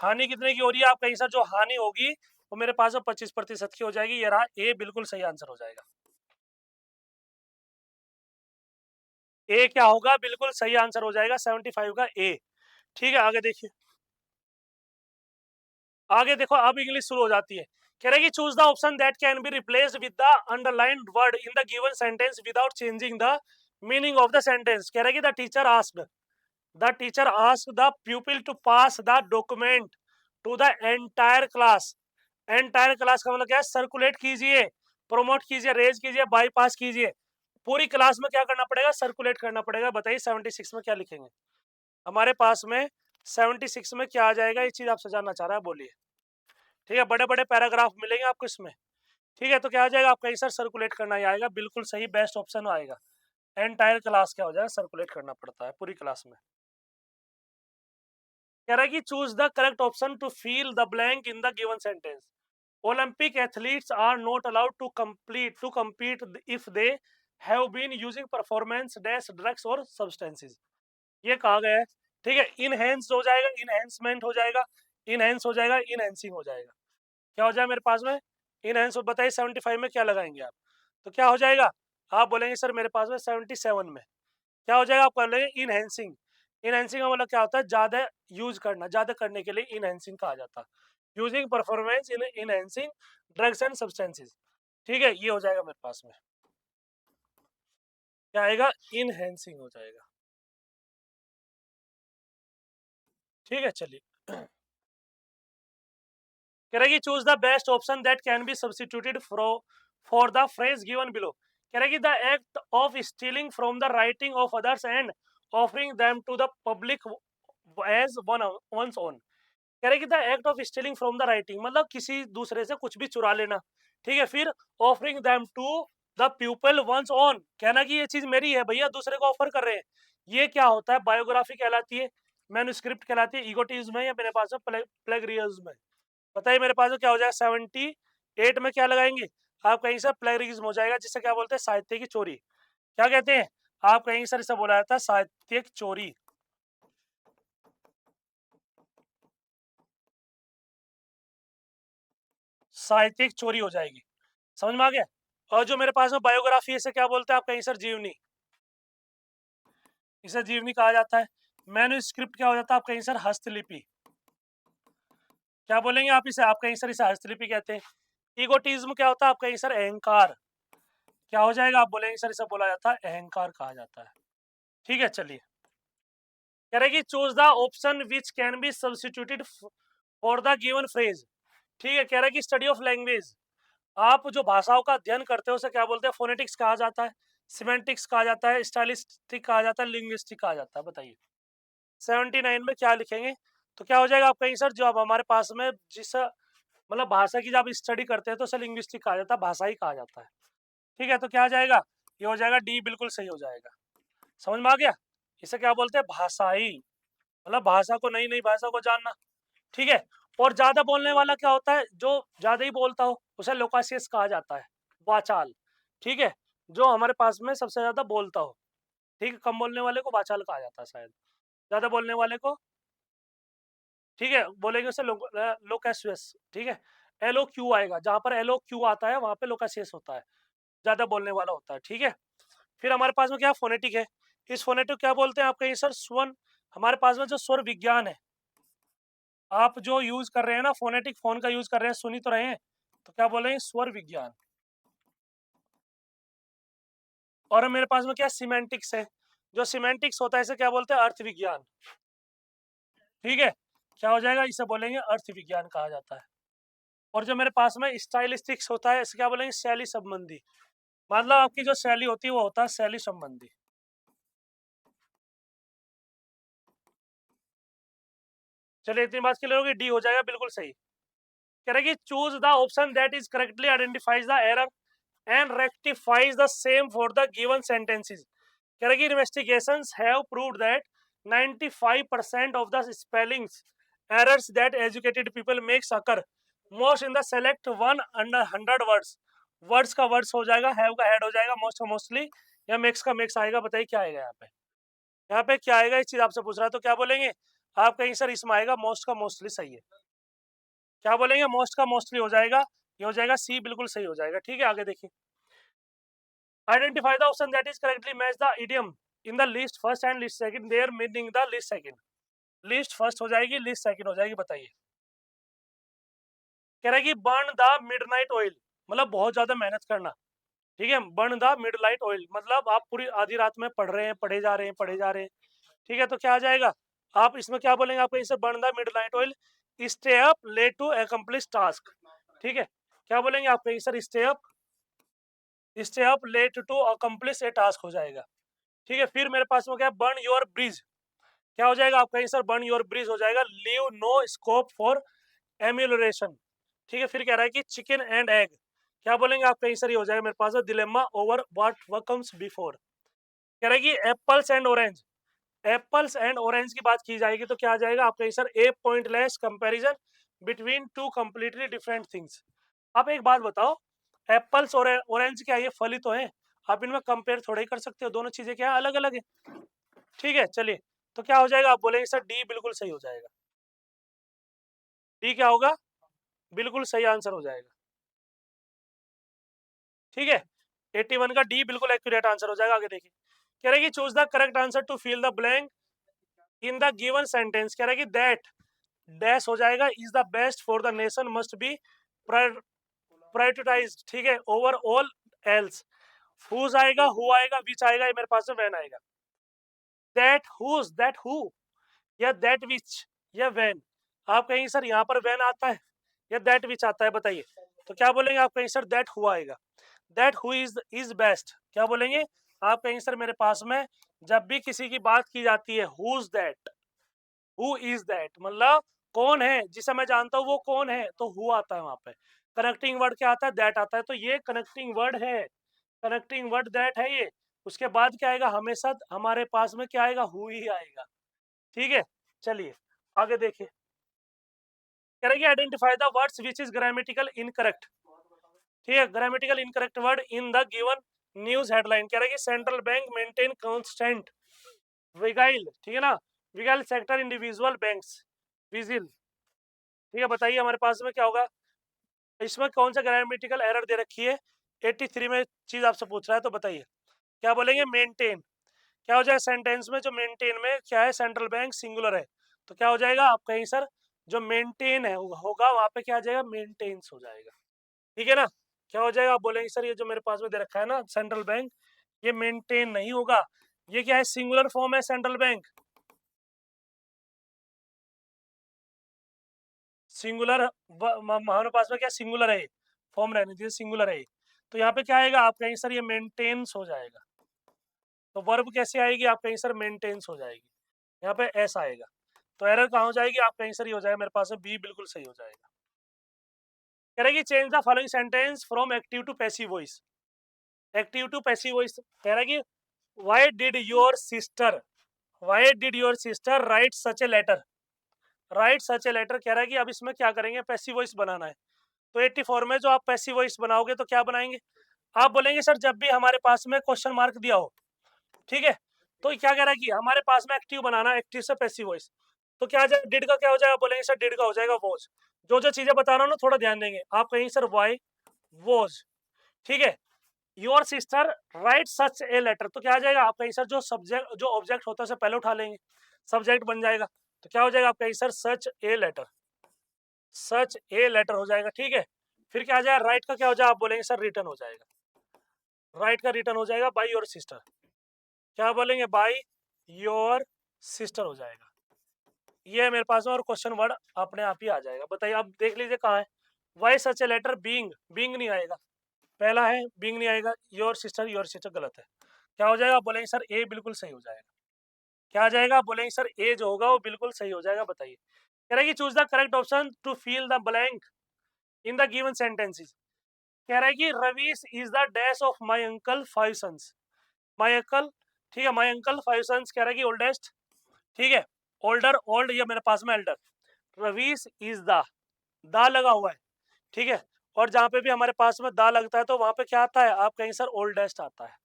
हानि कितने की हो रही है आपका आंसर, जो हानि होगी वो मेरे पास 25% की हो जाएगी। ये रहा ए, बिल्कुल सही आंसर हो जाएगा। ए क्या होगा, बिल्कुल सही आंसर हो जाएगा 75 का ए। ठीक है, आगे देखिए, आगे देखो, अब इंग्लिश शुरू हो जाती है। कह रहे कि choose the option that can be replaced with the underlined word in the given sentence without changing the meaning of the sentence. कह रहे कि the teacher asked the pupil to pass the document to the entire class. Entire class का मतलब क्या है, circulate कीजिए, promote कीजिए, raise कीजिए, बाईपास कीजिए। पूरी क्लास में क्या करना पड़ेगा, सर्कुलेट करना पड़ेगा। बताइए 76 में क्या लिखेंगे हमारे पास में, 76 में क्या आ जाएगा, ये चीज आपसे जानना चाह रहा है, बोलिए। ठीक है, बड़े बड़े पैराग्राफ मिलेंगे आपको इसमें। ठीक है, तो क्या आ जाएगा आपका आंसर, सर्कुलेट करना ही आएगा, बिल्कुल सही, बेस्ट ऑप्शन आएगा। एंटायर क्लास क्या हो जाएगा, सर्कुलेट करना पड़ता है पूरी क्लास में। कह रहा है कि choose the correct option to fill the blank in the given sentence. Olympic athletes are not allowed to compete if they have been using performance dash drugs और substances। ये कहा गया है। ठीक है, इनहेंस हो जाएगा, इनहेंसमेंट हो जाएगा, इनहेंस हो जाएगा, इनहेंसिंग हो जाएगा। क्या हो जाएगा मेरे पास में, इनहेंस। बताइए 75 में क्या लगाएंगे आप, तो क्या हो जाएगा, आप बोलेंगे सर मेरे पास में 77 में क्या हो जाएगा, आप बोलेंगे इनहेंसिंग। इनहेंसिंग का मतलब क्या होता है, ज्यादा यूज करना, ज्यादा करने के लिए इनहेंसिंग कहा जाता है। Using performance in enhancing drugs and substances. ठीक है, ये हो जाएगा मेरे पास में, क्या आएगा, इनहेंसिंग हो जाएगा। ठीक है, चलिए। कह रहा है कि choose the best option that can be substituted for the phrase given below. कह रहा है कि the act of stealing from the writing of others and offering them to the public as one's own. कह रहे कि the act of stealing from the writing मतलब किसी दूसरे से कुछ भी चुरा लेना। ठीक है, फिर offering them to the people one's own, कहना कि ये चीज मेरी है भैया, दूसरे को ऑफर कर रहे हैं। ये क्या होता है, बायोग्राफी कहलाती है, मैन्युस्क्रिप्ट कहलाती है, ईगोटिज्म है, या मेरे पास प्लेगरिज्म है। बताइए मेरे पास क्या हो जाएगा, 78 में क्या लगाएंगे, आप कहीं से प्लेगरिज्म हो जाएगा, जिससे क्या बोलते हैं, साहित्य की चोरी। क्या कहते हैं, आप कहीं सर इसे बोला जाता है साहित्यिक चोरी। साहित्यिक चोरी हो जाएगी। समझ में आ गया। और जो मेरे पास में बायोग्राफी है, इसे क्या बोलते हैं आप कहीं सर, जीवनी। इसे जीवनी कहा जाता है। मैन्युस्क्रिप्ट क्या हो जाता है आप कहीं सर, हस्तलिपि। क्या बोलेंगे आप इसे, आप कहीं सर इसे हस्तलिपि कहते हैं। ईगोटिज्म क्या होता है आप कहीं सर, अहंकार। क्या हो जाएगा, आप बोलेंगे सर इसे बोला जाता है अहंकार कहा जाता है। ठीक है, चलिए। कह रहे कि choose the option which can be substituted for the given phrase. ठीक है, कह रहा है कि स्टडी ऑफ लैंग्वेज, आप जो भाषाओं का अध्ययन करते हो उसे क्या बोलते हैं, फोनेटिक्स कहा जाता है, सिमेंटिक्स कहा जाता है, स्टाइलिस्टिक कहा जाता है, लिंग्विस्टिक कहा जाता है। बताइए 79 में क्या लिखेंगे, तो क्या हो जाएगा आपका आंसर, जो अब हमारे पास में जिस मतलब भाषा की जब आप स्टडी करते हैं तो उसे लिंग्विस्टिक कहा जाता है, भाषा ही कहा जाता है। ठीक है, तो क्या आ जाएगा, ये हो जाएगा डी, बिल्कुल सही हो जाएगा। समझ में आ गया, इसे क्या बोलते हैं, भाषाई, मतलब भाषा को, नई नई भाषा को जानना। ठीक है, और ज्यादा बोलने वाला क्या होता है, जो ज्यादा ही बोलता हो उसे लोकासियस कहा जाता है, वाचाल। ठीक है, जो हमारे पास में सबसे ज्यादा बोलता हो। ठीक है, कम बोलने वाले को वाचाल कहा जाता है शायद, ज्यादा बोलने वाले को ठीक है, बोलेंगे उसे लोकेशियस, ठीक है। LOQ आएगा, जहां पर LOQ आता है वहां पे लोकेशियस होता है, ज्यादा बोलने वाला होता है, ठीक है। फिर हमारे पास में क्या फोनेटिक है, इस फोनेटिक क्या बोलते हैं आप कहीं सर, स्वन। हमारे पास में जो स्वर विज्ञान है, आप जो यूज कर रहे हैं ना फोनेटिक, फोन का यूज कर रहे हैं, सुनी तो रहे हैं, तो क्या बोल रहे हैं, स्वर विज्ञान। और मेरे पास में क्या सिमेंटिक्स है, जो सिमेंटिक्स होता है इसे क्या बोलते हैं, अर्थ विज्ञान, ठीक है। क्या हो जाएगा, इसे बोलेंगे अर्थ विज्ञान कहा जाता है। और जो मेरे पास में स्टाइलिस्टिक्स होता है इसे क्या बोलेंगे, शैली संबंधी, मतलब आपकी जो शैली होती है वो होता है शैली संबंधी। चलिए इतनी बात क्लियर होगी, डी हो जाएगा बिल्कुल सही। कह रहे कि choose the option that is correctly identifies the error and rectifies the same for the given sentences. कह रहे कि investigations have proved that 95% of the spellings errors that educated people makes occur most in the select one under 100 words। Words का words हो जाएगा, have का head हो जाएगा, most का मोस्टली, या मेक्स का मेक्स आएगा। बताइए क्या आएगा यहाँ पे, यहाँ पे क्या आएगा, इस चीज आपसे पूछ रहा है तो क्या बोलेंगे आप, कहीं सर इसमें आएगा मोस्ट का मोस्टली सही है। क्या बोलेंगे, मोस्ट का मोस्टली हो जाएगा, ये हो जाएगा सी, बिल्कुल सही हो जाएगा, ठीक है। आगे देखिए, identify the option that is correctly match the idiom in the list first and list second there meaning the list second. List first हो जाएगी, लिस्ट सेकंड हो जाएगी, बताइए। कह रहा है कि बर्न द मिडनाइट ऑयल, मतलब बहुत ज्यादा मेहनत करना, ठीक है। बर्न द मिडनाइट ऑयल मतलब आप पूरी आधी रात में पढ़ रहे हैं, पढ़े जा रहे हैं, पढ़े जा रहे हैं, ठीक है। तो क्या आ जाएगा, आप इसमें क्या बोलेंगे, आप इसे burn the midnight oil, stay up late to accomplish task, ठीक है। क्या बोलेंगे आप, sir stay up late to accomplish a task हो जाएगा, ठीक है। फिर मेरे पास में क्या, बर्न योर ब्रिज, क्या हो जाएगा आप, सर बर्न योर ब्रिज हो जाएगा, लीव नो स्कोप फॉर एम्यूलरेशन, ठीक है। फिर कह रहा है कि चिकन एंड एग, क्या बोलेंगे आप, सर ये हो जाएगा मेरे पास dilemma over what comes before. कह रहा है कि apples and orange, apples and orange की बात की जाएगी तो क्या आ जाएगा आप, sir a pointless comparison between two completely different things. आप एक बात बताओ, एप्पल्स और ऑरेंज क्या ये फल ही तो है, आप इनमें कंपेयर थोड़ा ही कर सकते हो, दोनों चीजें क्या है, अलग अलग है, ठीक है। चलिए, तो क्या हो जाएगा, आप बोलेंगे सर डी बिल्कुल सही हो जाएगा, डी क्या होगा, बिल्कुल सही आंसर हो जाएगा, ठीक है। 81 का डी बिल्कुल एक्यूरेट आंसर हो जाएगा। आगे देखिए, कह रहे कि choose the correct answer to fill the blank in the given sentence. कह रहा है कि दैट डैश हो जाएगा, is the best for the nation must be prioritised, ठीक है, ओवर ऑल एल्स। हुज आएगा, हु आएगा, विच आएगा, ये मेरे पास में वैन आएगा। दैट हुज, दैट हु, या दैट विच, या वैन। आप कहेंगे सर यहाँ पर वैन आता है या दैट विच आता है, बताइए। तो क्या बोलेंगे आप, कहेंगे सर दैट हु आएगा, दैट हु इज बेस्ट। क्या बोलेंगे आप, कहेंगे सर मेरे पास में जब भी किसी की बात की जाती है, whose that, who is that, मतलब कौन है जिसे मैं जानता हूँ वो कौन है, तो हु आता है वहां पे। कनेक्टिंग वर्ड क्या आता है, दैट आता है, तो ये कनेक्टिंग वर्ड है, कनेक्टिंग वर्ड दैट है ये। उसके बाद क्या आएगा, हमेशा हमारे पास में क्या आएगा, हु ही आएगा, ठीक है। चलिए आगे देखिए, कह रहे identify the words which is grammatical incorrect, ठीक है। Grammatical incorrect word in the given news headline. कह रहे कि सेंट्रल बैंक मेंटेन कांस्टेंट विगाइल, ठीक है ना, विगाइल सेक्टर इंडिविजुअल बैंक्स विजिल, ठीक है। बताइए हमारे पास में क्या होगा, इसमें कौन सा ग्रामेटिकल एरर दे रखी है, 83 में चीज आपसे पूछ रहा है, तो बताइए क्या बोलेंगे, मेंटेन। क्या हो जाएगा सेंटेंस में, जो मेंटेन में क्या है, सेंट्रल बैंक सिंगुलर है, तो क्या हो जाएगा आप कहीं सर, जो मेंटेन है होगा वहां पे क्या आ जाएगा, मेंटेन्स हो जाएगा, ठीक है ना। क्या हो जाएगा, आप बोलेंगे सर ये जो मेरे पास में दे रखा है ना सेंट्रल बैंक, ये मेंटेन नहीं होगा, ये क्या है, सिंगुलर फॉर्म है सेंट्रल बैंक, सिंगुलर, हमारे पास में क्या सिंगुलर है, फॉर्म रहने दीजिए, सिंगुलर है। तो यहाँ पे क्या आएगा, आप कहेंगे सर ये मेंटेन्स हो जाएगा, तो वर्ब कैसे आएगी, आप कहेंगे सर मेंटेन्स हो जाएगी, यहाँ पे एस आएगा। तो एरर कहाँ हो जाएगी, आप कहेंगे सर ये हो जाएगा मेरे पास में बी, बिल्कुल सही हो जाएगा। कह रहे कि change the following sentence from active to passive voice, active to passive voice. कह रहा है कि why did your sister, why did your sister write such a letter, write such a letter. कह रहा है कि अब इसमें क्या करेंगे, पैसिव वॉइस बनाना है। तो 84 में जो आप पैसिव वॉइस बनाओगे तो क्या बनाएंगे, आप बोलेंगे सर जब भी हमारे पास में क्वेश्चन मार्क दिया हो, ठीक है, तो क्या कह रहा है कि हमारे पास में एक्टिव बनाना, एक्टिव से पैसिव वॉइस। तो क्या जाए, डिड का क्या हो जाएगा, बोलेंगे सर डिड का हो जाएगा वॉज। जो चीजें बता रहा हूँ ना थोड़ा ध्यान देंगे आप, कहेंगे सर वाई वॉज, ठीक है। Your sister write such a letter, तो क्या आ जाएगा, आप कहीं सर जो सब्जेक्ट जो ऑब्जेक्ट होता है उसे पहले उठा लेंगे, सब्जेक्ट बन जाएगा। तो क्या हो जाएगा, आप कहीं sir such a letter, such a letter हो जाएगा, ठीक है। फिर क्या आ जाएगा, राइट का क्या हो जाएगा, आप बोलेंगे सर रिटर्न हो जाएगा, राइट का रिटर्न हो जाएगा बाई योर सिस्टर, क्या बोलेंगे, बाई योर सिस्टर हो जाएगा। ये मेरे पास में और क्वेश्चन वर्ड अपने आप ही आ जाएगा। बताइए आप देख लीजिए कहाँ है, why such a letter, being, being नहीं आएगा, पहला है बीइंग नहीं आएगा, योर सिस्टर गलत है। क्या हो जाएगा, बोलेंगे सर ए बिल्कुल सही हो जाएगा। क्या आ जाएगा, बोलेंगे सर ए जो होगा वो बिल्कुल सही हो जाएगा। बताइए, कह रहा है कि choose the correct option to fill the blank in the given sentences. कह रहा है कि Ravish is the dash of my uncle five sons, my uncle, ठीक है, माय अंकल फाइव सन्स, कह रहा है कि ओल्डेस्ट, ठीक है, ओल्डर, ओल्ड ये मेरे पास में एल्डर, रवीश इज द लगा हुआ है, ठीक है। और जहां पे भी हमारे पास में दा लगता है तो वहां पे क्या आता है, आप कहीं सर ओल्डेस्ट आता है,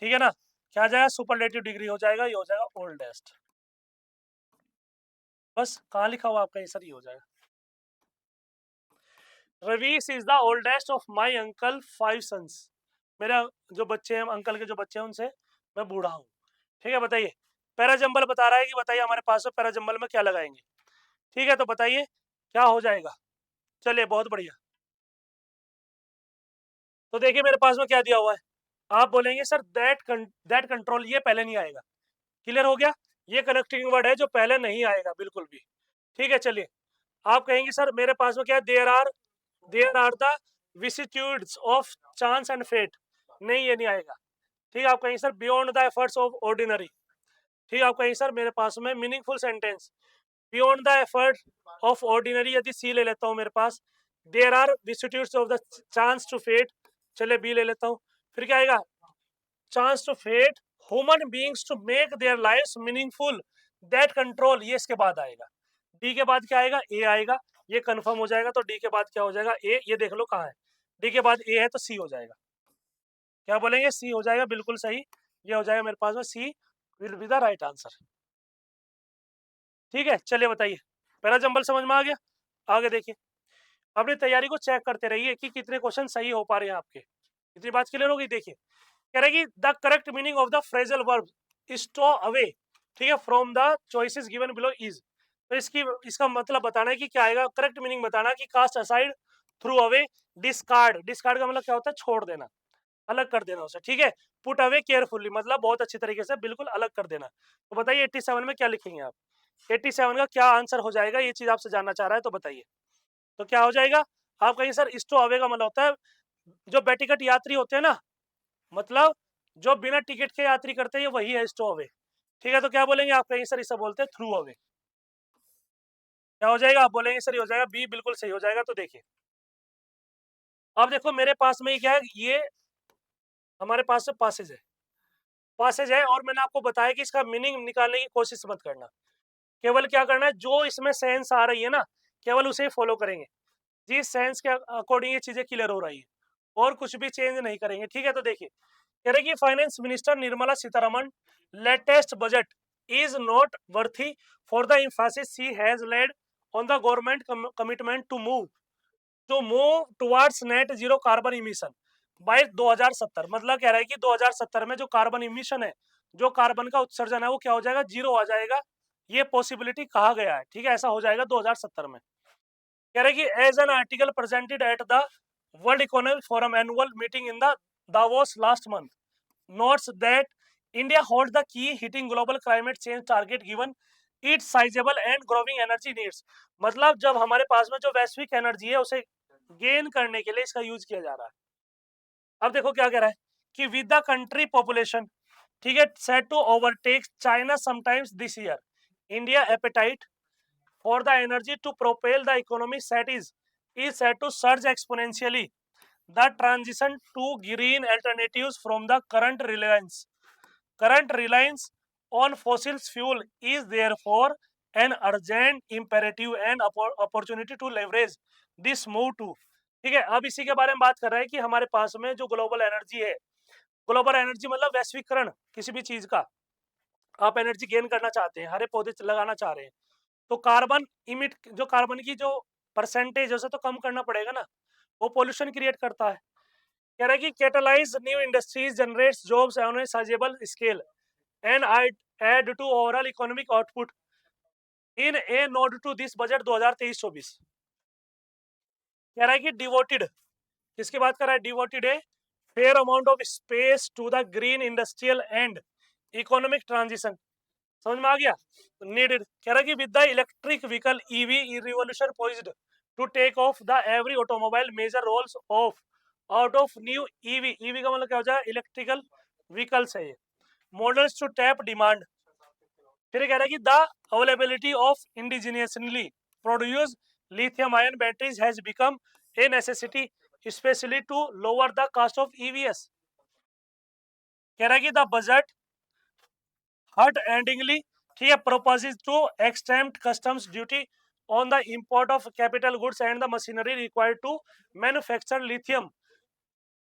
ठीक है ना। क्या आ जाएगा, सुपरलेटिव डिग्री हो जाएगा, ये हो जाएगा ओल्डेस्ट। बस कहाँ लिखा हुआ आपका, ये सर ये हो जाएगा, Ravish is the oldest of my uncle five sons, मेरा जो बच्चे हैं, अंकल के जो बच्चे हैं उनसे मैं बूढ़ा हूँ, ठीक है। बताइए, पैराजंबल बता रहा है कि बताइए हमारे पास में पैराजंबल में क्या लगाएंगे, ठीक है। तो बताइए क्या हो जाएगा, चलिए बहुत बढ़िया। तो देखिए मेरे पास में क्या दिया हुआ है, आप बोलेंगे सर दैट कंट्रोल, ये पहले नहीं आएगा, क्लियर हो गया, ये कनेक्टिंग वर्ड है जो पहले नहीं आएगा बिल्कुल भी, ठीक है। चलिए आप कहेंगे सर मेरे पास में क्या है, there are the vicissitudes of chance and fate, नहीं ये नहीं आएगा, ठीक है। आप कहेंगे sir beyond the efforts of ordinary, ठीक है। आप कहेंगे सर मेरे पास में meaningful sentence, beyond the effort of ordinary, यदि सी ले लेता हूँ मेरे पास, there are vicissitudes of the chance to fate, चलिए बी ले लेता हूँ। फिर क्या आएगा, chance to fate human beings to make their lives meaningful, that control, ये इसके बाद आएगा। डी के बाद क्या आएगा, ए आएगा, ये कंफर्म हो जाएगा। तो डी के बाद क्या हो जाएगा, ए, ये देख लो कहाँ है, डी के बाद ए है तो सी हो जाएगा, क्या बोलेंगे, सी हो जाएगा, बिल्कुल सही, ये हो जाएगा मेरे पास में, C will be the right answer, ठीक है। चलिए बताइए, पहला जंबल समझ में आ गया। आगे देखिए, अपनी तैयारी को चेक करते रहिए कि कितने क्वेश्चन सही हो पा रहे हैं आपके, इतनी बात क्लियर होगी। देखिए कह रहे कि the correct meaning of the phrasal verb stow away, ठीक है, from the choices given below is, तो इसका मतलब बताना है कि क्या आएगा, करेक्ट मीनिंग बताना कि cast aside, throw away, discard, discard का मतलब क्या होता है, छोड़ देना, अलग कर देना उसे, ठीक है। पुट अवे केयरफुली, मतलब बहुत अच्छी तरीके से बिल्कुल अलग कर देना। तो बताइए 87 में क्या लिखेंगे आप, 87 का क्या आंसर हो जाएगा, ये चीज आपसे जानना चाह रहा है, तो बताइए। तो क्या हो जाएगा, आप कहिए सर स्टो अवे का मतलब होता है जो बेटिकट यात्री होते हैं ना, मतलब जो बिना टिकट के यात्री करते हैं वही है स्टो अवे, ठीक है। तो क्या बोलेंगे आप, कहेंगे सर इसे बोलते हैं थ्रू अवे, क्या हो जाएगा, आप बोलेंगे सर ये हो जाएगा बी, बिल्कुल सही हो जाएगा। तो देखिए अब देखो मेरे पास में ये क्या है, ये हमारे पास से पासेज है और मैंने आपको बताया कि इसका मीनिंग निकालने की कोशिश मत करना, केवल क्या करना है, जो इसमें सेंस आ रही है ना केवल उसे फॉलो करेंगे, जिस सेंस के अकॉर्डिंग ये चीजें क्लियर हो रही है, और कुछ भी चेंज नहीं करेंगे, ठीक है। तो देखिए कह रहे कि finance minister Nirmala Sitharaman latest budget is noteworthy for the emphasis she has laid on the government commitment to move towards net zero carbon emission by 2070, मतलब कह रहा है कि 2070 में जो कार्बन इमिशन है, जो कार्बन का उत्सर्जन है वो क्या हो जाएगा, जीरो आ जाएगा, ये पॉसिबिलिटी कहा गया है, ठीक है, ऐसा हो जाएगा 2070 में। कह रहे कि as an article presented at the world economic forum annual meeting in the Davos last month notes that India holds the key hitting global climate change target given its sizable and growing energy needs, मतलब जब हमारे पास में जो वैश्विक energy है उसे gain करने के लिए इसका यूज किया जा रहा है। अब देखो क्या कह रहा है कि विद द कंट्री पॉपुलेशन, ठीक है, set to overtake China sometimes this year, India appetite for the energy to propel the economy set is set to surge exponentially. The transition to green alternatives from the current reliance on fossil fuel is therefore an urgent imperative and opportunity to leverage this move to, ठीक है। अब इसी के बारे में बात कर रहे हैं कि हमारे पास में जो ग्लोबल एनर्जी है, ग्लोबल एनर्जी मतलब वैश्वीकरण किसी भी चीज का, आप एनर्जी गेन करना चाहते हैं, हरे पौधे लगाना चाह रहे हैं, तो कार्बन इमिट, जो कार्बन की जो परसेंटेज है उसे तो कम करना पड़ेगा ना, वो पोल्यूशन क्रिएट करता है। कह रहा है कि catalyse new industries generates jobs on a sizeable scale and I aid to overall economic output in a nod to this budget 2023-24। कह रहा है कि डिवोटेड, किसकी बात कर रहा है, devoted a fair amount of space to the green industrial and economic transition. समझ में आ गया, नीडेड। कह रहा है कि with the electric vehicle EV revolution poised to take off the every automobile major rolls of out of new EV, EV का मतलब क्या हो जाएगा, इलेक्ट्रिकल व्हीकल्स है ये, मॉडल्स टू टैप डिमांड। फिर कह रहा है कि the availability of indigenously produce lithium ion batteries has become a necessity specially to lower the cost of EVs. कह रहा है कि द बजट हर्ट एंडिंगली, ठीक है, proposes to extempt customs duty on the import of capital goods and the machinery required to manufacture lithium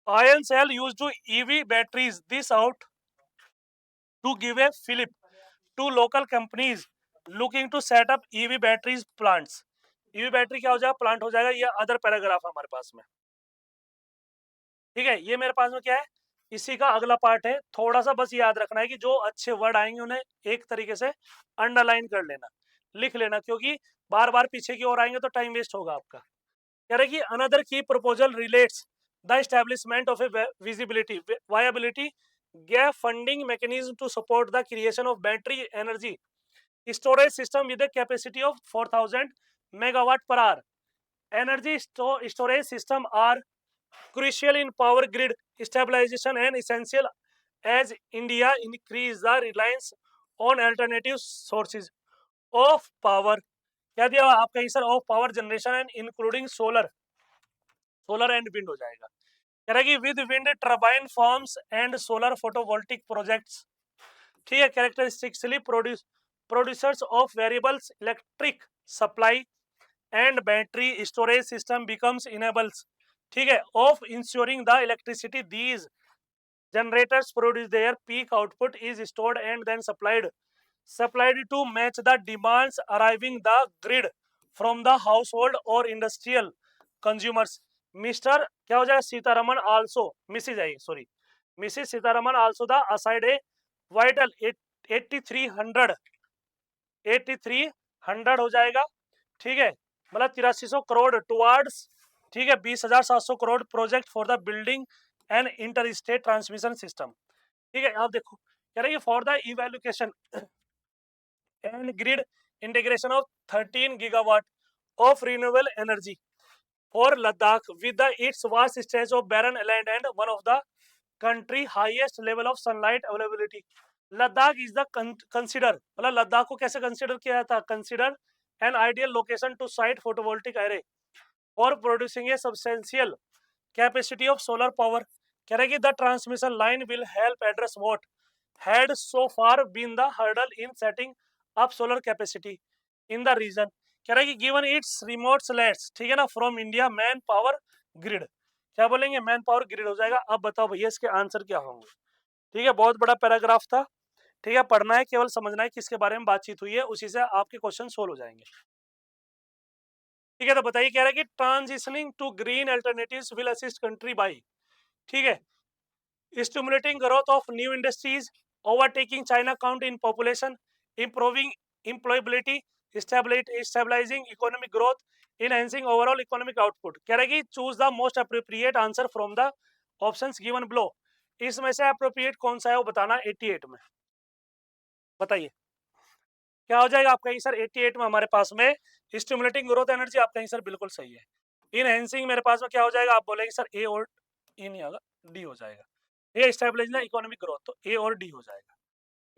ion cell used to EV batteries. This out to give a fillip to local companies looking to set up EV batteries plants. EV battery क्या हो जाएगा, plant हो जाएगा। ये other paragraph हमारे पास में, ठीक है। ये मेरे पास में क्या है, इसी का अगला पार्ट है। थोड़ा सा बस याद रखना है कि जो अच्छे वर्ड आएंगे उन्हें एक तरीके से अंडरलाइन कर लेना, लिख लेना, क्योंकि बार बार पीछे की ओर आएंगे तो टाइम वेस्ट होगा आपका। कह रहे कि another key proposal relates the establishment of a visibility viability gap funding mechanism to support the creation of battery energy storage system with a capacity of 4000 megawatt per hour. Energy storage system are crucial in power grid stabilization and essential as India increase the reliance on alternative sources of power। क्या दिया हुआ आपका answer, of power generation and including solar, solar and wind हो जाएगा। कह रहा है कि with wind turbine forms and solar photovoltaic projects, ठीक है, characteristically producers of variables electric supply and battery storage system becomes enables, ठीक है, of ensuring the electricity these generators produce their peak output is stored and then supplied to match the demands arriving the grid from the household or industrial consumers। Mister क्या हो जाएगा, Sitharaman also, Mrs I sorry, Mrs Sitharaman also the aside a vital 8300 8300 हो जाएगा, ठीक है, मतलब 8300 crore towards, ठीक है, 20,700 crore project for the building and inter state transmission system. ठीक है, आप देखो कह रहे हैं for the evaluation and grid integration of 13 gigawatt of renewable energy for Ladakh with its vast stretch of barren land and one of the country highest level of sunlight availability. Ladakh is the consider, मतलब लद्दाख को कैसे consider किया जाता, consider an ideal location to site photovoltaic array for producing A substantial capacity of solar power. कह रहे कि the transmission line will help address what had so far been the hurdle in setting up solar capacity in the region। कह रहा है कि given its remote slants, ठीक है ना, from India man power grid, क्या बोलेंगे, मैन पावर ग्रिड हो जाएगा। अब बताओ भैया इसके आंसर क्या होंगे। ठीक है, बहुत बड़ा पैराग्राफ था, ठीक है, पढ़ना है, केवल समझना है किसके बारे में बातचीत हुई है, उसी से आपके क्वेश्चन सोल्व हो जाएंगे। ठीक है, तो बताइए, कह रहा है कि transitioning to green alternatives will assist country by, ठीक है, stimulating growth of new industries, overtaking China count in population, improving employability, stabilizing economic growth, enhancing overall economic output। कह रहा है कि choose the most appropriate answer from the options given below. इसमें से appropriate कौन सा है वो बताना। 88 में बताइए क्या हो जाएगा आपका आंसर। 88 में हमारे पास में स्टिमुलेटिंग ग्रोथ एनर्जी, आपका आंसर बिल्कुल सही है। इनहेंसिंग मेरे पास में क्या हो जाएगा, आप बोलेंगे सर ए और ए नहीं होगा, डी हो जाएगा। ये स्टेबलाइज ना इकोनॉमिक ग्रोथ, तो ए और डी हो जाएगा।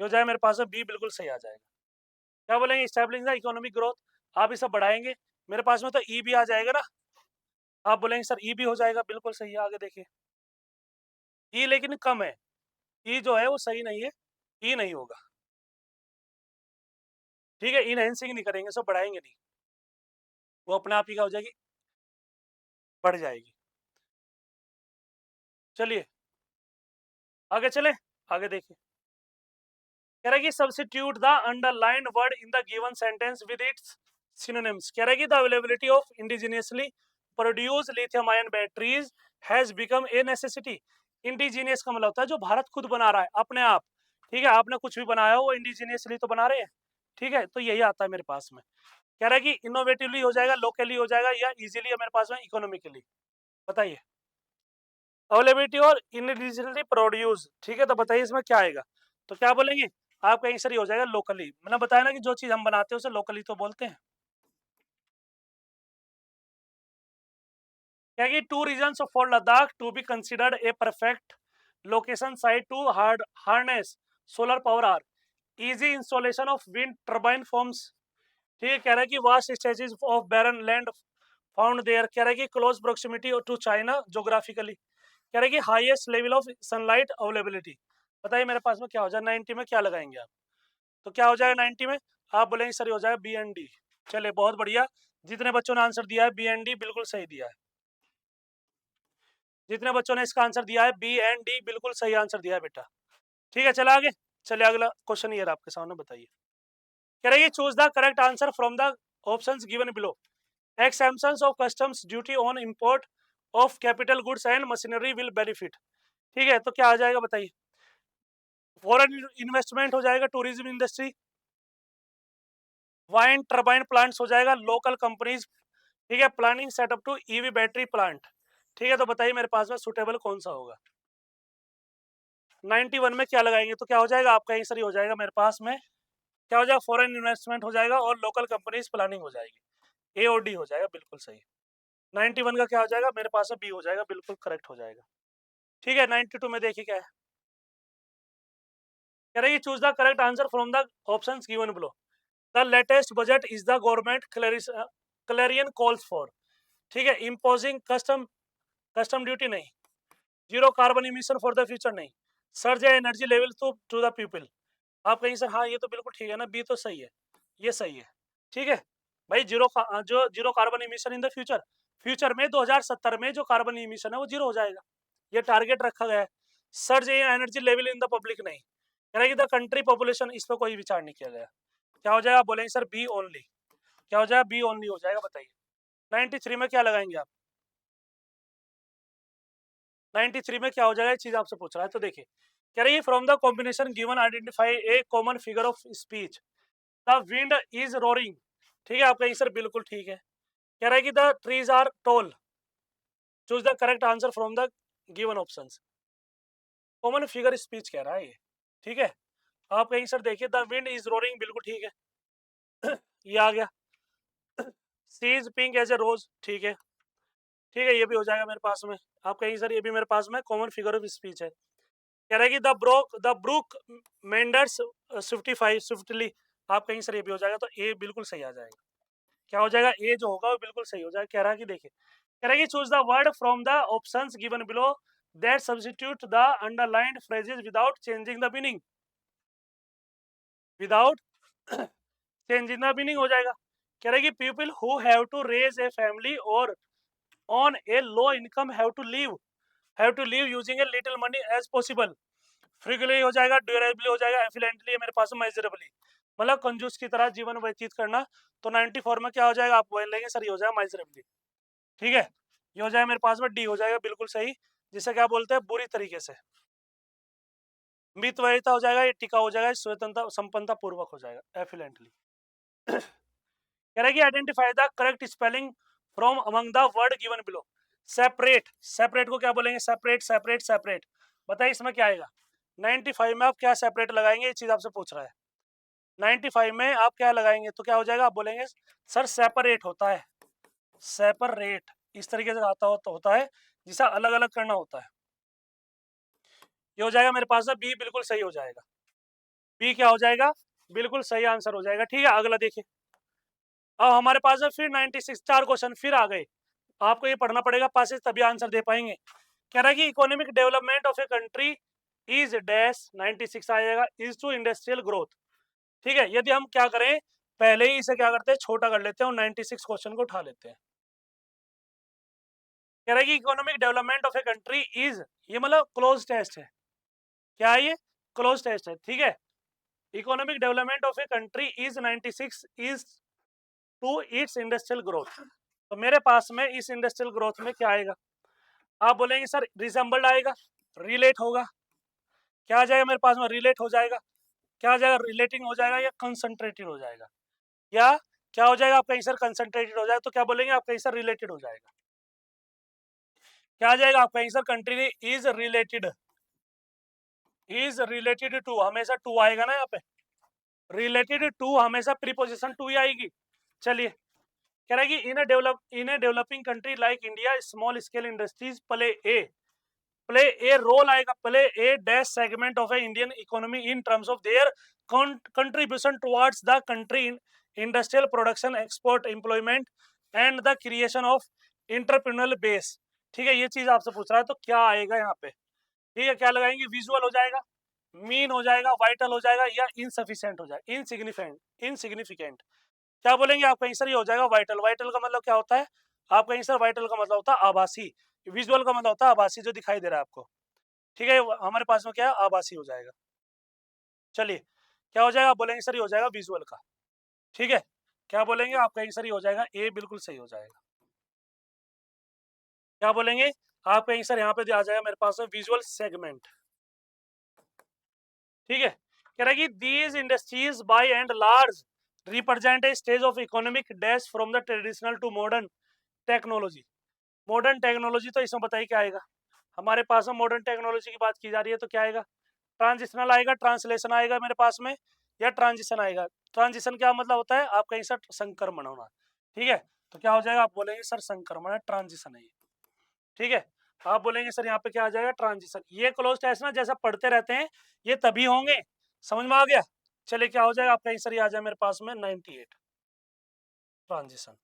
ये हो जाएगा मेरे पास में बी, बिल्कुल सही आ जाएगा। क्या बोलेंगे, स्टेबलाइज ना इकोनॉमिक ग्रोथ, आप इसे बढ़ाएंगे, मेरे पास में तो ई भी आ जाएगा ना, आप बोलेंगे सर ई भी हो जाएगा, बिल्कुल सही है। आगे देखिए ई लेकिन कम है, ई जो है वो सही नहीं है, ई नहीं होगा, ठीक है, इनहेंसिंग नहीं करेंगे, सब बढ़ाएंगे नहीं, वो अपने आप ही क्या हो जाएगी, बढ़ जाएगी। चलिए आगे चले, आगे देखिए कह रहा है कि substitute the underlined word in the given sentence with its synonyms. कह रहा है कि the availability of indigenously produce lithium ion batteries has become a necessity. Indigenous का मतलब होता है जो भारत खुद बना रहा है अपने आप, ठीक है, आपने कुछ भी बनाया हो वो इंडिजीनियसली तो बना रहे हैं, ठीक है, तो यही आता है मेरे पास में। कह रहा है कि इनोवेटिवली हो जाएगा, लोकली हो जाएगा, या इजीली है मेरे पास में इकोनॉमिकली। बताइए, अवेलेबिलिटी और इंडिजिनियसली प्रोड्यूस, ठीक है, तो बताइए इसमें क्या आएगा, तो क्या बोलेंगे, आपका आंसर ही हो जाएगा लोकली। मैंने बताया ना कि जो चीज हम बनाते हैं उसे लोकली तो बोलते हैं। क्या कि two reasons for Ladakh to be considered a perfect location site to harness solar power are easy installation of wind turbine forms. ठीक है, कह रहा है कि vast stretches of barren land found there. कह रहा है कि close proximity to China geographically. कह रहा है कि highest level of sunlight availability. बताइए मेरे पास में क्या हो जाए 90 में, क्या लगाएंगे आप, तो क्या हो जाएगा 90 में, आप बोलेंगे सर हो जाएगा बी एंड डी। चलिए बहुत बढ़िया, जितने बच्चों ने आंसर दिया है बी एंड डी बिल्कुल सही दिया है। जितने बच्चों ने इसका आंसर दिया है बी एंड डी बिल्कुल सही आंसर दिया है बेटा। ठीक है, चला आगे। चलिए अगला क्वेश्चन ये आपके सामने, बताइए। कह रही है choose the correct answer from the options given below. Exemptions of customs duty on import of capital goods and machinery will benefit. ठीक है, तो क्या आ जाएगा बताइए, फॉरेन इन्वेस्टमेंट हो जाएगा, tourism industry, wind turbine plants हो जाएगा, लोकल कंपनीज, ठीक है, planning setup to EV battery plant. ठीक है, तो बताइए मेरे पास में सुटेबल कौन सा होगा। 91 में क्या लगाएंगे, तो क्या हो जाएगा आपका आंसर ही हो जाएगा मेरे पास में, क्या हो जाएगा, फॉरेन इन्वेस्टमेंट हो जाएगा और लोकल कंपनीज प्लानिंग हो जाएगी, ए और डी हो जाएगा बिल्कुल सही। 91 का क्या हो जाएगा मेरे पास में, बी हो जाएगा, बिल्कुल करेक्ट हो जाएगा। ठीक है, 92 में देखिए क्या है, कह रही है choose the correct answer from the options given below. The latest budget is the government clarion calls for. ठीक है, इम्पोजिंग कस्टम ड्यूटी नहीं, zero carbon emission for the future नहीं, surge energy level to the people. आप कहीं sir हाँ ये तो बिल्कुल ठीक है ना, बी तो सही है, ये सही है। ठीक है भाई, जो zero carbon emission in the future, future में 2070 में जो कार्बन इमिशन है वो जीरो हो जाएगा, ये टारगेट रखा गया है। Surge energy level in the public नहीं, कह रहा है कि द कंट्री पॉपुलेशन, इस पर कोई विचार नहीं किया गया। क्या हो जाएगा, आप बोलेंगे सर बी ओनली, क्या हो जाएगा, बी ओनली हो जाएगा। बताइए 93 में क्या लगाएंगे आप, 93 में क्या हो जाएगा, चीज आपसे पूछ रहा है, तो देखिए कह रही है from the combination given identify A common figure of speech. The wind is roaring. ठीक है, आपका आंसर बिल्कुल ठीक है। कह रहा है कि the trees are tall, choose the correct answer from the given options. Common figure speech कह रहा है ये, ठीक है, आपका आंसर देखिए, द विंड इज रोरिंग बिल्कुल ठीक है ये आ गया। सी इज पिंक एज ए रोज, ठीक है, ठीक है, ये भी हो जाएगा मेरे पास में। आपका आंसर ये भी मेरे पास में कॉमन फिगर ऑफ स्पीच है। कह रहा है कि द ब्रूक मेंडर्स 55 स्विफ्टली। आपका आंसर ये भी हो जाएगा, तो ए बिल्कुल सही आ जाएगा। क्या हो जाएगा, ए जो होगा वो बिल्कुल सही हो जाएगा। कह रहा है कि देखिए, कह रहा है कि choose the word from the options given below that substitute the underlined phrases without changing the meaning, without changing the meaning हो जाएगा। कह रहा है कि people who have to raise a family और on a low income have to live using a little money as possible. Freely हो जाएगा, ड्यूरेबली हो जाएगा, एफिलेंटली मेरे पास मेजरेबली, मतलब कंजूस की तरह जीवन व्यतीत करना। तो 94 में क्या हो जाएगा, आप बोल लेंगे सर ये हो जाएगा मेजरेबली। ठीक है, ये हो जाएगा मेरे पास में, डी हो जाएगा बिल्कुल सही, जिसे क्या बोलते हैं बुरी तरीके से। मितव्ययिता हो जाएगा, ये टिका हो जाएगा, स्वतंत्रता संपन्नता पूर्वक हो जाएगा, एफिलेंटली। कह रहा है कि identify the correct spelling from among the word given below. Separate, separate को क्या बोलेंगे, सेपरेट सेपरेट सेपरेट। बताइए इसमें क्या आएगा, 95 में आप क्या सेपरेट लगाएंगे, ये चीज आपसे पूछ रहा है। 95 में आप क्या लगाएंगे, तो क्या हो जाएगा, आप बोलेंगे सर सेपरेट होता है, सेपरेट इस तरीके से आता होता है, जिसे अलग अलग करना होता है। ये हो जाएगा मेरे पास, बी बिल्कुल सही हो जाएगा, बी क्या हो जाएगा, बिल्कुल सही आंसर हो जाएगा। ठीक है, अगला देखिए। अब हमारे पास है फिर 96 चार क्वेश्चन फिर आ गए, आपको ये पढ़ना पड़ेगा पासेज, तभी आंसर दे पाएंगे। कह रहा है कि economic development of a country is dash, 96 आएगा, इज टू इंडस्ट्रियल ग्रोथ। ठीक है, यदि हम क्या करें, पहले ही इसे क्या करते हैं, छोटा कर लेते हैं और 96 क्वेश्चन को उठा लेते हैं। कह रहा है कि economic development of a country is, ये मतलब क्लोज टेस्ट है, क्या है ये, क्लोज टेस्ट है। ठीक है, economic development of a country is 96 is to its industrial growth. तो मेरे पास में इस इंडस्ट्रियल ग्रोथ में क्या आएगा? आप बोलेंगे सर रिजेंबल्ड आएगा, रिलेट होगा, क्या आ जाएगा मेरे पास में? रिलेट हो जाएगा, क्या आ जाएगा? रिलेटिंग हो जाएगा या कंसंट्रेटेड हो जाएगा, या क्या हो जाएगा? आप कहीं सर कंसंट्रेटेड हो जाएगा, तो क्या बोलेंगे आप? कहीं सर रिलेटेड हो जाएगा, क्या आ जाएगा? आप कहीं sir country is related to, हमेशा टू आएगा ना यहाँ पे, रिलेटेड टू हमेशा प्रीपोजिशन टू ही आएगी। चलिए, कह रहा है कि in a developing country like India small scale industries play a role आएगा, play a dash segment of a Indian economy in terms of their contribution towards the country industrial production, export, employment and the creation of entrepreneurial base. ठीक है, ये चीज आपसे पूछ रहा है, तो क्या आएगा यहाँ पे? ठीक है, क्या लगाएंगे? विजुअल हो जाएगा, मीन हो जाएगा, वाइटल हो जाएगा, या इनसफिशिएंट हो जाएगा, इनसिग्निफिकेंट। क्या बोलेंगे आप? कहीं सर ये हो जाएगा वाइटल। वाइटल का मतलब क्या होता है? आप कहीं सर वाइटल का मतलब होता है आभासी, विजुअल का मतलब होता है आभासी, जो दिखाई दे रहा है आपको। ठीक है, हमारे पास में क्या है? आभासी हो जाएगा। चलिए, क्या हो जाएगा? आप बोलेंगे सर ये हो जाएगा विजुअल का। ठीक है, क्या बोलेंगे आप? कहीं सर ये हो जाएगा ए, बिल्कुल सही हो जाएगा। क्या बोलेंगे आप? कहीं सर यहाँ पे आ जाएगा मेरे पास में विजुअल सेगमेंट। ठीक है, कह रहा है कि these industries by and large represent a stage of economic dash from the traditional to modern technology. Modern technology तो इसमें बताइए क्या आएगा? हमारे पास में मॉडर्न टेक्नोलॉजी की बात की जा रही है, तो क्या आएगा? ट्रांजिशनल आएगा, ट्रांसलेशन आएगा मेरे पास में, या ट्रांजिशन आएगा। ट्रांजिशन क्या मतलब होता है? आप कहीं सर संक्रमण होना। ठीक है, तो क्या हो जाएगा? आप बोलेंगे सर संक्रमण है, ट्रांजिशन है ये। ठीक है, आप बोलेंगे सर यहाँ पे क्या आ जाएगा? ट्रांजिशन। ये क्लोज टेस्ट ना जैसा पढ़ते रहते हैं, ये तभी होंगे, समझ में आ गया? चलिए, क्या हो जाएगा? आप कहीं सर ये आ जाए मेरे पास में 98 ट्रांजिशन।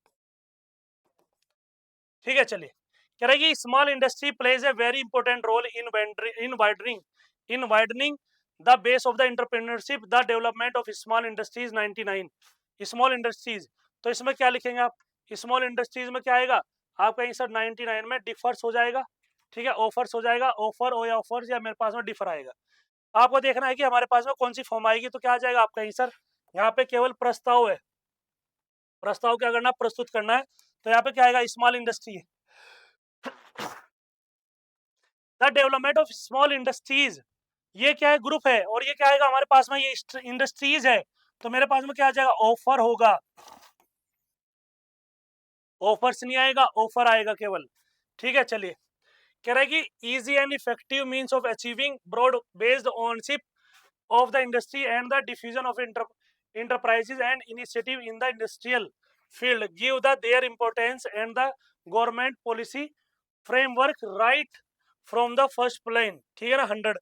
ठीक है, चलिए, कह रहा है कि small industry plays a very important role in widening the base of the entrepreneurship, the development of small industries 99। Small industries, तो इसमें क्या लिखेंगे आप? स्मॉल इंडस्ट्रीज में क्या आएगा? आप कहीं सर 99 में डिफर्स हो जाएगा। ठीक है, ऑफर्स हो जाएगा, ऑफर हो या ऑफर्स, या मेरे पास में डिफर आएगा। आपको देखना है कि हमारे पास में कौन सी फॉर्म आएगी, तो क्या आ जाएगा? आप कहीं सर यहाँ पे केवल प्रस्ताव है, प्रस्ताव क्या करना? प्रस्तुत करना है। तो यहाँ पे क्या आएगा? स्मॉल इंडस्ट्री है, the development of small industries. ये क्या है? ग्रुप है, और ये क्या आएगा हमारे पास में? ये इंडस्ट्रीज है, तो मेरे पास में क्या आ जाएगा? ऑफर होगा, ऑफर्स नहीं आएगा, ऑफर आएगा केवल। ठीक है, चलिए, कह रहा है कि easy and effective means of achieving broad based ownership of the industry and the diffusion of enterprises and initiative in the industrial field give their importance and the government policy framework right from the first plane। ठीक है ना? 100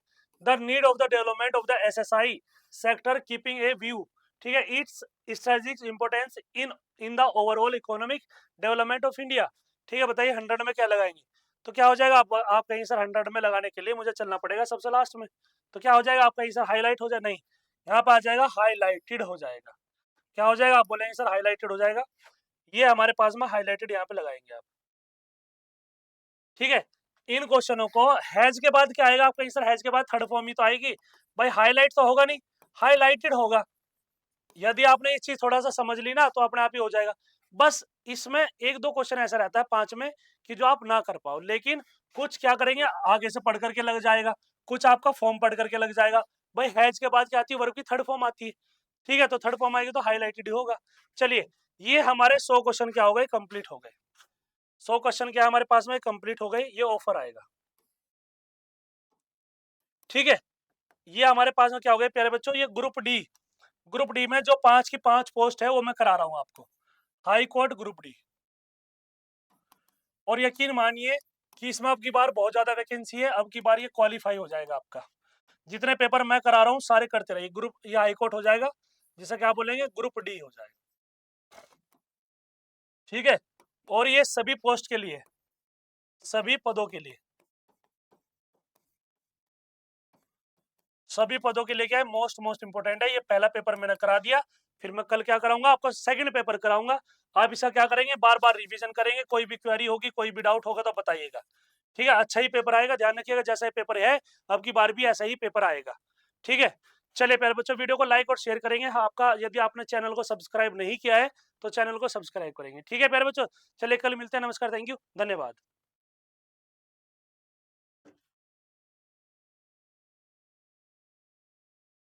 the need of the development of the SSI sector keeping a view, ठीक है, its strategic importance in the overall economic development of India। ठीक है, बताइए 100 में क्या लगाएंगे? तो क्या हो जाएगा? आप कहीं सर 100 में लगाने के लिए मुझे चलना पड़ेगा सबसे लास्ट में, तो क्या हो जाएगा? आप कहीं सर हाईलाइट हो जाए, नहीं, यहाँ पे आ जाएगा हाईलाइटेड हो जाएगा। क्या हो जाएगा? आप बोलेंगे सर हाईलाइटेड हो जाएगा, ये हमारे पास में हाईलाइटेड यहाँ पे लगाएंगे आप। ठीक है, इन क्वेश्चनों को हैज के बाद क्या आएगा? आप कहीं सर हैज के बाद थर्ड फॉर्म ही तो आएगी भाई, हाईलाइट तो होगा नहीं, हाईलाइटेड होगा। यदि आपने ये चीज थोड़ा सा समझ ली ना, तो अपने आप ही हो जाएगा। बस इसमें एक दो क्वेश्चन ऐसा रहता है 5 में कि जो आप ना कर पाओ, लेकिन कुछ क्या करेंगे आगे से पढ़ करके लग जाएगा, कुछ आपका फॉर्म पढ़ करके लग जाएगा। भाई हैज के बाद क्या आती है? वर्ब की थर्ड फॉर्म आती है। ठीक है, तो थर्ड फॉर्म आएगी तो हाईलाइटेड होगा। चलिए, ये हमारे 100 क्वेश्चन क्या हो गए? कंप्लीट हो गए। 100 क्वेश्चन क्या हमारे पास में कंप्लीट हो गए, ये ऑफर आएगा। ठीक है, ये हमारे पास में क्या हो गए प्यारे बच्चों? ये ग्रुप डी में जो 5 की 5 पोस्ट है वो मैं करा रहा हूं आपको, हाई कोर्ट ग्रुप डी। और यकीन मानिए कि इसमें अब की बार बहुत ज्यादा वैकेंसी है, अब की बार ये क्वालिफाई हो जाएगा आपका। जितने पेपर मैं करा रहा हूँ सारे करते रहिए, ग्रुप ये हाई कोर्ट हो जाएगा, जिसे क्या बोलेंगे? ग्रुप डी हो जाएगा। ठीक है, और ये सभी पोस्ट के लिए, सभी पदों के लिए, सभी पदों के लिए क्या है? मोस्ट इंपोर्टेंट है। ये पहला पेपर मैंने करा दिया, फिर मैं कल क्या कराऊंगा? आपको सेकंड पेपर कराऊंगा। आप इसका क्या करेंगे? बार बार रिवीजन करेंगे, कोई भी क्वेरी होगी, कोई भी डाउट होगा तो बताइएगा। ठीक है, अच्छा ही पेपर आएगा, ध्यान रखिएगा, जैसा ही पेपर है अब की बार भी ऐसा ही पेपर आएगा। ठीक है, चलिए प्यारे बच्चों, वीडियो को लाइक और शेयर करेंगे। हाँ, आपका यदि आपने चैनल को सब्सक्राइब नहीं किया है तो चैनल को सब्सक्राइब करेंगे। ठीक है प्यारे बच्चों, चलिए कल मिलते हैं। नमस्कार, थैंक यू, धन्यवाद।